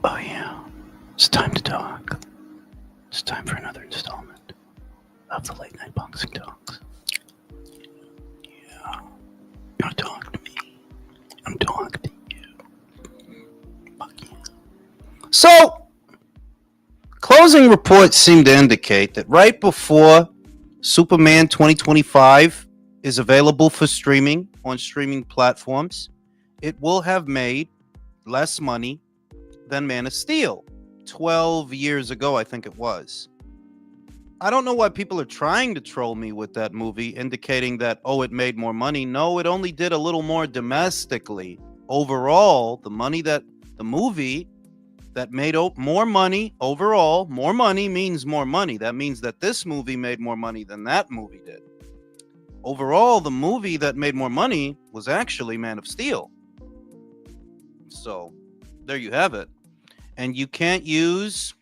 Oh yeah, it's time to talk. It's time for another installment of the late night boxing talks. Yeah, you wanna talk to me? I'm talking to you. Fuck yeah. So, closing reports seem to indicate that right before Superman 2025 is available for streaming on streaming platforms, it will have made less money than Man of Steel 12 years ago, I think it was. I don't know why people are trying to troll me with that movie, indicating that, oh, it made more money. No, it only did a little more domestically. Overall, the movie that made more money overall, more money means more money. That means that this movie made more money than that movie did. Overall, the movie that made more money was actually Man of Steel. So, there you have it. And you can't use...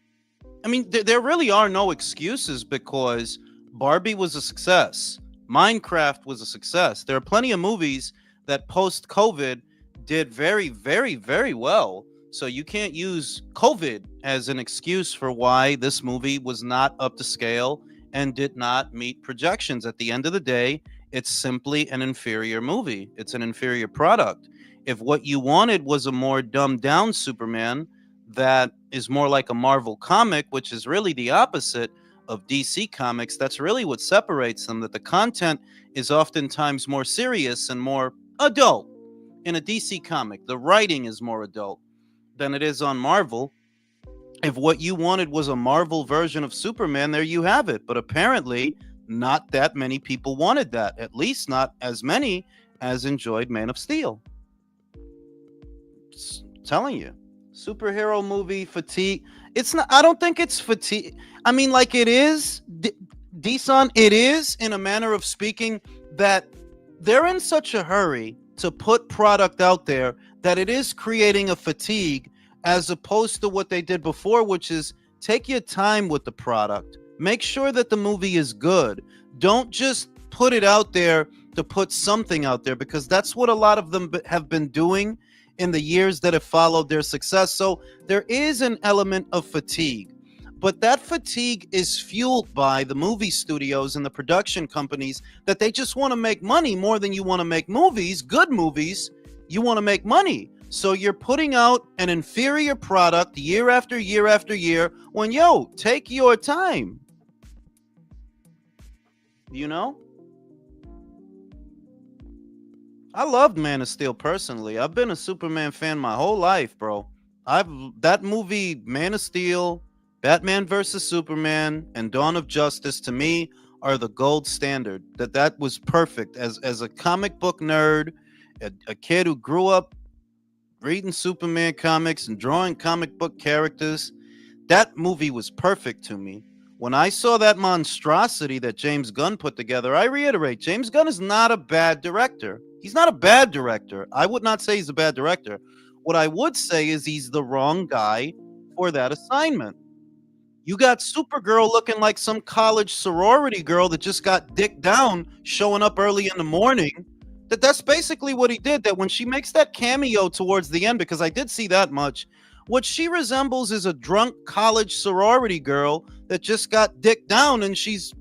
I mean, there really are no excuses because Barbie was a success. Minecraft was a success. There are plenty of movies that post-COVID did very, very, very well. So you can't use COVID as an excuse for why this movie was not up to scale and did not meet projections. At the end of the day, it's simply an inferior movie. It's an inferior product. If what you wanted was a more dumbed down Superman that is more like a Marvel comic, which is really the opposite of DC comics, that's really what separates them, that the content is oftentimes more serious and more adult. In a DC comic, the writing is more adult than it is on Marvel. If what you wanted was a Marvel version of Superman, there you have it. But apparently, not that many people wanted that. At least not as many as enjoyed Man of Steel. Just telling you. Superhero movie fatigue. It's not. I don't think it's fatigue. I mean, like it is. D-Son, it is in a manner of speaking that they're in such a hurry to put product out there that it is creating a fatigue, as opposed to what they did before, which is take your time with the product. Make sure that the movie is good. Don't just put it out there to put something out there, because that's what a lot of them have been doing in the years that have followed their success. So there is an element of fatigue, but that fatigue is fueled by the movie studios and the production companies, that they just want to make money more than you want to make movies. Good movies, you want to make money. So you're putting out an inferior product year after year after year when, take your time. You know? I loved Man of Steel personally. I've been a Superman fan my whole life, bro. That movie, Man of Steel, Batman vs. Superman, and Dawn of Justice, to me, are the gold standard. That was perfect. As a comic book nerd, a kid who grew up reading Superman comics and drawing comic book characters, that movie was perfect to me. When I saw that monstrosity that James Gunn put together, I reiterate, James Gunn is not a bad director. He's not a bad director. I would not say he's a bad director. What I would say is he's the wrong guy for that assignment. You got Supergirl looking like some college sorority girl that just got dicked down, showing up early in the morning. That's basically what he did. That when she makes that cameo towards the end, because I did see that much, what she resembles is a drunk college sorority girl that just got dicked down, and she's,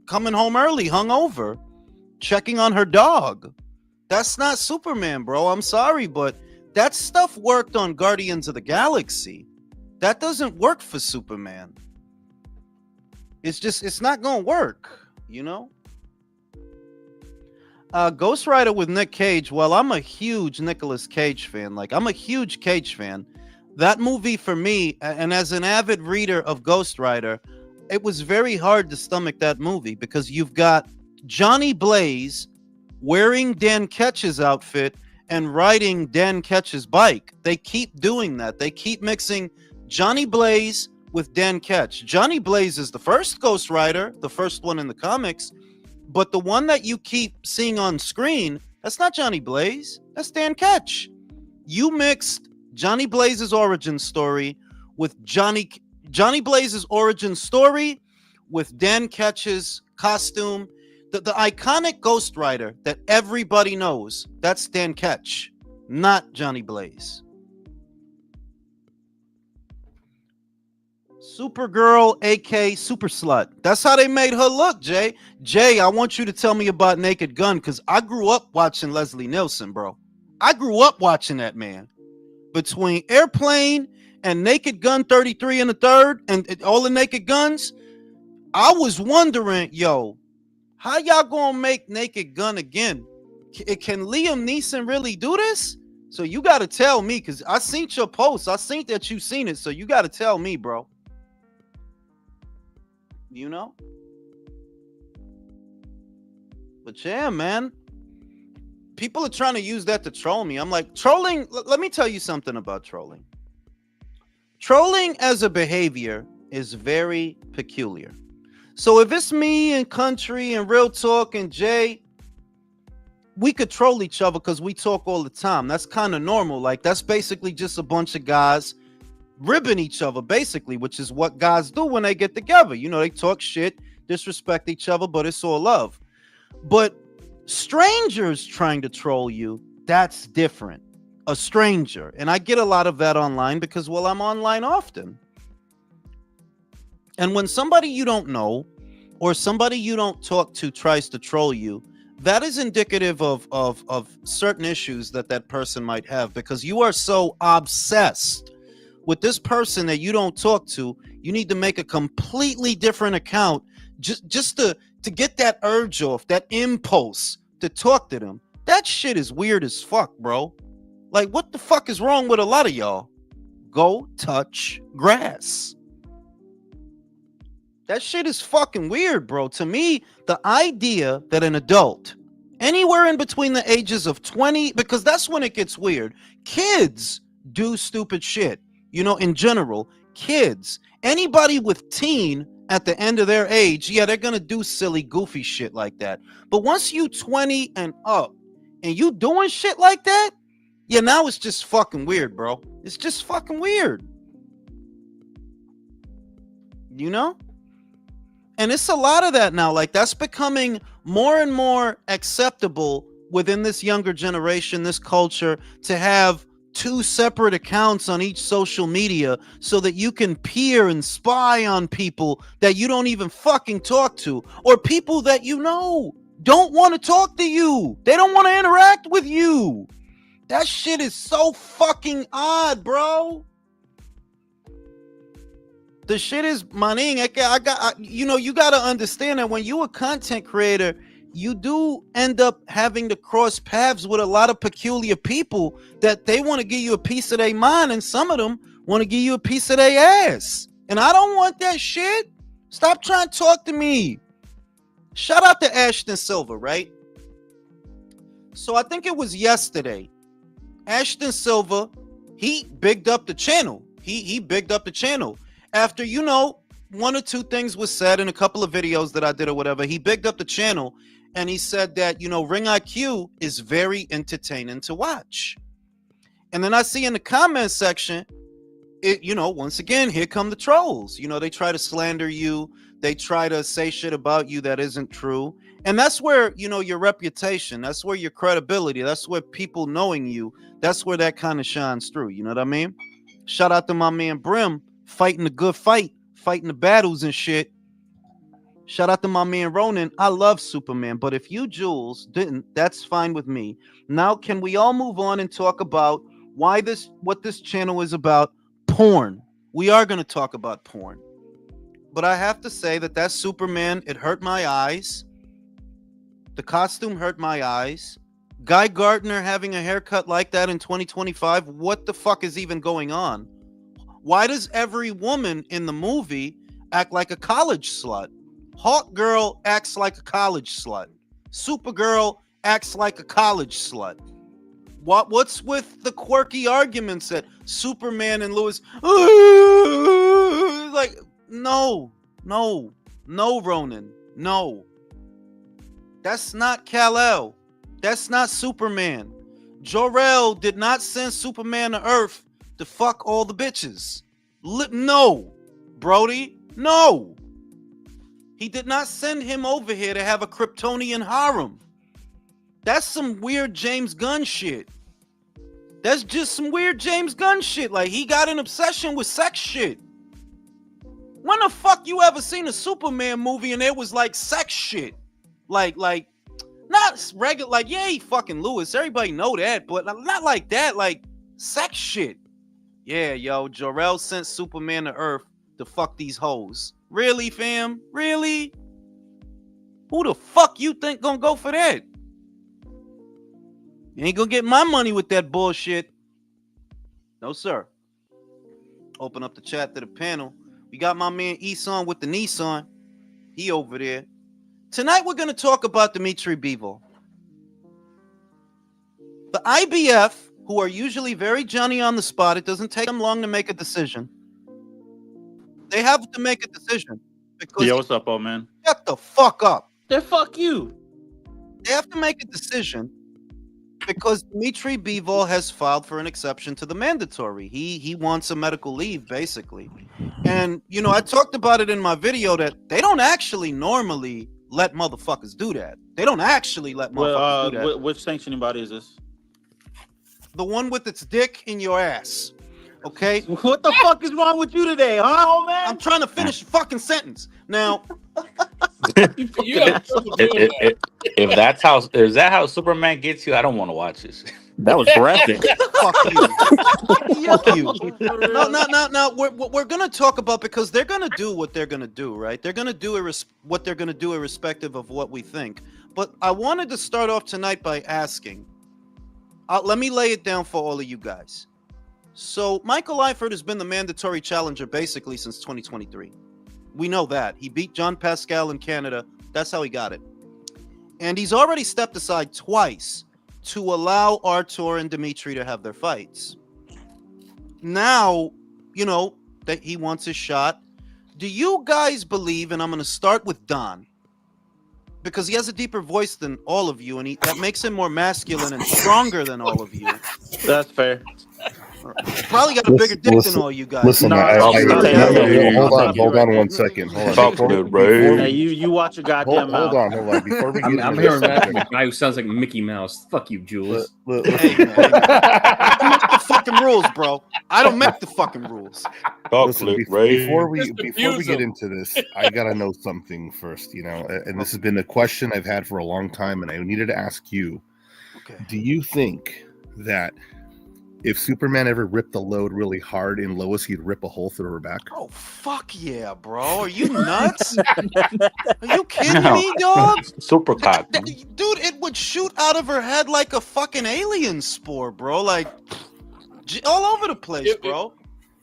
coming home early, hungover, checking on her dog. That's not Superman, bro. I'm sorry, but that stuff worked on Guardians of the Galaxy. That doesn't work for Superman. It's not gonna work, Ghost Rider with Nick Cage. Well, I'm a huge Nicolas Cage fan. I'm a huge Cage fan. That movie for me, and as an avid reader of Ghost Rider, it was very hard to stomach that movie, because you've got Johnny Blaze wearing Dan Ketch's outfit and riding Dan Ketch's bike. They keep doing that. They keep mixing Johnny Blaze with Dan Ketch. Johnny Blaze is the first Ghost Rider, the first one in the comics, but the one that you keep seeing on screen, that's not Johnny Blaze. That's Dan Ketch. You mixed Johnny Blaze's origin story with Johnny Blaze's origin story with Dan Ketch's costume. The iconic Ghost Rider that everybody knows, that's Dan Ketch, not Johnny Blaze. Supergirl, aka Super Slut. That's how they made her look, Jay. Jay, I want you to tell me about Naked Gun, because I grew up watching Leslie Nielsen, bro. I grew up watching that man. Between Airplane and Naked Gun 33 and the third, and all the Naked Guns, I was wondering, yo, how y'all gonna make Naked Gun again? Can Liam Neeson really do this? So you gotta tell me, because I seen your post. I seen that you seen it, so you gotta tell me, bro. You know? But yeah, man. People are trying to use that to troll me. I'm like, trolling, let me tell you something about trolling. Trolling as a behavior is very peculiar. So if it's me and Country and Real Talk and Jay, we could troll each other because we talk all the time. That's kind of normal. Like, that's basically just a bunch of guys ribbing each other, basically, which is what guys do when they get together. You know, they talk shit, disrespect each other, but it's all love. But strangers trying to troll you, that's different. A stranger. And I get a lot of that online because, well, I'm online often. And when somebody you don't know or somebody you don't talk to tries to troll you, that is indicative of certain issues that person might have, because you are so obsessed with this person that you don't talk to. You need to make a completely different account just to get that urge off, that impulse to talk to them. That shit is weird as fuck, bro. Like, what the fuck is wrong with a lot of y'all? Go touch grass. That shit is fucking weird, bro. To me, the idea that an adult, anywhere in between the ages of 20, because that's when it gets weird. Kids do stupid shit. You know, in general, kids, anybody with teen at the end of their age, yeah, they're gonna do silly, goofy shit like that. But once you 20 and up and you doing shit like that, yeah, now it's just fucking weird, bro. It's just fucking weird. You know? And it's a lot of that now. Like, that's becoming more and more acceptable within this younger generation, this culture, to have two separate accounts on each social media so that you can peer and spy on people that you don't even fucking talk to, or people that you know don't want to talk to you. They don't want to interact with you. That shit is so fucking odd, bro. The shit is money. You know, you got to understand that when you a content creator, you do end up having to cross paths with a lot of peculiar people that they want to give you a piece of their mind, and some of them want to give you a piece of their ass. And I don't want that shit. Stop trying to talk to me. Shout out to Ashton Silver, right? So I think it was yesterday. Ashton Silver, he bigged up the channel. He bigged up the channel. After, you know, one or two things was said in a couple of videos that I did or whatever, he bigged up the channel and he said that, you know, Ring IQ is very entertaining to watch. And then I see in the comment section, it, you know, once again, here come the trolls. You know, they try to slander you. They try to say shit about you that isn't true. And that's where, you know, your reputation, that's where your credibility, that's where people knowing you, that's where that kind of shines through. You know what I mean? Shout out to my man Brim, fighting the good fight, fighting the battles and shit. Shout out to my man Ronan. I love Superman, but if you, Jules, didn't, that's fine with me. Now, can we all move on and talk about what this channel is about? Porn. We are going to talk about porn. But I have to say that Superman, it hurt my eyes. The costume hurt my eyes. Guy Gardner having a haircut like that in 2025. What the fuck is even going on? Why does every woman in the movie act like a college slut? Hawk Girl acts like a college slut. Supergirl acts like a college slut. What's with the quirky arguments that Superman and Lois, like, no, Ronan, no. That's not Kal-El. That's not Superman. Jor-El did not send Superman to Earth to fuck all the bitches. No, Brody, no. He did not send him over here to have a Kryptonian harem. That's some weird James Gunn shit. That's just some weird James Gunn shit. Like, he got an obsession with sex shit. When the fuck you ever seen a Superman movie and it was like sex shit? Like not regular, like, yeah, he fucking Lewis. Everybody know that, but not like that, like sex shit. Yeah, yo, Jor-El sent Superman to Earth to fuck these hoes. Really, fam? Really? Who the fuck you think gonna go for that? You ain't gonna get my money with that bullshit. No, sir. Open up the chat to the panel. We got my man Eson with the Nissan. He over there. Tonight we're gonna talk about Dimitri Bivol. The IBF, who are usually very Johnny on the spot, it doesn't take them long to make a decision. They have to make a decision. Because yo, what's up, old man? Shut the fuck up. Then fuck you. They have to make a decision because Dimitri Bivol has filed for an exception to the mandatory. He wants a medical leave, basically. And, you know, I talked about it in my video that they don't actually normally let motherfuckers do that. They don't actually let motherfuckers do that. Which sanctioning body is this? The one with its dick in your ass. Okay? What the fuck is wrong with you today, huh, old man? I'm trying to finish the fucking sentence. Now, if that's how, is that how Superman gets you? I don't want to watch this. That was graphic. Fuck you. Fuck you. No. We're gonna talk about, because they're gonna do what they're gonna do, right? They're gonna do what they're gonna do, irrespective of what we think. But I wanted to start off tonight by asking. Let me lay it down for all of you guys. So Michael Eifert has been the mandatory challenger basically since 2023. We know that. He beat John Pascal in Canada. That's how he got it. And he's already stepped aside twice to allow Artur and Dimitri to have their fights. Now, you know, that he wants his shot. Do you guys believe, and I'm going to start with Don, because he has a deeper voice than all of you, and that makes him more masculine and stronger than all of you. That's fair. Probably got a bigger dick than all you guys. Listen, hold on 1 second. Hold on. Hey, you watch your goddamn mouth. Hold on. Before we get I'm hearing that from a guy who sounds like Mickey Mouse. Fuck you, Jules. Hey, man. I don't make the fucking rules, bro. I don't make the fucking rules. Listen, before we get into this, I gotta know something first, you know. And this has been a question I've had for a long time, and I needed to ask you. Okay. Do you think that if Superman ever ripped the load really hard in Lois, he'd rip a hole through her back? Oh, fuck yeah, bro. Are you nuts? Are you kidding me, dog? Super cock. Dude, it would shoot out of her head like a fucking alien spore, bro. Like, all over the place, bro.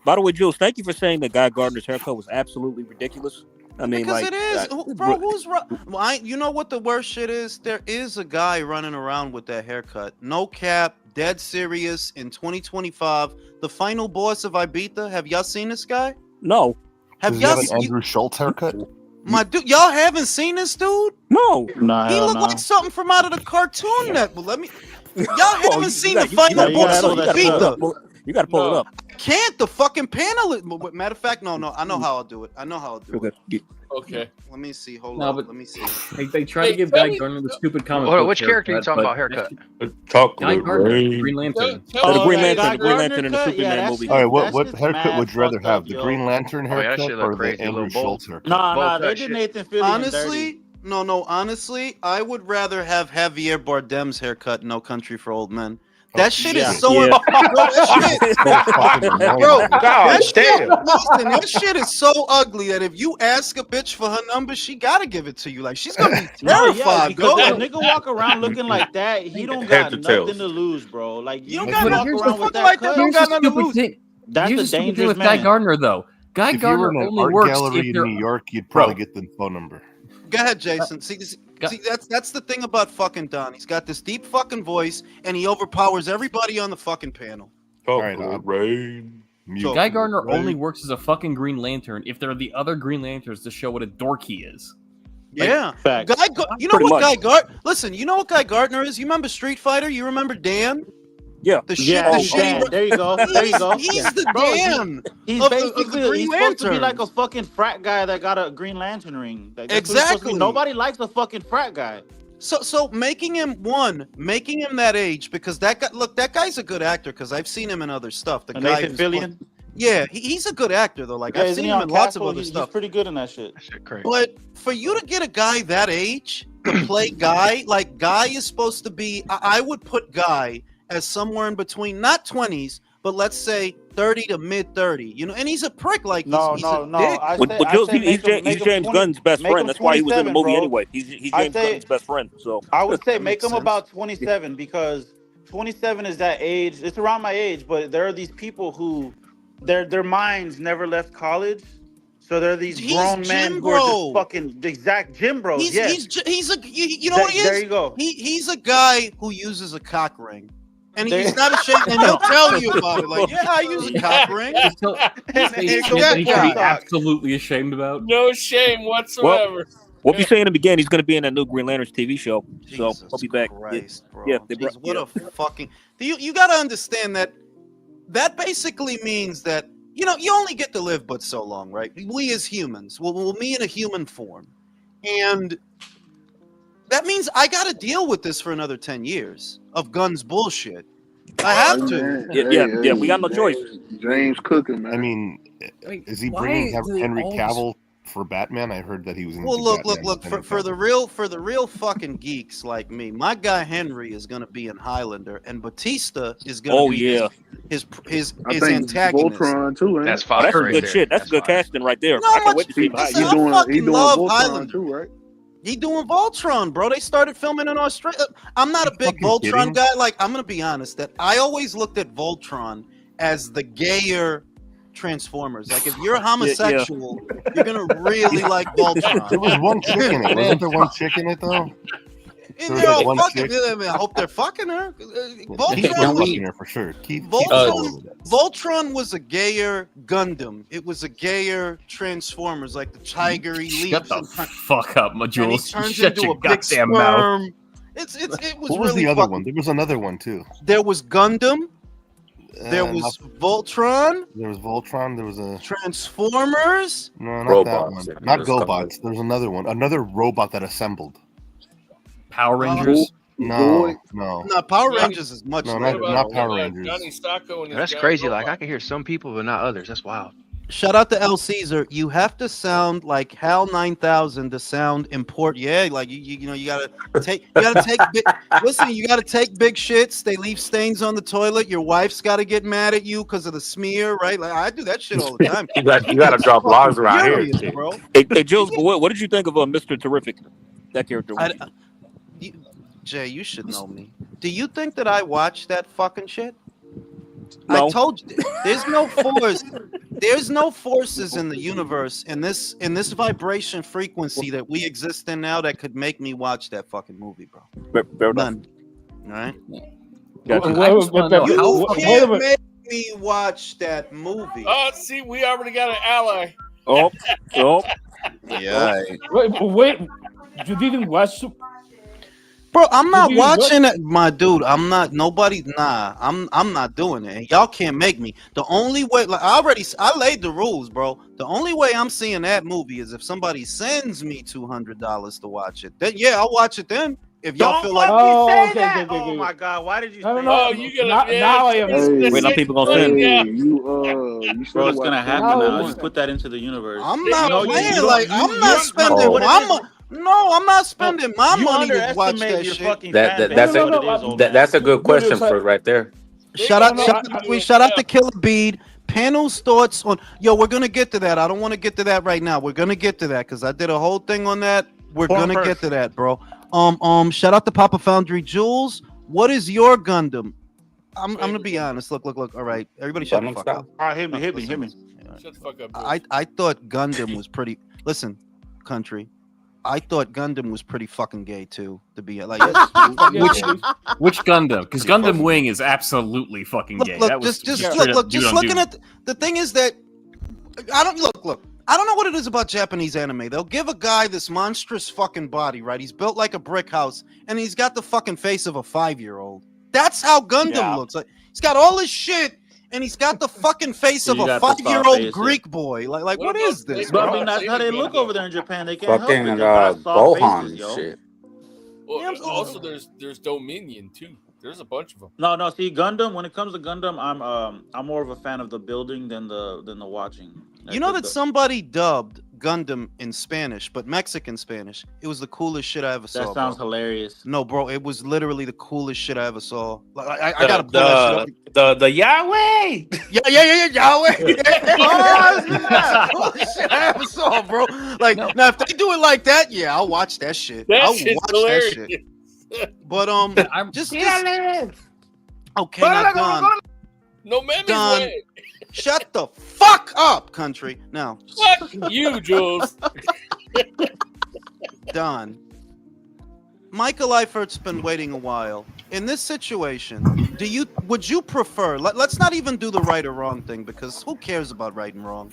By the way, Jules, thank you for saying that Guy Gardner's haircut was absolutely ridiculous. I mean, because like, it is, bro. Who's well, you know what the worst shit is? There is a guy running around with that haircut. No cap, dead serious. In 2025, the final boss of Ibiza. Have y'all seen this guy? No. Have y'all seen Andrew Schultz haircut? My dude, y'all haven't seen this dude? No. He looked like something from out of the Cartoon Network. Let me. Y'all haven't seen the final boss of Ibiza. You got to pull it up. Can't the fucking panel? Matter of fact, no. I know how I'll do it. Okay. Let me see. Hold on. Let me see. They try to give Guy Gardner the stupid comic. Which character are you talking about? Haircut. Guy Gardner, Green Lantern. The Green Lantern in the Superman movie. All right, what haircut would you rather have? The Green Lantern haircut or the Andrew Schultz haircut? Nah, they did Nathan Fillion. Honestly, honestly, I would rather have Javier Bardem's haircut in No Country for Old Men. That shit is so bro, that shit is so ugly that if you ask a bitch for her number, she gotta give it to you. Like, she's gonna be terrified. Because that nigga walk around looking like that, he don't got nothing to lose, bro. Like, you don't gotta walk around with that like that. Don't got nothing to lose. That's the dangerous with Guy Gardner, though. Guy If Gardner you were in an only art works gallery in New York, you'd probably get the phone number. Go ahead, Jason. See, that's the thing about fucking Don. He's got this deep fucking voice, and he overpowers everybody on the fucking panel. All right, Guy Gardner only works as a fucking Green Lantern if there are the other Green Lanterns to show what a dork he is. Yeah, you know what Guy Gardner? Listen, you know what Guy Gardner is? You remember Street Fighter? You remember Dan? Yeah, there you go. He's the Dan. He's basically supposed to be like a fucking frat guy that got a Green Lantern ring. Exactly. Nobody likes a fucking frat guy. So making him that age, because that guy, look, that guy's a good actor because I've seen him in other stuff. The guy Nathan Fillion. Yeah, he's a good actor though. Like Yeah, I've isn't seen he him on in lots of Castle? other He's stuff. pretty good in that shit. That shit crazy. But for you to get a guy that age to play Guy, like Guy is supposed to be, I would put Guy as somewhere in between, not 20s, but let's say 30 to mid 30. You know, and he's a prick. Like he's a dick. He's James Gunn's best friend. That's why he was in the movie bro. anyway. He's James Gunn's best friend. So I would say That make makes him sense. about 27 because 27 is that age. It's around my age, but there are these people who their minds never left college. So there are these He's grown men gym who are just bro. fucking the exact gym bros. He's you know There- what he is? there you go. He's a guy who uses a cock ring. And he's not ashamed, and he'll tell you about it. Like, yeah, I use a cock ring. Just tell And Space go Jam back that he's to absolutely ashamed about. No shame whatsoever. what we say in the beginning, he's going to be in that new Green Lanterns TV show. So Jesus he'll be back. Christ, bro. Yeah, Jeez, what a fucking. You got to understand that basically means that you only get to live but so long, right? We as humans, we'll be in a human form, and that means I got to deal with this for another 10 years of Gunn's bullshit. I have to. Yeah, we got no choice. James cooking, man. I mean, is he why bringing do they Henry always- Cavill for Batman? I heard that he was in. Well, look. For the real fucking geeks like me, my guy Henry is gonna be in Highlander, and Batista is gonna be his I think antagonist. Voltron too, man. That's Oh, fire. that's right good there. shit. That's good casting right there. No, I can't wait to see him. listen, He I doing fucking love Voltron Highlander. too, right? He doing Voltron, bro. They started filming in Australia. I'm not a big fucking Voltron kidding? guy. Like, I'm gonna be honest, that I always looked at Voltron as the gayer Transformers. Like, if you're a homosexual, you're gonna really like Voltron. There was one chick in it. Wasn't there one chick in it though? And There they're was all one fucking. chick. I mean, I hope they're fucking her. Keith Voltron, was fucking her for sure. Keith Voltron was a gayer Gundam. It was a gayer Transformers, like the tiger. He Shut leaps the and fuck up, and he Jules. turns Shut into your a big goddamn mouth. sperm. It was What was really the other fucking- one? There was another one too. There was Gundam. There was Voltron. There was Voltron. There was a Transformers. no, not Robots. that one. Not GoBots. There was another one. Another robot that assembled. Power Rangers. No. No, Power Rangers is much No, later. not Power Rangers. Johnny Sacco and his That's giant crazy. robot. Like I can hear some people, but not others. That's wild. Shout out to El Caesar. You have to sound like HAL 9000 to sound important. Yeah, like you gotta take listen, you gotta take big shits. They leave stains on the toilet. Your wife's gotta get mad at you because of the smear, right? Like I do that shit all the time. You got to drop laws around here, Furious, too. bro. Hey, Jules, what did you think of Mr. Terrific? That character. Jay, you should know me. Do you think that I watch that fucking shit? No. I told you, there's no force. There's no forces in the universe in this vibration frequency that we exist in now that could make me watch that fucking movie, bro. Fair enough. None. All right. Gotcha. I just wanna know how You fucking- can't make me watch that movie. Oh, see, we already got an ally. Oh. Yeah. Wait, you didn't watch? Bro, I'm not Did you watching it, my dude. I'm not. Nobody. Nah, I'm not doing it. And y'all can't make me. The only way, like I laid the rules, bro. The only way I'm seeing that movie is if somebody sends me $200 to watch it. Then yeah, I'll watch it then. If y'all Don't feel like, fucking say okay, that. okay, Oh okay. my god, why did you No, say no, Oh, that? you Now- gotta. now I am- Wait, now people gonna send. Hey, Yeah. you Bro, it's gonna happen No, now. it Just put that into the universe. I'm You not know, playing. don't- Like I'm you not don't- spending. what it I'm is- no, I'm not spending my you money to watch underestimate that your shit. fucking That's fan a base. No, What it is, old man. that's a good question Dude, it's for right there. Shout out Yeah. to Killer Bead. Panel's thoughts on we're gonna get to that. I don't want to get to that right now. We're gonna get to that because I did a whole thing on that. We're Porn gonna first. get to that, bro. Shout out to Papa Foundry Jules. What is your Gundam? I'm gonna be honest. Look. All right, everybody, shut the Gundam fuck style. up. All right, hit me. Shut the fuck up. Jules. I thought Gundam was pretty. Listen, country. I thought Gundam was pretty fucking gay too. To be like, Which Gundam? Because Gundam Wing is absolutely fucking gay. That was just straight up dude on looking dude. at the thing is that I don't look. I don't know what it is about Japanese anime. They'll give a guy this monstrous fucking body, right? He's built like a brick house, and he's got the fucking face of a 5-year-old. That's how Gundam looks. Like he's got all his shit, and he's got the fucking face So of you a got to stop 5-year-old facing. Greek boy. Like What what about is this, But I bro? mean, that's how they look over there in Japan. They can't Fucking help it. They got soft Gohan faces, yo. shit. Well, Yeah, I'm- also, there's Dominion too. There's a bunch of them. No. See, Gundam. When it comes to Gundam, I'm more of a fan of the building than the watching. Like, You know that somebody dubbed Gundam in Spanish, but Mexican Spanish. It was the coolest shit I ever saw. That sounds bro. hilarious. No, bro, it was literally the coolest shit I ever saw. Like, I gotta pull that shit up. The Yahweh. Yeah, Yahweh. Oh, that's the coolest shit I ever saw, bro. Like, now if they do it like that, yeah, I'll watch that shit. I'll watch hilarious. that shit. But I'm just okay, now Don. No memory Don, way. shut the fuck up, country. Now, Fuck you, Jules. Don. Michael Eifert's been waiting a while. In this situation, would you prefer? Let's not even do the right or wrong thing because who cares about right and wrong?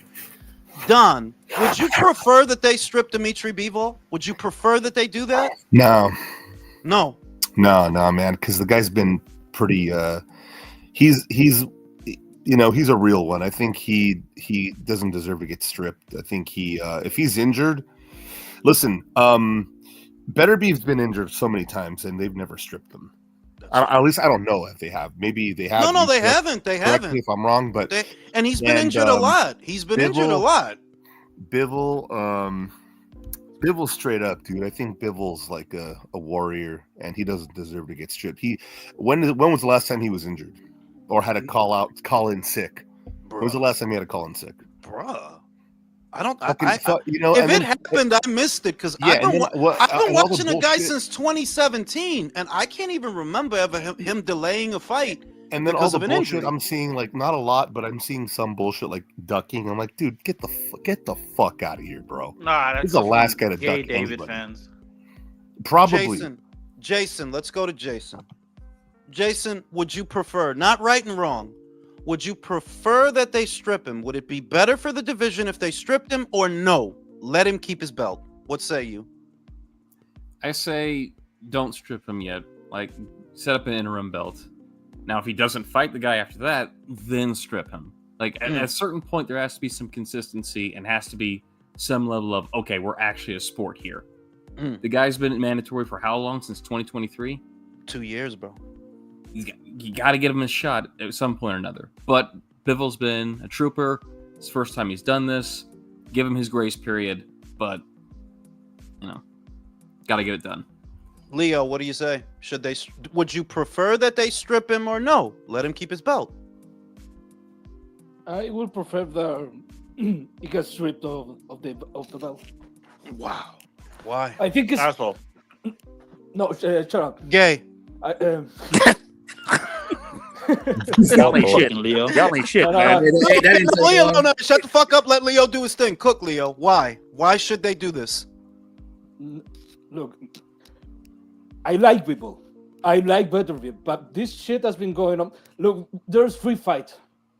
Don, would you prefer that they strip Dimitri Bivol? Would you prefer that they do that? No, man, because the guy's been pretty. He's he's a real one. I think he doesn't deserve to get stripped. I think if he's injured, listen. Better Beef's been injured so many times and they've never stripped him. At least I don't know if they have. Maybe they have. No, they haven't. They haven't. Me if I'm wrong, but and he's been injured a lot. He's been injured a lot. Bivol, Bivol's straight up, dude. I think Bivol's like a warrior, and he doesn't deserve to get stripped. When was the last time he was injured, or had to call in sick? Bruh. When was the last time he had to call in sick? Bruh. I don't. If it happened, I missed it because I've been watching a guy since 2017, and I can't even remember ever him delaying a fight. And then all the bullshit I'm seeing, like not a lot, but I'm seeing some bullshit like ducking. I'm like, dude, get the fuck out of here, bro. Nah, that's he's the last guy to gay duck David anybody. fans. Probably. Jason, let's go to Jason. Jason, would you prefer, not right and wrong, would you prefer that they strip him? Would it be better for the division if they stripped him, or no? Let him keep his belt. What say you? I say don't strip him yet. Like, set up an interim belt. Now, if he doesn't fight the guy after that, then strip him. Like, at a certain point, there has to be some consistency and has to be some level of, okay, we're actually a sport here. The guy's been mandatory for how long? Since 2023? 2 years, bro. You got to give him a shot at some point or another. But Bivol's been a trooper. It's the first time he's done this. Give him his grace period. But, got to get it done. Leo, what do you say? Would you prefer that they strip him or no? Let him keep his belt. I would prefer that he gets stripped of the belt. Wow. Why? I think it's asshole. No, shut up. Gay. Y'all ain't shit, Leo. Y'all ain't shit, man. Leo, no, shut the fuck up. Let Leo do his thing. Cook, Leo. Why? Why should they do this? Look, I like people. I like Butterfield, but this shit has been going on. Look, there's free fight.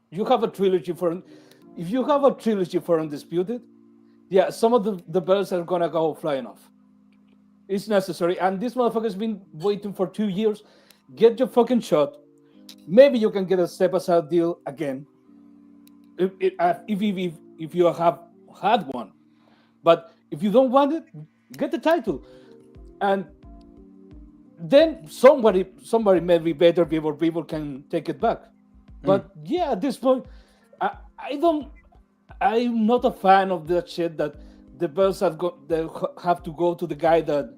You have a trilogy if you have a trilogy for Undisputed, yeah, some of the belts are gonna go flying off. It's necessary, and this motherfucker's been waiting for 2 years. Get your fucking shot. Maybe you can get a step-aside deal again, if you have had one. But if you don't want it, get the title, and then somebody maybe better people can take it back. But yeah, at this point, I'm not a fan of that shit that the belts have to go to the guy that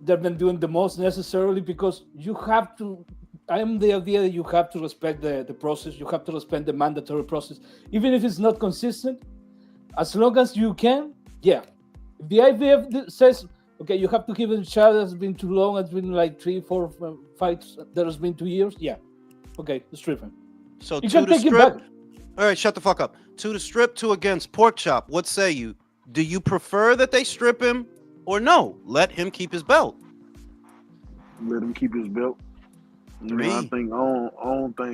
they've been doing the most necessarily, because you have to. I'm the idea that you have to respect the process. You have to respect the mandatory process, even if it's not consistent. As long as you can, yeah. If the IBF says, okay, you have to give it a shot. It's been too long. It's been like 3-4 fights. There's been 2 years. Yeah. Okay, strip him. So you 2 to strip. All right, shut the fuck up. 2 to strip, 2 against pork chop. What say you? Do you prefer that they strip him, or no? Let him keep his belt. Let him keep his belt. I don't think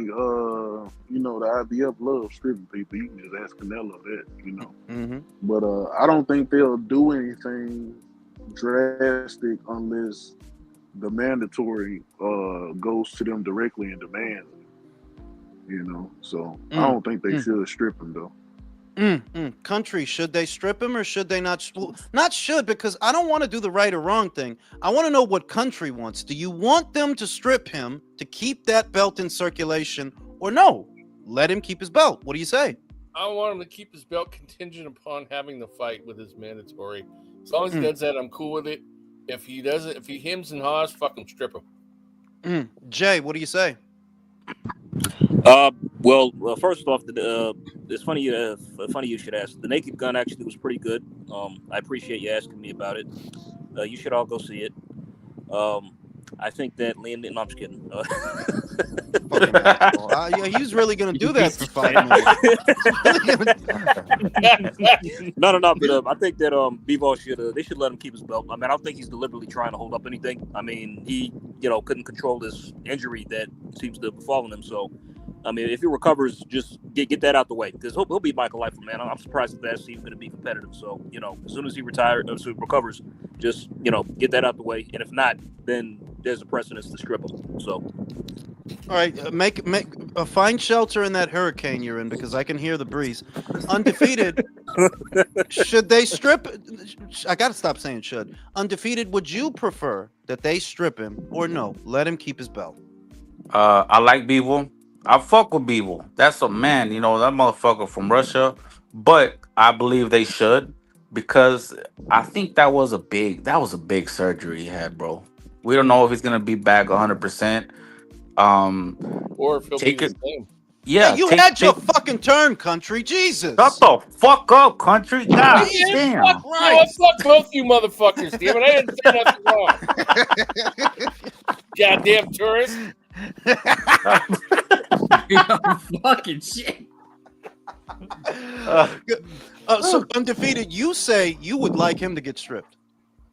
the IBF loves stripping people. You can just ask Canelo that, But I don't think they'll do anything drastic unless the mandatory goes to them directly and demands it. So I don't think they should strip him though. Country, should they strip him or should they not? Not should, because I don't want to do the right or wrong thing. I want to know what country wants. Do you want them to strip him to keep that belt in circulation, or no? Let him keep his belt. What do you say? I want him to keep his belt contingent upon having the fight with his mandatory. As long as he does that, I'm cool with it. If he doesn't, if he hems and haws, fucking strip him. Jay, what do you say? Well, first off, it's funny you should ask. The Naked Gun actually was pretty good. I appreciate you asking me about it. You should all go see it. I think that Liam. No, I'm just kidding. Yeah, he was really gonna do that for 5 minutes. No. But I think that Bivol should let him keep his belt. I mean, I don't think he's deliberately trying to hold up anything. I mean, he couldn't control this injury that seems to have befallen him. So, I mean, if he recovers, just get that out the way, because he'll be Michael Lifer, man. I'm surprised that team's going to be competitive. So, as soon as he recovers, just get that out the way. And if not, then there's a precedence to strip him. So. All right, make a find shelter in that hurricane you're in, because I can hear the breeze. Undefeated, should they strip? I got to stop saying should. Undefeated, would you prefer that they strip him or no? Let him keep his belt. I like Bivol. I fuck with Bivol. That's a man, that motherfucker from Russia. But I believe they should, because I think that was a big surgery he had, bro. We don't know if he's gonna be back 100%. Or if he'll take be it. the same. Yeah, you had your fucking turn, country. Jesus. Shut the fuck up, country. God damn. Fuck, fuck both you motherfuckers, damn it. I didn't say nothing wrong. Goddamn tourist. Fucking shit. So Undefeated, you say you would like him to get stripped.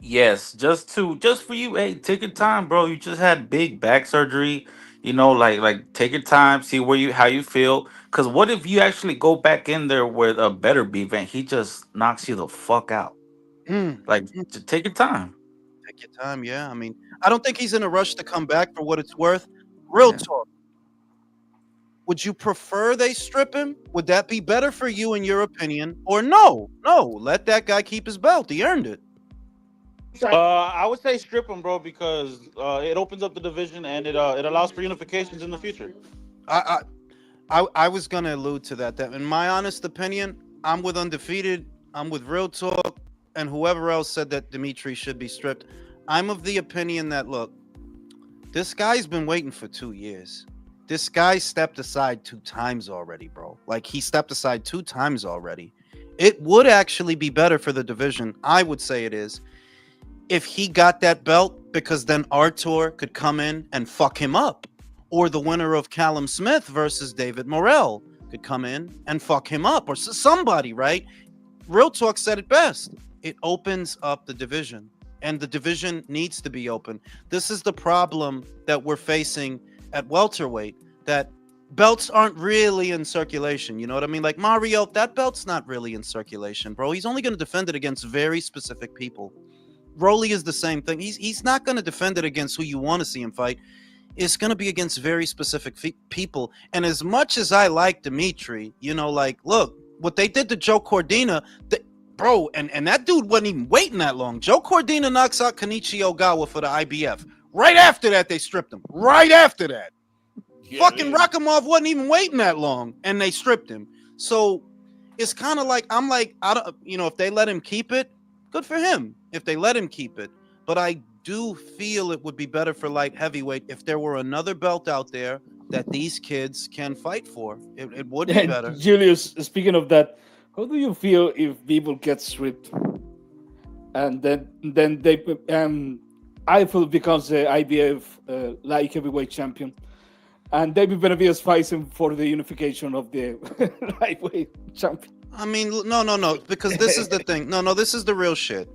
Yes, just for you. Hey, take your time, bro. You just had big back surgery. Like take your time, see how you feel. Cause what if you actually go back in there with a better beef and he just knocks you the fuck out? Just take your time. Take your time, yeah. I mean, I don't think he's in a rush to come back for what it's worth. Real talk. Would you prefer they strip him? Would that be better for you in your opinion? Or no, let that guy keep his belt. He earned it. I would say strip him, bro, because it opens up the division and it allows for unifications in the future. I was gonna allude to that. That in my honest opinion, I'm with Undefeated. I'm with Real Talk, and whoever else said that Dimitri should be stripped. I'm of the opinion that look, this guy's been waiting for 2 years. This guy stepped aside 2 times already, bro. Like he stepped aside 2 times already. It would actually be better for the division. I would say it is. If he got that belt, because then Artur could come in and fuck him up. Or the winner of Callum Smith versus David Morrell could come in and fuck him up. Or somebody, right? Real Talk said it best. It opens up the division. And the division needs to be open. This is the problem that we're facing at welterweight. That belts aren't really in circulation. You know what I mean? Like Mario, that belt's not really in circulation, bro. He's only going to defend it against very specific people. Rolly is the same thing. He's not going to defend it against who you want to see him fight. It's going to be against very specific people. And as much as I like Dimitri, look, what they did to Joe Cordina, bro, and that dude wasn't even waiting that long. Joe Cordina knocks out Kenichi Ogawa for the IBF. Right after that, they stripped him. Right after that. Yeah, fucking Rakhimov wasn't even waiting that long, and they stripped him. So it's kind of like, I'm like, I don't, if they let him keep it, good for him if they let him keep it. But I do feel it would be better for light heavyweight if there were another belt out there that these kids can fight for. It would be better. Julius, speaking of that, how do you feel if Bivol gets stripped and then they Eiffel becomes the IBF light heavyweight champion, and David Benavidez fights him for the unification of the lightweight champion? I mean, no, because this is the thing. No, this is the real shit.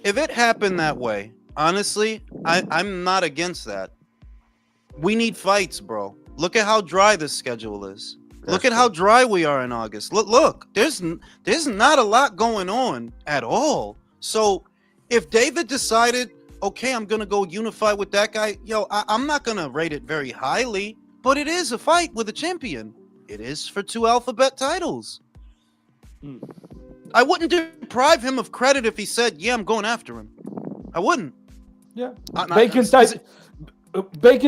If it happened that way, honestly, I'm not against that. We need fights, bro. Look at how dry this schedule is. Look at how dry we are in August. Look, there's not a lot going on at all. So if David decided, okay, I'm going to go unify with that guy, I'm not going to rate it very highly, but it is a fight with a champion. It is for 2 alphabet titles. I wouldn't deprive him of credit if he said, "Yeah, I'm going after him." I wouldn't. Yeah, vacant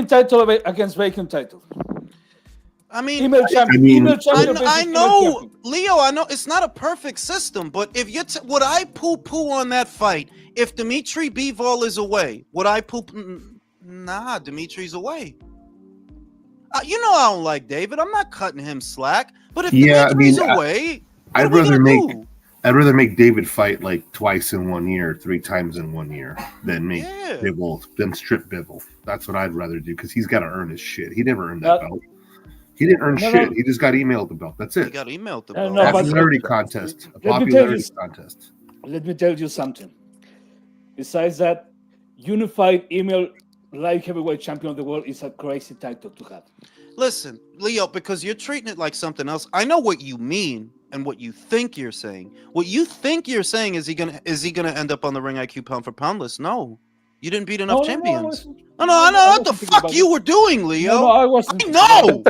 title against vacant title. I mean, email champion. I know, Leo. I know it's not a perfect system, but if you would I poo on that fight if Dimitri Bivol is away? Would I poop? Nah, Dimitri's away. You know I don't like David. I'm not cutting him slack. But if Dimitri's away, I'd rather make David fight like twice in 1 year, 3 times in 1 year than make Bivol, than strip Bivol. That's what I'd rather do because he's got to earn his shit. He never earned that belt. He didn't earn shit. He just got emailed the belt. That's it. He got emailed the belt. Popularity contest. A popularity contest. Let me tell you something. Besides that, unified email light heavyweight champion of the world is a crazy title to have. Listen, Leo, because you're treating it like something else. I know what you mean and what you think you're saying. What you think you're saying is he gonna end up on the Ring IQ pound for pound list? No, you didn't beat enough champions. I know what the fuck you were doing, Leo. No, I wasn't. I know.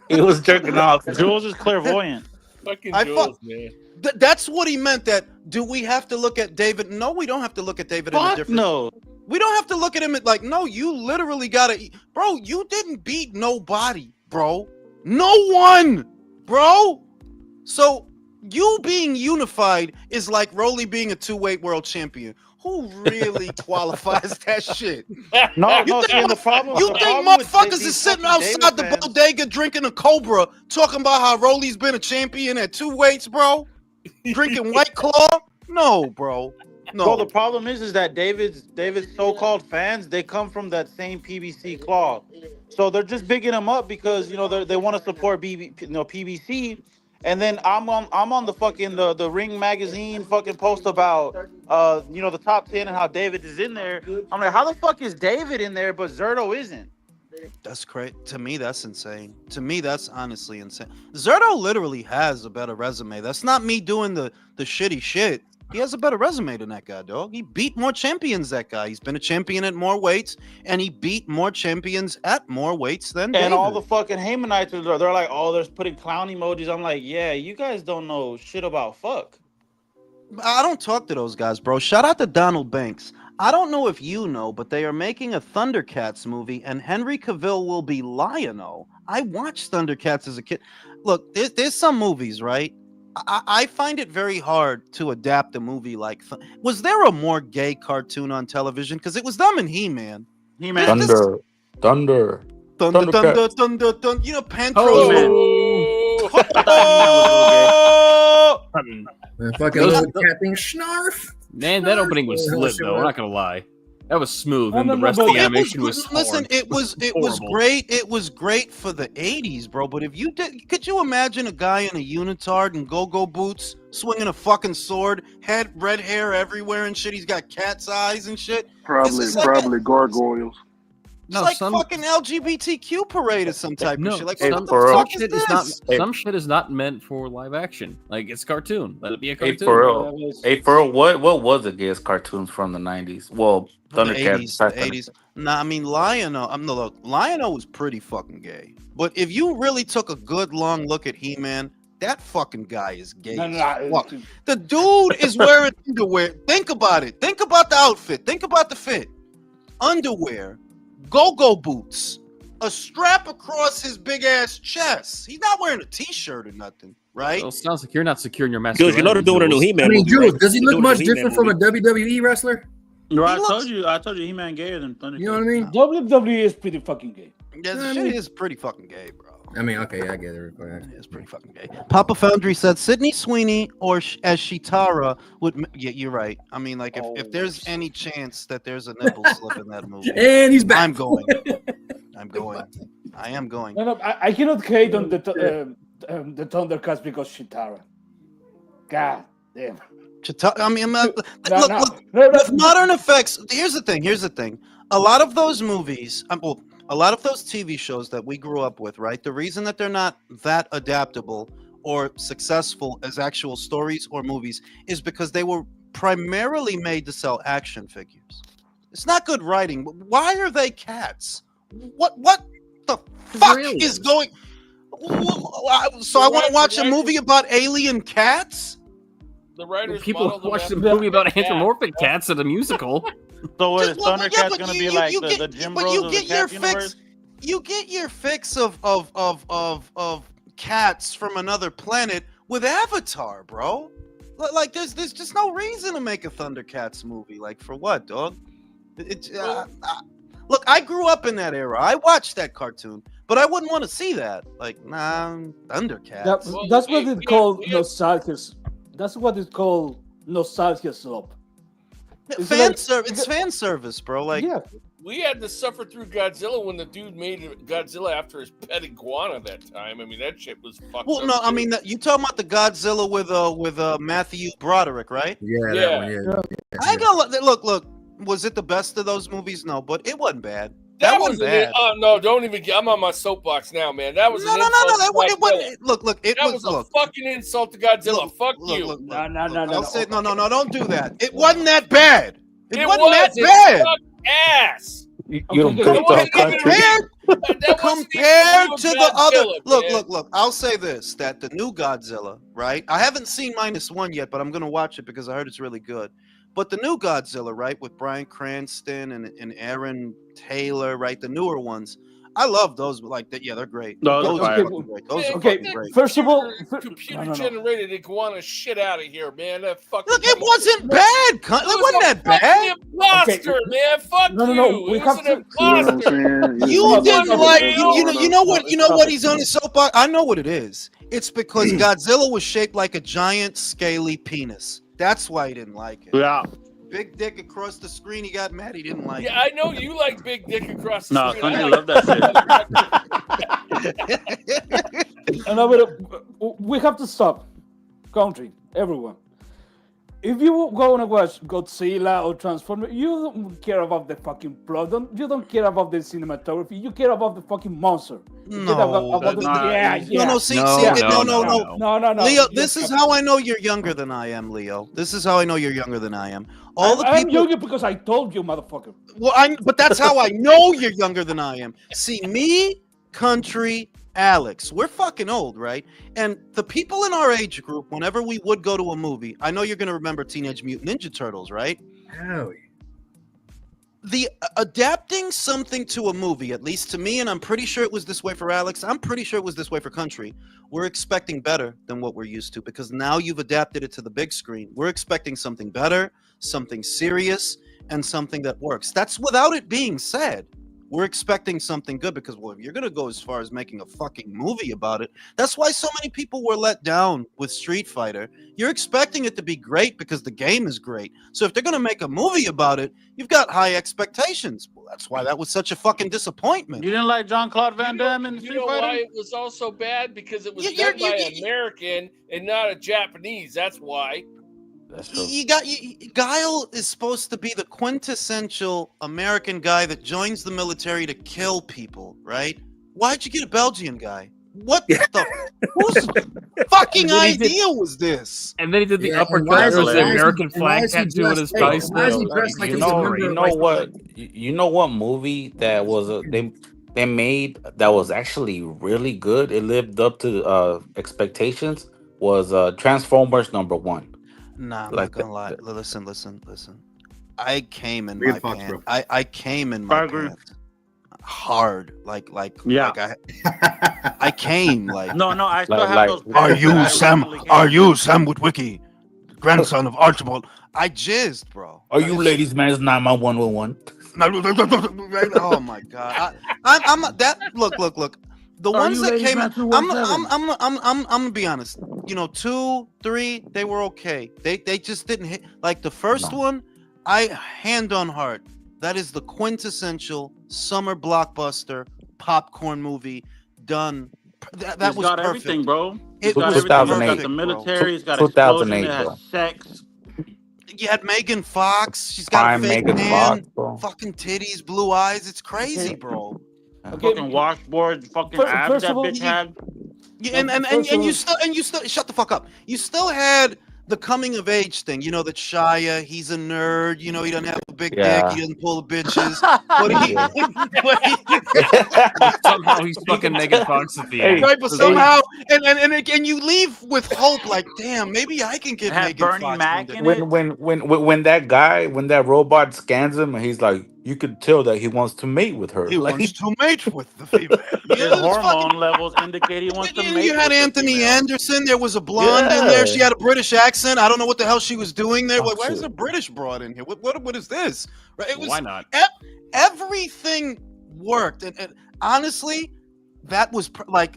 He was jerking off. Jules is clairvoyant. Fucking Jules, man. That's what he meant. That do we have to look at David? No, we don't have to look at David in a different. No. We don't have to look at him like, no, you literally gotta, bro, you didn't beat nobody, bro. No one, bro. So you being unified is like Rolly being a 2-weight world champion. Who really qualifies that shit? No, You think motherfuckers is sitting outside the bodega drinking a Cobra talking about how Rolly's been a champion at 2 weights, bro? Drinking White Claw? No, bro. No. Well, the problem is that David's so-called fans, they come from that same PBC claw, so they're just bigging him up because they want to support PBC, and then I'm on the fucking the Ring magazine fucking post about the top 10 and how David is in there. I'm like, how the fuck is David in there but Zerto isn't? That's crazy. To me, that's insane. To me, that's honestly insane. Zerto literally has a better resume. That's not me doing the shitty shit. He has a better resume than that guy, dog. He beat more champions, that guy. He's been a champion at more weights, and he beat more champions at more weights than David. And all the fucking Haymanites, they're like, oh, they're putting clown emojis. I'm like, yeah, you guys don't know shit about fuck. I don't talk to those guys, bro. Shout out to Donald Banks. I don't know if you know, but they are making a Thundercats movie, and Henry Cavill will be Lion-O. I watched Thundercats as a kid. Look, there's some movies, right? I find it very hard to adapt a movie like. Was there a more gay cartoon on television? Because it was them and He-Man. Thunder. Thunder. You know, Pantro. Oh! Fucking little capping snarf. Man, that opening was lit though. I'm not gonna lie. That was smooth, and the rest of the animation was. Listen, it was great. It was great for the '80s, bro. But if you could you imagine a guy in a unitard and go-go boots, swinging a fucking sword, had red hair everywhere and shit? He's got cat's eyes and shit. Probably gargoyles. It's like fucking LGBTQ parade or some type of shit. Like, some shit is not meant for live action. Like, it's cartoon. Let it be a cartoon. For real, what was the gayest cartoons from the 90s? Well, Thundercats. The 80s. Nah, I mean, Lion-O. Lion-O was pretty fucking gay. But if you really took a good long look at He-Man, that fucking guy is gay. The dude is wearing underwear. Think about it. Think about the outfit. Think about the fit. Underwear. Go-go boots, a strap across his big ass chest. He's not wearing a t-shirt or nothing, right? Well, it sounds like you're not secure in your masculinity. Jules, you know they're doing a new He-Man. I mean, Jules, does he look much different from a WWE wrestler? No, I told you He-Man gayer than Thundercats. You know what I mean? WWE is pretty fucking gay. Yeah, the shit is pretty fucking gay, bro. I mean, okay, I get it. It's pretty fucking gay. Papa Foundry said Sydney Sweeney or as Shitara would. Yeah, you're right. I mean, like if there's any chance that there's a nipple slip in that movie, and he's back. I'm going. I am going. No, I cannot hate on the Thundercats because Shitara. God damn. I mean, look, with modern effects. Here's the thing. A lot of those movies, a lot of those TV shows that we grew up with, right? The reason that they're not that adaptable or successful as actual stories or movies is because they were primarily made to sell action figures. It's not good writing. Why are they cats? What the fuck is going? So I want to watch a movie about alien cats? The writers People modeled them watch the after movie about the cat. anthropomorphic cats at a musical. So what is Just- well, yeah, Thundercats but gonna you- be like you the get- Jim but Bros you of the get your cat universe? You get your fix of cats from another planet with Avatar, bro. Like there's just no reason to make a Thundercats movie. Like for what, dog? Look, I grew up in that era. I watched that cartoon, but I wouldn't want to see that. Like, nah, Thundercats. That's what it's called nostalgia. That's what it's called nostalgia slop. It's fan service, bro. Like, yeah. We had to suffer through Godzilla when the dude made Godzilla after his pet iguana that time. I mean, that shit was fucked well, up. no, I mean, you talking about the Godzilla with Matthew Broderick, right? Yeah, Yeah. that one. Yeah. I ain't gonna look. Was it the best of those movies? No, but it wasn't bad. That wasn't was bad. Oh no! Don't even get. I'm on my soapbox now, man. That was No. an insult to It Godzilla. wasn't. Look. It That was. was a Look. fucking insult to Godzilla. Fuck you. Look, No. I'll say no. Don't do that. It wasn't that bad. It wasn't was. that It bad. sucked ass. You Okay, don't that built wasn't up country. That wasn't Compared even to the other, Godzilla, man. look. I'll say this: that the new Godzilla, right? I haven't seen -1 yet, but I'm gonna watch it because I heard it's really good. But the new Godzilla, right, with Bryan Cranston and Aaron Taylor, right, the newer ones, I love those. Like that, yeah, they're great. Those Those are are fire. fucking great. Those are Okay, fucking great. first of all, computer generated iguana shit out of here, man. That fucking Look, it wasn't bad. It wasn't that bad. Fucking imposter, Okay. man. Fuck No, you. we It have was to- an You know what I'm imposter. saying? You didn't like you know what Stop he's on his soapbox. I know what it is. It's because Godzilla was shaped like a giant scaly penis. That's why he didn't like it. Yeah. Big dick across the screen. He got mad. He didn't like Yeah, I know you like big dick across the No, screen. Sonny love that shit. We have to stop. Country, everyone. If you go and watch Godzilla or Transformers, you don't care about the fucking plot. You don't care about the cinematography. You care about the fucking monster. You care about that's not- No, see, No. Leo, this is how I know you're younger than I am, Leo. This is how I know you're younger than I am. All I'm the people. younger because I told you, motherfucker. Well, but that's how I know you're younger than I am. See, me, Country, Alex, we're fucking old, right? And the people in our age group, whenever we would go to a movie, I know you're gonna remember Teenage Mutant Ninja Turtles, right? Oh, The adapting something to a movie, at least to me, and I'm pretty sure it was this way for Alex. I'm pretty sure it was this way for Country. We're expecting better than what we're used to because now you've adapted it to the big screen. We're expecting something better, something serious, and something that works. That's without it being said. We're expecting something good because, well, if you're going to go as far as making a fucking movie about it, that's why so many people were let down with Street Fighter. You're expecting it to be great because the game is great. So if they're going to make a movie about it, you've got high expectations. Well, that's why that was such a fucking disappointment. You didn't like Jean-Claude Van Damme in You Street know why Fighter? it was also bad? Because it was You- done you're- by an American and not a Japanese. That's why. That's true. Guile is supposed to be the quintessential American guy that joins the military to kill people, right? Why'd you get a Belgian guy? What the whose fucking And then he did- idea was this? And then he did the Yeah, and uppercut why is with he- the why is he- American and why flag is he tattoo on dressed his like- why is bicycle. he dressed like You he's a know, member you of, know like, what? You know what movie that was they made that was actually really good. It lived up to expectations. Was Transformers #1. Nah, I'm Like not gonna lie. that- Listen. I came in Megan my Fox, pants. bro. I came in my I agree. pants hard. Yeah. I came like. No, I still Like- have like- those. Are pants you that I Sam? originally came Are in. you Sam Witwicky, grandson of Archibald? I jizzed, bro. Are you ladies' man's 91111? Oh my god! I'm that. Look. The Are ones you that ladies came. man I'm gonna be honest. 2, 3, they were okay. They just didn't hit. Like the first one, I hand on heart. That is the quintessential summer blockbuster popcorn movie done. That It's was got perfect. everything, bro. It It's got was everything. It's 2008. got the military. It's got 2008, explosion. It bro. has sex. You had Megan Fox. She's got Prime a fake Megan man, Fox, bro. fucking titties, blue eyes. It's crazy, bro. Okay, Fucking washboard. Fucking First abs of that all, bitch had. Yeah, No, and first of you all- still shut the fuck up. You still had the coming of age thing. You know that Shia, he's a nerd. You know he doesn't have a big dick. Yeah. He doesn't pull the bitches. But he, Somehow he's fucking Megan Fox at the end. right, but somehow, and you leave with hope, like, damn, maybe I can get Have Megan Bernie Fox Mac one in day. it. when that robot scans him and he's like, you could tell that he wants to mate with her. He Like, wants to mate with the female. His Yeah, it's hormone fucking- levels indicate he wants to And mate. you had with the Anthony female. Anderson. There was a blonde in there. Yeah. She had a British accent. I don't know what the hell she was doing there. Oh, Like, why is shit. a British broad in here? What is this? Right? It was Why not? everything worked, and honestly, that was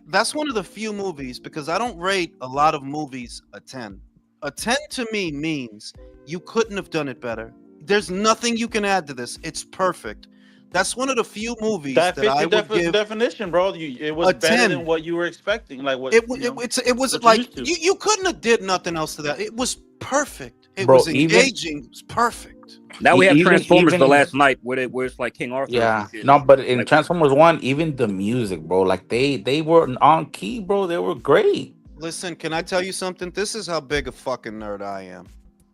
that's one of the few movies, because I don't rate a lot of movies a 10. A 10 to me means you couldn't have done it better. There's nothing you can add to this. It's perfect. That's one of the few movies That that fits I the would give. definition, bro. It was a better 10. than what you were expecting. Like what It you know, was what you like used to. you couldn't have did nothing else to that. It was perfect. It Bro, was even- engaging. It was perfect. Now we have Even- Transformers even- the last night where it's like King Arthur. yeah, and shit. no, but in Like- Transformers 1, even the music, bro, like they were on key, bro. They were great. Listen, can I tell you something? This is how big a fucking nerd I am.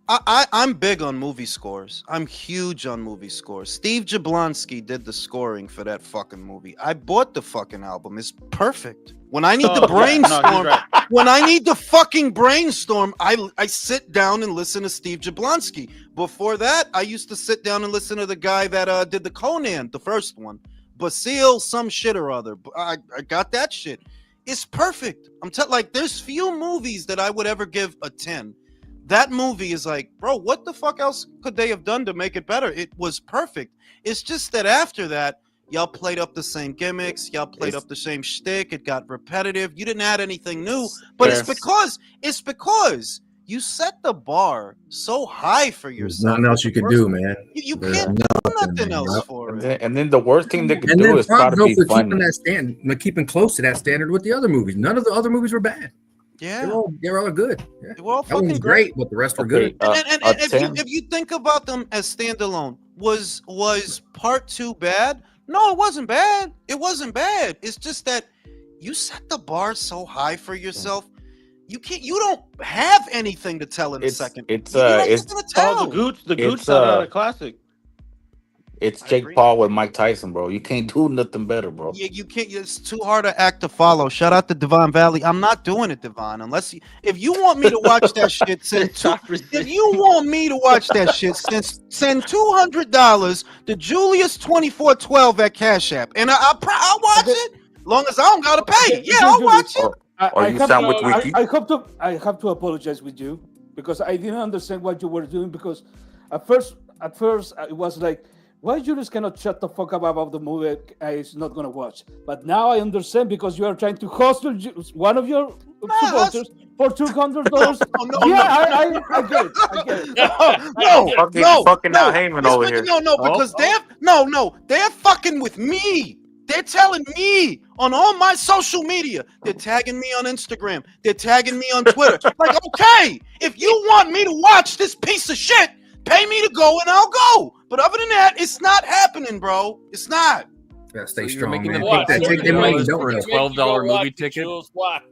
I'm big on movie scores. I'm huge on movie scores. Steve Jablonsky did the scoring for that fucking movie. I bought the fucking album. It's perfect. When I need Oh, to yeah, no, he's brainstorm, right. when I need to fucking brainstorm, I sit down and listen to Steve Jablonsky. Before that, I used to sit down and listen to the guy that did the Conan, the first one. Basile, some shit or other. I got that shit. It's perfect. Like, there's few movies that I would ever give a 10. That movie is like, bro, what the fuck else could they have done to make it better? It was perfect. It's just that after that, y'all played up the same gimmicks. Y'all played up the same shtick. It got repetitive. You didn't add anything new. But Yes. it's because you set the bar so high for There's yourself. nothing else you could do, man. You There's can't do nothing man. else for And it. then the worst thing they could And do then is try to props be for funny. keeping that keeping close to that standard with the other movies. None of the other movies were bad. Yeah, They were all good. Yeah. they were all That one fucking was great. great, but the rest were Okay, good. And a if 10. you think about them as standalone, was part 2 bad? No, it wasn't bad. It wasn't bad. It's just that you set the bar so high for yourself. You don't have anything to tell in the second. It's You don't it's fucking tell. Oh, the Gooch It's, started out a classic. it's I Jake agree. Paul with Mike Tyson, bro. You can't do nothing better, bro. Yeah, you can't. It's too hard to act to follow. Shout out to Devon Valley. I'm not doing it, Devon, if you want me to watch that shit, if you want me to watch that shit, send $200 to Julius2412 at Cash App, and I'll watch it. Long as I don't gotta pay. Yeah, I'll watch it. Or you sandwich wiki? I have to apologize with you because I didn't understand what you were doing. Because at first it was like, why Julius cannot shut the fuck up about the movie he's not gonna watch? But now I understand because you are trying to hustle one of your supporters for $200. I get it. I get it. Fucking Al Heyman over here. Because they're fucking with me. They're telling me on all my social media. They're tagging me on Instagram. They're tagging me on Twitter. Like, okay, if you want me to watch this piece of shit, pay me to go and I'll go. But other than that, it's not happening, bro. It's not. Gotta stay You're strong, making man. them Take that money, don't We're run. gonna make you go $12 movie watch ticket. Jules watch.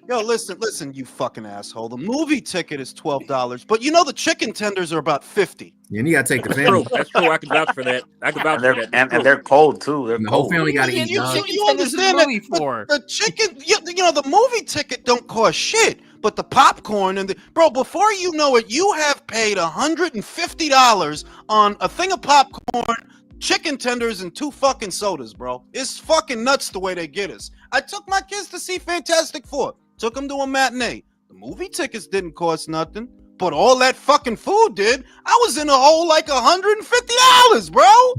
Yo, listen, you fucking asshole. The movie ticket is $12, but you know the chicken tenders are about $50. And you gotta take the That's family. true. That's true. I can vouch for that. I can vouch for that. That's And true. they're cold too. They're And the whole cold. family gotta eat. You dog. understand that the chicken, you know, the movie ticket don't cost shit, but the popcorn and bro, before you know it, you have paid $150 on a thing of popcorn, chicken tenders, and 2 fucking sodas, bro. It's fucking nuts the way they get us. I took my kids to see Fantastic Four. Took them to a matinee. The movie tickets didn't cost nothing, but all that fucking food did. I was in a hole like $150, bro.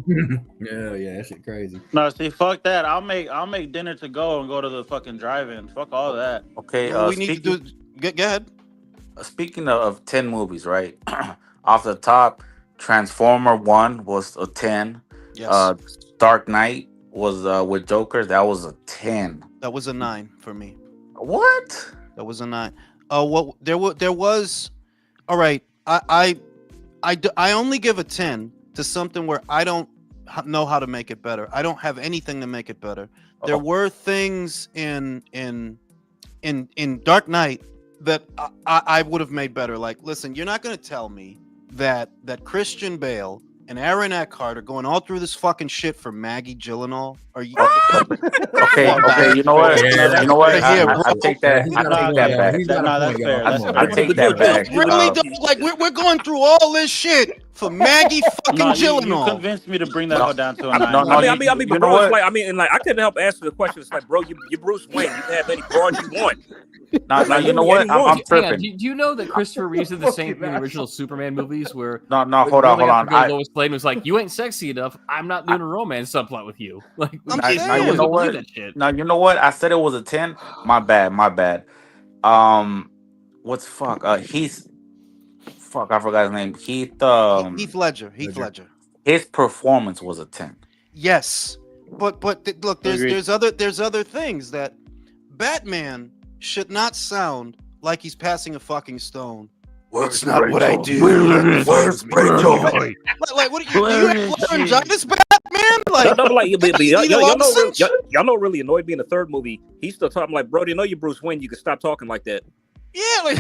Yeah, that shit crazy. No, see, fuck that. I'll make dinner to go and go to the fucking drive-in. Fuck all that. Okay, we need to do. Go ahead. Speaking of 10 movies, right? Off the top, Transformer 1 was a 10. Yes, Dark Knight was with Joker. That was a 10. that was a 9 for me. What? That was a 9. What there was. All right, I only give a 10 to something where I don't know how to make it better. I don't have anything to make it better. There were things in Dark Knight that I would have made better. Like, listen, you're not going to tell me that Christian Bale and Aaron Eckhart are going all through this fucking shit for Maggie Gyllenhaal? Are you? Okay. You know what? Yeah, You know what? Yeah, I take that. he's I got a take point, that yeah. back. He's got a No, point, that's y'all. fair. Come That's on. fair. I take that back. Really, like we're going through all this shit for Maggie fucking No, you Gyllenhaal. convinced me to bring that all down to a I mean, 9. but you know bro, it's what? like, and like, I couldn't help asking the question. It's like, bro, you're Bruce Wayne. You can have any broad you want. Now, you know what? I'm Hang on, tripping. do you know that Christopher Reeves did the same thing in the original Superman movies where No, the hold girl they got on. to go to Lois Lane was like, "You ain't sexy enough. I'm not doing a romance subplot with you." Like, I'm Now, saying. now you know what? That shit. Now you know what? I said it was a 10. My bad. What's fuck? Heath. Fuck, I forgot his name. Heath. Heath Ledger. His performance was a 10. Yes, but look, there's other things that Batman should not sound like he's passing a fucking stone. Well, it's not what I do. Where's Rachel? Like, what do you have laryngitis, Batman? Like, No, like, Steve Austin? y'all know what really annoyed me in the third movie. He's still talking like, bro, you know you're Bruce Wayne. You can stop talking like that. Yeah, like,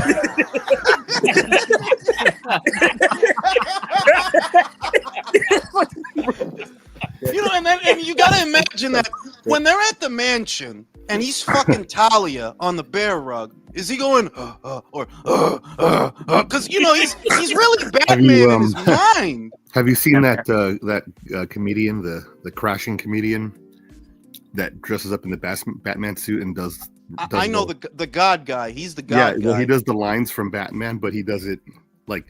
and you gotta imagine that when they're at the mansion and he's fucking Talia on the bear rug, is he going because he's really Batman in his mind. Have you seen that comedian, the crashing comedian that dresses up in the Batman suit and does I know the God guy. He's the God guy. Well, he does the lines from Batman, but he does it like,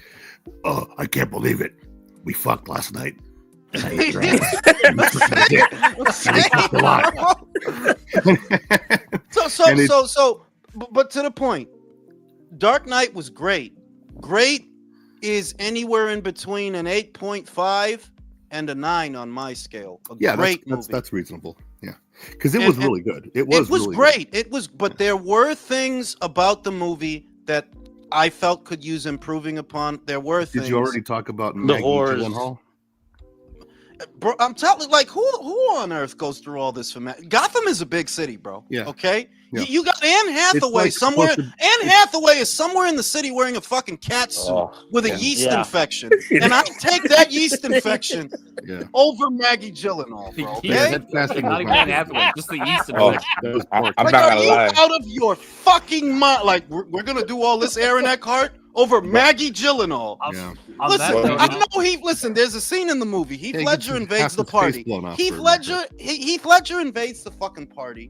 "Oh, I can't believe it. We fucked last night." And I ate drugs. But to the point, Dark Knight was great. Great is anywhere in between an 8.5 and a 9 on my scale. Great movie. That's reasonable. Yeah, because it was really good. It was really great. Good. It was, but there were things about the movie that I felt could use improving upon. There were things. Did you already talk about The Maggie horrors. Gyllenhaal? Bro, I'm telling, like, who on earth goes through all this for Gotham is a big city, bro. Yeah. Okay. Yeah. You got Anne Hathaway somewhere. Anne Hathaway is somewhere in the city wearing a fucking cat suit with a yeast infection, and I take that yeast infection over Maggie Gyllenhaal, bro. Okay? Not even Anne Hathaway, just the yeast infection. I'm Like, not are gonna you lie. out of your fucking mind? Like, we're gonna do all this Aaron Eckhart over Maggie Gyllenhaal. Yeah. Listen, there's a scene in the movie. Heath Ledger invades the his face party. blown off Heath for a Ledger invades the fucking party,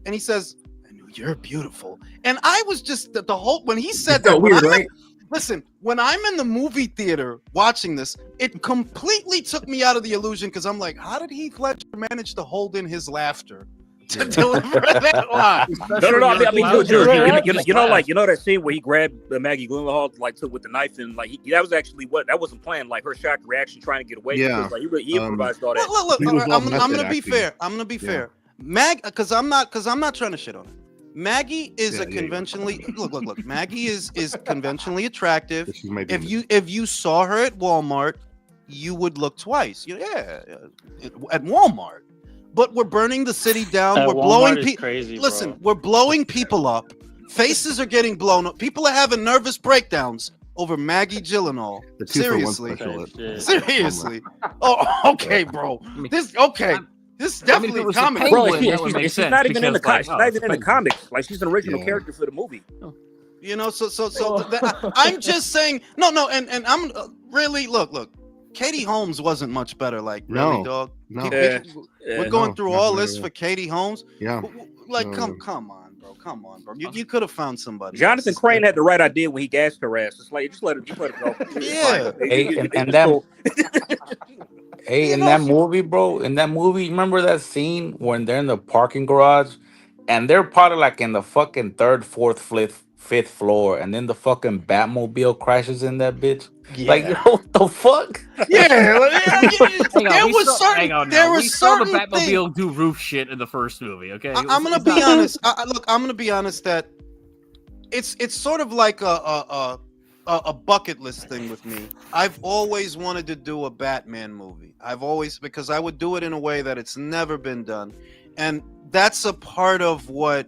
and he says, "I knew you're beautiful." And I was just the whole when he said that. weird, right? Listen, when I'm in the movie theater watching this, it completely took me out of the illusion because I'm like, how did Heath Ledger manage to hold in his laughter to deliver that line? No. I mean, dude, you know that scene where he grabbed Maggie Gyllenhaal with the knife and like that was actually that wasn't planned. Like her shocked reaction trying to get away. Yeah. Because, like, he improvised all that. Look, He was I'm well gonna method be acting. fair. I'm gonna be fair. Because I'm not trying to shit on her. Maggie is conventionally look. Maggie is conventionally attractive. She's my If you saw her at Walmart, you would look twice. At Walmart. But we're burning the city down. At We're Walmart blowing is people. crazy, Listen, bro. we're blowing people up. Faces are getting blown up. People are having nervous breakdowns over Maggie Gyllenhaal. The 2-for-1 Seriously. special. Seriously. Oh, okay, bro. This definitely was the comedy. Bro, Penguin, that would make she's not even in the sense, she's not even in the because, comics. Like she's an original Yeah. character for the movie. I'm just saying. No, and I'm really look. Katie Holmes wasn't much better. Like, really, No. dog. No. We're going through no, all no, this no. for Katie Holmes. Yeah. Like, No. come on, bro. You could have found somebody. Jonathan else. Crane had the right idea when he gassed her ass. It's like just let it go. Yeah. Hey, in that movie, bro, remember that scene when they're in the parking garage and they're probably like in the fucking third, fourth, fifth floor, and then the fucking Batmobile crashes in that bitch? Yeah. Like, yo, what the fuck? Yeah. Hang on, There we was saw- certain. hang on There now. was We saw the certain things. Batmobile do roof shit in the first movie. Okay, I'm gonna be honest. I'm gonna be honest that it's sort of like a bucket list thing with me. I've always wanted to do a Batman movie. Because I would do it in a way that it's never been done, and that's a part of what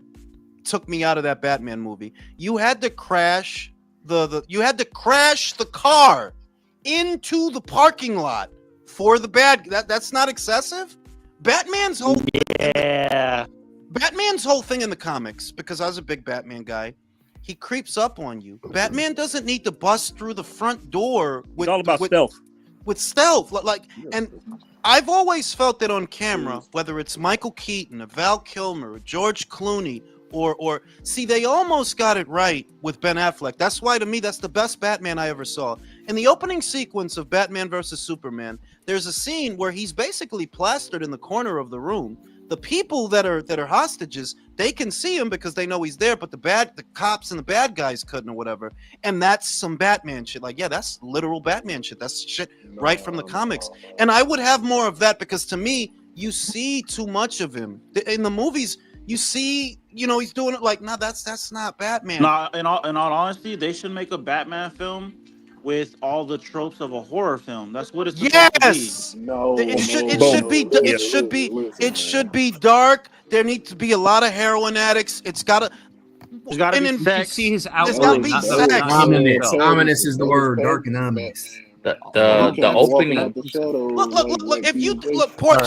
took me out of that Batman movie. You had to crash the car into the parking lot for the that's not excessive. Batman's whole thing in the comics, because I was a big Batman guy, he creeps up on you. Batman doesn't need to bust through the front door with It's all about stealth. With stealth, and I've always felt that on camera, whether it's Michael Keaton or Val Kilmer or George Clooney or see, they almost got it right with Ben Affleck. That's why, to me, that's the best Batman I ever saw. In the opening sequence of Batman versus Superman, there's a scene where he's basically plastered in the corner of the room. The people that are hostages, they can see him because they know he's there, but the cops and the bad guys couldn't or whatever. And that's some Batman shit. Like, yeah, that's literal Batman shit. That's shit right from the comics. And I would have more of that, because to me, you see too much of him in the movies. You see, he's doing it like, no, that's not Batman. Nah, in all honesty, they should make a Batman film with all the tropes of a horror film. That's what it's supposed to be. No, It should be dark. There needs to be a lot of heroin addicts. There's gotta be sex. See his There's gotta be sex. Ominous is the word. Dark and ominous. The opening. Look. If you look, pork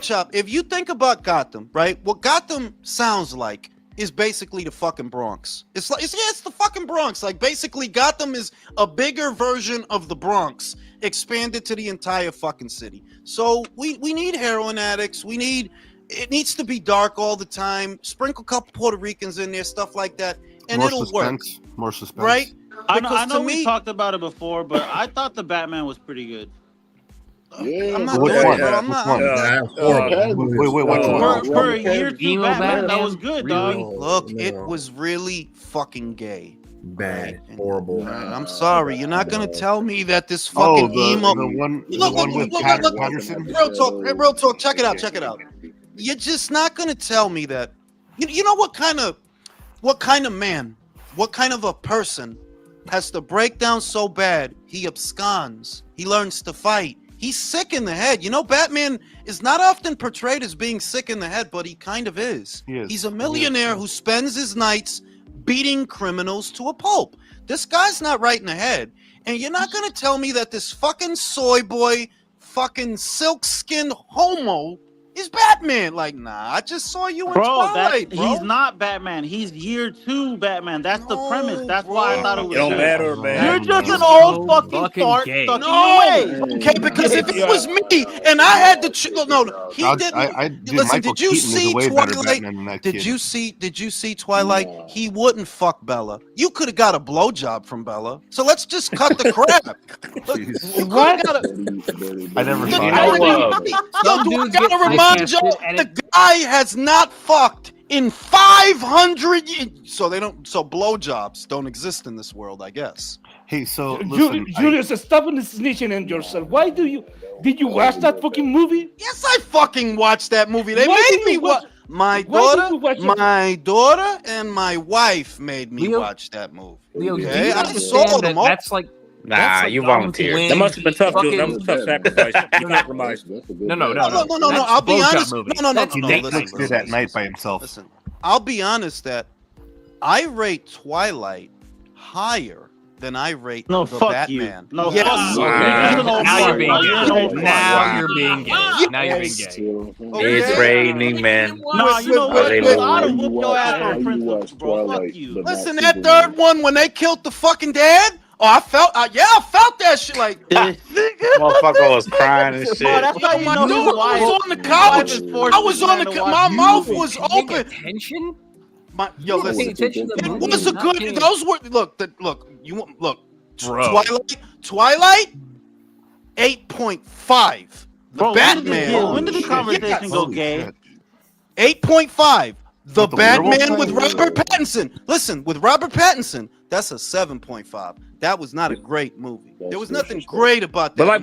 chop. If you think about Gotham, right? What Gotham sounds like is basically the fucking Bronx. It's the fucking Bronx. Like, basically, Gotham is a bigger version of the Bronx expanded to the entire fucking city. So we need heroin addicts. It needs to be dark all the time. Sprinkle a couple Puerto Ricans in there, stuff like that, and it'll work. More suspense, right? I know we talked about it before, but I thought the Batman was pretty good. Yeah, I'm not doing it, bro. I'm not. Wait, For a year two Emo Batman, that Batman? was good, Really? dog. Look, it was really fucking gay. Bad, And horrible. I'm sorry, you're not gonna tell me that this fucking emo. the one with Look, Patterson. Real talk. Check it out. You're just not gonna tell me that. You know what kind of man, what kind of a person has to break down so bad he absconds, he learns to fight, he's sick in the head. Batman is not often portrayed as being sick in the head, but he kind of is. He's a millionaire who spends his nights beating criminals to a pulp. This guy's not right in the head, and you're not gonna tell me that this fucking soy boy, fucking silk-skinned homo is Batman. Like, nah, I just saw you in Twilight, bro. He's not Batman. He's year two Batman. That's the premise. That's why I thought it was. It don't matter, man. You're just an old fucking fart gay. stuck in your way. Okay, because if it was me and I had to, he didn't. Listen, Michael did you Keaton is see a way better Twilight? Batman than that Did kid. you see Twilight? He wouldn't fuck Bella. You could have got a blowjob from Bella. So let's just cut the crap. I never Yo, saw do I gotta remind y'all, the guy has not fucked in 500 years. So blowjobs don't exist in this world, I guess. Hey, so listen, Julius, stop snitching on yourself. Did you watch that fucking movie? Yes, I fucking watched that movie. They Why made did me you watch. watch- My why did you watch daughter and my wife made me Leo- watch that movie. Leo, do Okay, you I understand sold that them all. that's like You going to volunteered. win That must have been tough, dude. That was a fucking- tough sacrifice. You compromised. No. No. That's I'll be blowjob honest. movie. No. That's date Listen, night. did that night by himself. Listen, I'll be honest that I rate Twilight higher than I rate No, the fuck Batman. you. No, yes. fuck you. Wow. You're just an old Now you're fart. being You're an gay. old fart. Now you're being gay. Now you're being Yes. gay. It's raining, man. Nah, you know what? Wait, I'd have wait. whooped your ass How for you Prince, watch bro. Fuck Twilight, you. but Listen, not that Superman? third one when they killed the fucking dad. Oh, I felt that shit. Like, Motherfucker was crying and shit. Bro, that's how you know dude, his I wife. was on the couch. His wife is forced I was on the to couch. watch My the mouth movie. was Paying open. attention? Yo, You weren't paying listen. attention to the It movie. was a Not good. paying- Those were Bro. Twilight, 8.5. The Bro, Batman. when did the conversation go Holy gay? shit. 8.5. The With the werewolf Batman with thing? Robert Pattinson. Listen, with Robert Pattinson, that's a 7.5. That was not a great movie. There was nothing great about that.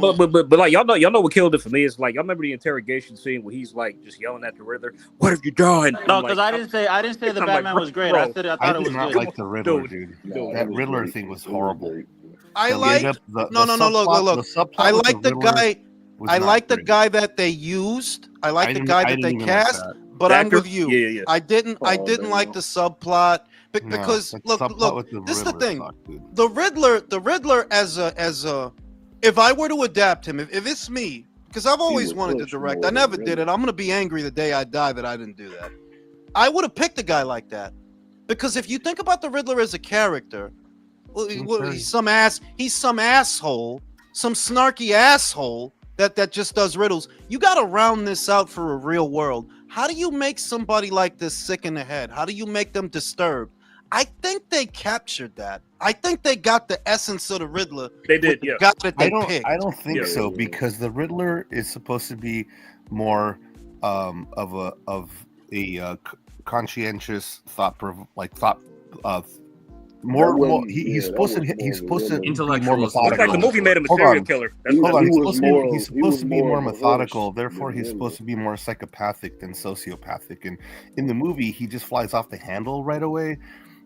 But like y'all know what killed it for me is like y'all remember the interrogation scene where he's like just yelling at the Riddler, "What have you done?" No, I'm because like, I didn't say the I'm Batman like, was great. bro, I said I I thought it did was not good. like the Riddler, Dude. dude. That Riddler thing was horrible. I The like. end up- the No. subplot- Look. the subplot I with like the Riddler guy. was I not like the great. guy that they used. I like the guy that they didn't even like cast. that. but The I'm actor? with you. Yeah. I didn't Oh, like damn. the subplot No, because that look, subplot with this is the Riddler thing. sucked, dude. The Riddler as a, if I were to adapt him, if it's me, because I've always was wanted to much direct, more I never than did it. Riddler. I'm gonna be angry the day I die that I didn't do that. I would have picked a guy like that, because if you think about the Riddler as a character, he's some asshole, some snarky asshole that just does riddles. You got to round this out for a real world. How do you make somebody like this sick in the head? How do you make them disturbed? I think they captured that. I think they got the essence of the Riddler. They did, with the yeah. guy that they picked. I don't think Yeah. so, because the Riddler is supposed to be more of a conscientious he's supposed to be more It's methodical. like the movie made him a Hold serial on. killer. Hold on. He He's supposed to be more of a methodical. horse Therefore, than he's Riddler. supposed to be more psychopathic than sociopathic. And in the movie, he just flies off the handle right away.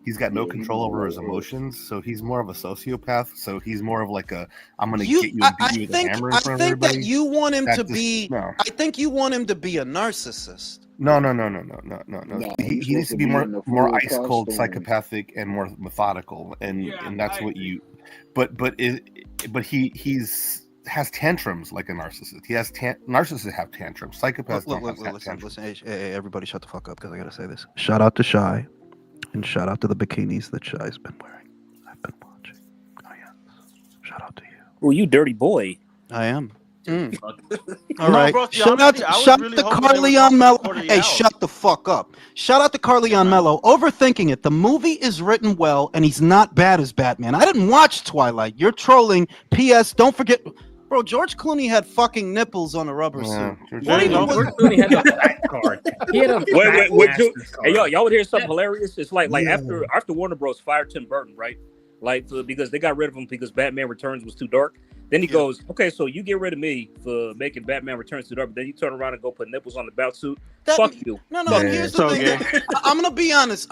He's got no control over his emotions, so he's more of a sociopath. So he's more of like I'm going to get you and beat you with a hammer in front of everybody. That you want him to be. No. I think you want him to be a narcissist. No. He needs to be more ice cold, psychopathic, and more methodical, and that's what you. But he's has tantrums like a narcissist. He has narcissists have tantrums. Psychopaths don't have tantrums. Listen, hey, everybody, shut the fuck up, because I gotta say this. Shout out to Shy, and shout out to the bikinis that Shy's been wearing. I've been watching. Oh yeah, shout out to you. Oh, you dirty boy. I am. All No, right. bro, see, shout honestly, out, I was shout really out to hoping they were Carleon talking Mello. Corey Hey, out. shut the fuck up. Shout out to Carleon Mello. Overthinking it. The movie is written well, and he's not bad as Batman. I didn't watch Twilight. You're trolling. P.S. Don't forget, bro. George Clooney had fucking nipples on a rubber suit. There you go. George Clooney had a fat card. He had a Wait, fat hey, y'all would hear something hilarious? It's like after Warner Bros. Fired Tim Burton, right? Like because they got rid of him because Batman Returns was too dark. Then he goes, okay, so you get rid of me for making Batman Returns too dark, but then you turn around and go put nipples on the bout suit. Fuck you. No. Here's the thing. I'm gonna be honest.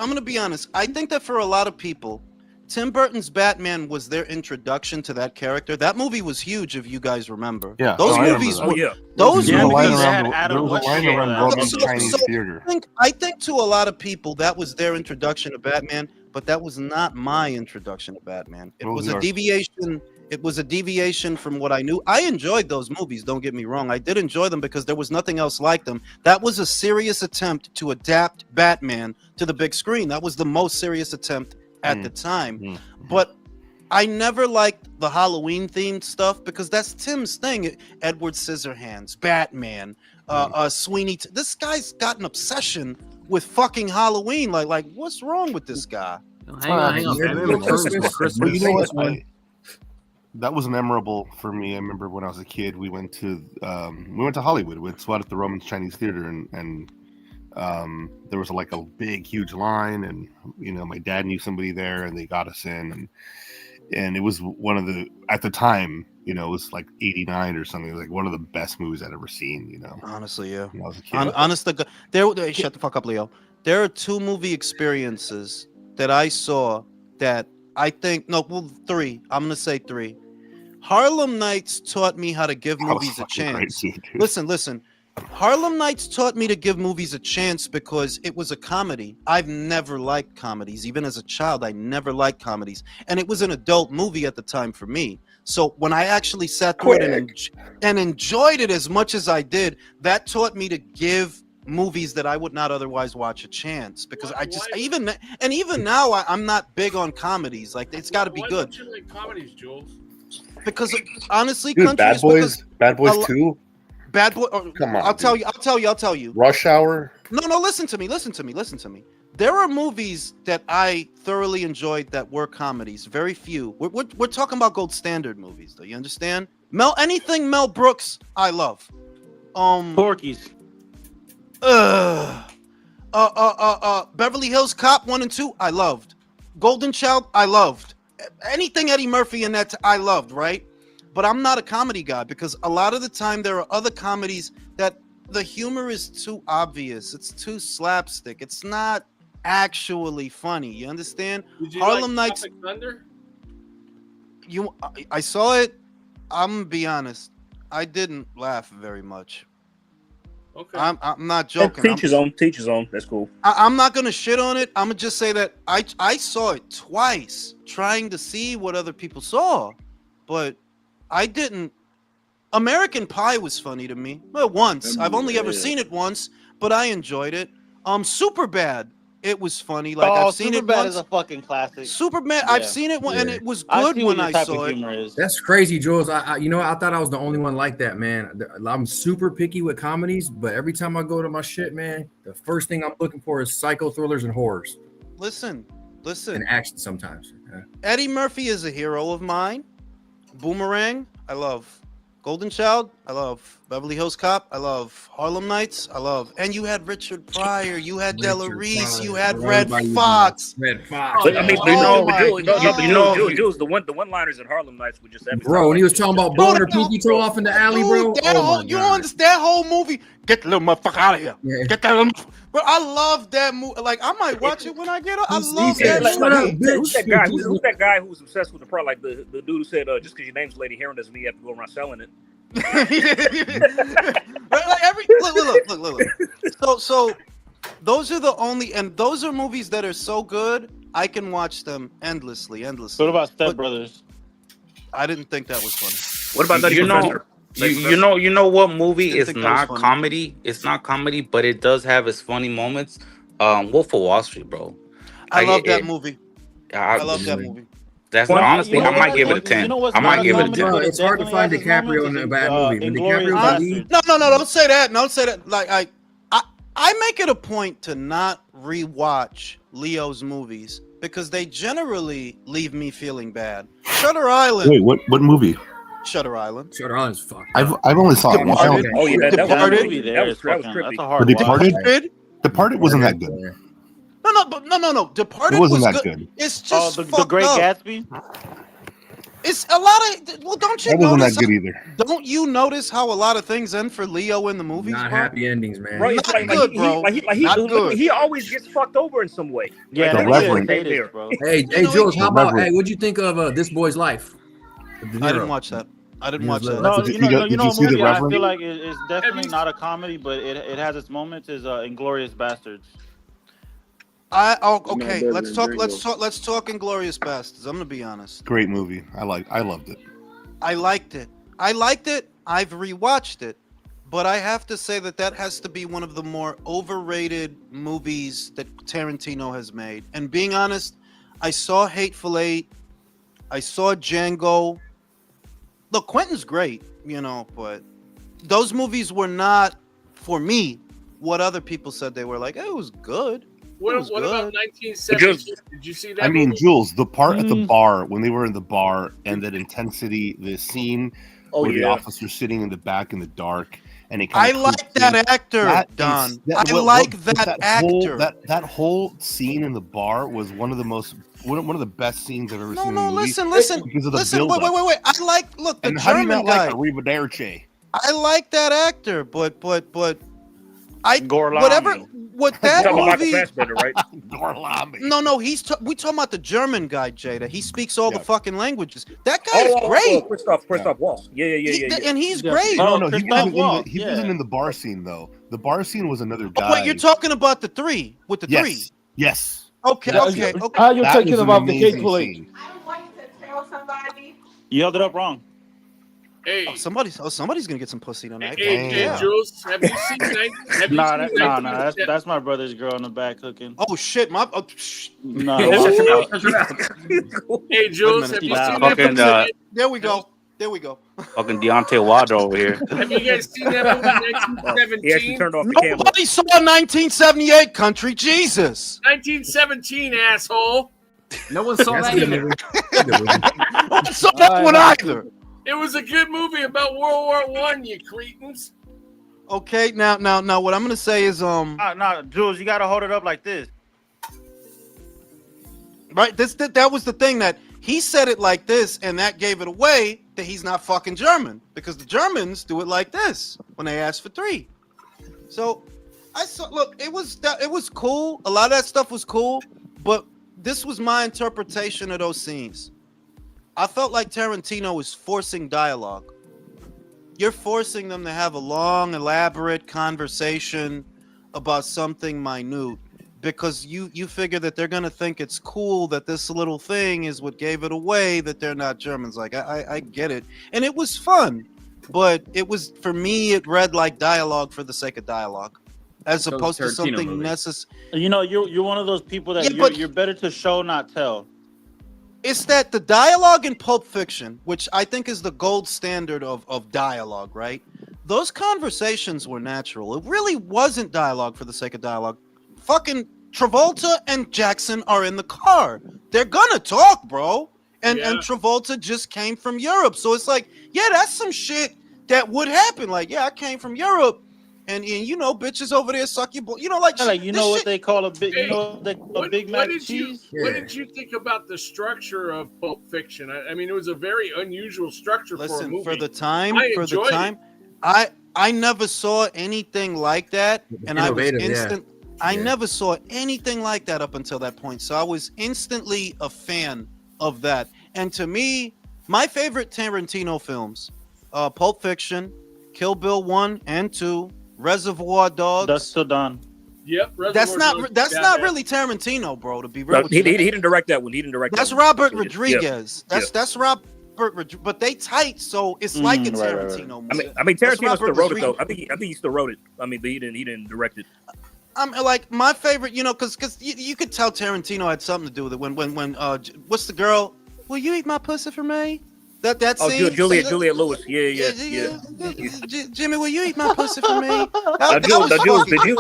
I think that for a lot of people, Tim Burton's Batman was their introduction to that character. That movie was huge, if you guys remember. Yeah, those I movies. remember. Those There was a movies. line around Roman's Chinese theater. I think to a lot of people that was their introduction to Batman, but that was not my introduction to Batman. It was a deviation. It was a deviation from what I knew. I enjoyed those movies, don't get me wrong. I did enjoy them because there was nothing else like them. That was a serious attempt to adapt Batman to the big screen. That was the most serious attempt at the time. But I never liked the Halloween themed stuff because that's Tim's thing. Edward Scissorhands, Batman, Sweeney. This guy's got an obsession with fucking Halloween. Like what's wrong with this guy? Hang on. Batman Returns was Christmas. You know what? That was memorable for me. I remember when I was a kid, we went to Hollywood. We saw it at the Roman's Chinese Theater, and there was like a big, huge line, and my dad knew somebody there, and they got us in, and it was one of the, at the time, it was like '89 or something. It was like one of the best movies I'd ever seen. Honestly, yeah. When I was a kid. Honestly, shut the fuck up, Leo. There are two movie experiences that I saw that I think three. I'm gonna say three. Harlem Nights taught me how to give movies a chance. Listen. Harlem Nights taught me to give movies a chance because it was a comedy. I've never liked comedies. Even as a child, I never liked comedies. And it was an adult movie at the time for me. So when I actually sat through it and enjoyed it as much as I did, that taught me to give movies that I would not otherwise watch a chance, because even now I'm not big on comedies. Like, it's got to be good. Why don't you like comedies, Jules? Because honestly, dude, Bad Boys 2. Bad Boy. Come on. I'll tell you. Rush Hour. No. Listen to me. There are movies that I thoroughly enjoyed that were comedies. Very few. We're talking about gold standard movies, though. You understand? Anything Mel Brooks, I love. Porky's. Beverly Hills Cop 1 and 2, I loved. Golden Child, I loved. Anything Eddie Murphy in that, I loved, right? But I'm not a comedy guy because a lot of the time there are other comedies that the humor is too obvious. It's too slapstick. It's not actually funny. You understand? Did you Harlem like Nights. Tropic Thunder? I saw it. I'm gonna be honest. I didn't laugh very much. Okay. I'm not joking. Teach his own. Teach his own. That's cool. I'm not gonna shit on it. I'm gonna just say that I saw it twice, trying to see what other people saw, but I didn't. American Pie was funny to me. Well, once. I've only ever seen it once, but I enjoyed it. Superbad. It was funny. Like I've seen it Superbad once. is a fucking classic. Superbad. Yeah. I've seen it and it was I good see when what your I type saw of it. humor is. That's crazy, Jules. I I thought I was the only one like that, man. I'm super picky with comedies, but every time I go to my shit, man, the first thing I'm looking for is psycho thrillers and horrors Listen. and action sometimes. Yeah. Eddie Murphy is a hero of mine. Boomerang, I love. Golden Child, I love. Beverly Hills Cop, I love. Harlem Nights, I love. And you had Richard Pryor, you had Della Reese, you had Red Fox. Red Fox. But, I mean, Oh my God. Jules, the one-liners in Harlem Nights were just epic. Bro, when he was talking about blowing her pinky toe off in the alley, bro. Dude, that Oh whole, my you God. understand that whole movie? Get the little motherfucker out of here. Yeah. Get that little. Bro, I love that movie. Like I might watch it when I get up. I love said, that "Shut up, movie. Who's that guy? Who's that guy who's obsessed with the part? Like the dude who said, just because your name's Lady Heron doesn't mean you have to go around selling it. Like look. So those are the only, and those are movies that are so good I can watch them endlessly. What about Step Brothers? I didn't think that was funny. What about Nutty Professor? You know what movie Didn't is think that was not funny. comedy? It's not comedy, but it does have its funny moments. Wolf of Wall Street, bro. I love that movie. I I love that movie. That's Well, honestly, you know I might what? give it a You 10. know what's I might not give it a comedy, 10. but it It's hard to definitely find has its DiCaprio moments, in a is, bad movie. When Inglourious DiCaprio's the lead, Basterds. No, don't say that. Don't say that. Like I make it a point to not rewatch Leo's movies because they generally leave me feeling bad. Shutter Island. Wait, what movie? Shutter Island. Shutter Island's fucked. I've only saw it once. Departed. Oh yeah, that was Departed. a movie there That was is fucking, trippy. that's a hard But watch. Departed? Departed wasn't that good. No. Departed It wasn't was that good. good. It's Oh, just the fucked Great up. Gatsby. It's a lot of. Well, don't you That wasn't notice? that good either. Don't you notice how a lot of things end for Leo in the movies, Not bro? happy endings, man. Bro, it's Not good, bro. Not good. he always gets fucked over in some way. Yeah, The that Reverend. shit is bro. Hey, You know, Jules, how about Reverend. hey, what'd you think of This Boy's Life? I didn't watch that. I didn't watch that. No, Did you you know, see a The movie I Reverend? feel like it's definitely not a comedy, but it has its moments. Is Inglourious Basterds. Okay. Let's talk Inglorious Bastards. I'm gonna be honest. Great movie. I loved it. I liked it. I've rewatched it, but I have to say that has to be one of the more overrated movies that Tarantino has made. And being honest, I saw Hateful Eight. I saw Django. Look, Quentin's great, but those movies were not, for me, what other people said they were. Like, it was good. What about 1972? Did you see that? I mean, movie? Jules, the part at the bar when they were in the bar and that intensity, the scene where the officer's sitting in the back in the dark, and it I like that actor, Don. I like that actor. That whole scene in the bar was one of the best scenes I've ever seen. No, in the movie listen. Because of the Listen, build-up. wait. Look, the And how do you German not guy. like Arrivederci? I like that actor, but Gorlami. what that Talking about movie. Michael Fassbender, right? Gorlami. No, we talking about the German guy, Jada. He speaks all the fucking languages. That guy's great. Christoph Waltz. Yeah. And he's Yeah. great. No, he Christoph Waltz, wasn't in the bar scene though. The bar scene was another guy. Oh, wait, you're talking about the three with the three. Yes. Okay. Are you That talking was an about the amazing Hateful Eight? scene. I want you to tell somebody. You held it up wrong. Hey, Somebody's gonna get some pussy tonight. hey, Yeah. Jules, have you seen That's my brother's girl in the back cooking. Oh shit, my. No, Hey, Jules, have you seen that Fucking, movie? There we go. Fucking Deontay Wilder over here. Have you guys seen that movie, He actually 1917? turned off the camera. Nobody saw 1978 country. Jesus. 1917, asshole. No one saw that either. I saw that one either. It was a good movie about World War One, you cretins. Okay, now, what I'm gonna say is, no, Jules, you gotta hold it up like this. right, that was the thing that he said it like this, and that gave it away that he's not fucking German because the Germans do it like this when they ask for three. So, it was cool. A lot of that stuff was cool, but this was my interpretation of those scenes. I felt like Tarantino was forcing dialogue. you're forcing them to have a long, elaborate conversation about something minute because you figure that they're gonna think it's cool that this little thing is what gave it away that they're not Germans. Like I get it, and it was fun, but it was for me. It read like dialogue for the sake of dialogue, as So opposed to Tarantino something movie. necessary. You know, you're one of those people that Yeah, but- you're better to show, not tell. It's that the dialogue in Pulp Fiction, which I think is the gold standard of dialogue, right? Those conversations were natural. It really wasn't dialogue for the sake of dialogue. Fucking Travolta and Jackson are in the car. They're gonna talk, bro. And Travolta just came from Europe. So it's like, yeah, that's some shit that would happen. Like, yeah, I came from Europe. And you know, bitches over there suck your you know, like you know what they call a big, Hey, you know what they call a Big Mac cheese. What did you think about the structure of Pulp Fiction? I mean, it was a very unusual structure for a Listen, movie. for the time, I enjoyed it. I never saw anything like that, and I was Innovative, instant. I never saw anything like that up until that point. So I was instantly a fan of that. And to me, my favorite Tarantino films, Pulp Fiction, Kill Bill 1 and 2, Reservoir Dogs. That's still done. Yep. That's not really Tarantino, bro. To be real, with he you. didn't direct that one. He didn't direct. That's that one. Robert Rodriguez. Yeah. That's Robert. But they tight, so it's like a Tarantino movie. I mean, Tarantino still wrote it though. Rodriguez. I think he still wrote it. I mean, but he didn't direct it. I'm like my favorite, you know, because you could tell Tarantino had something to do with it. When what's the girl? Will you eat my pussy for me? That scene. Juliet Lewis. Yeah. Jimmy, will you eat my pussy for me? Jules, did you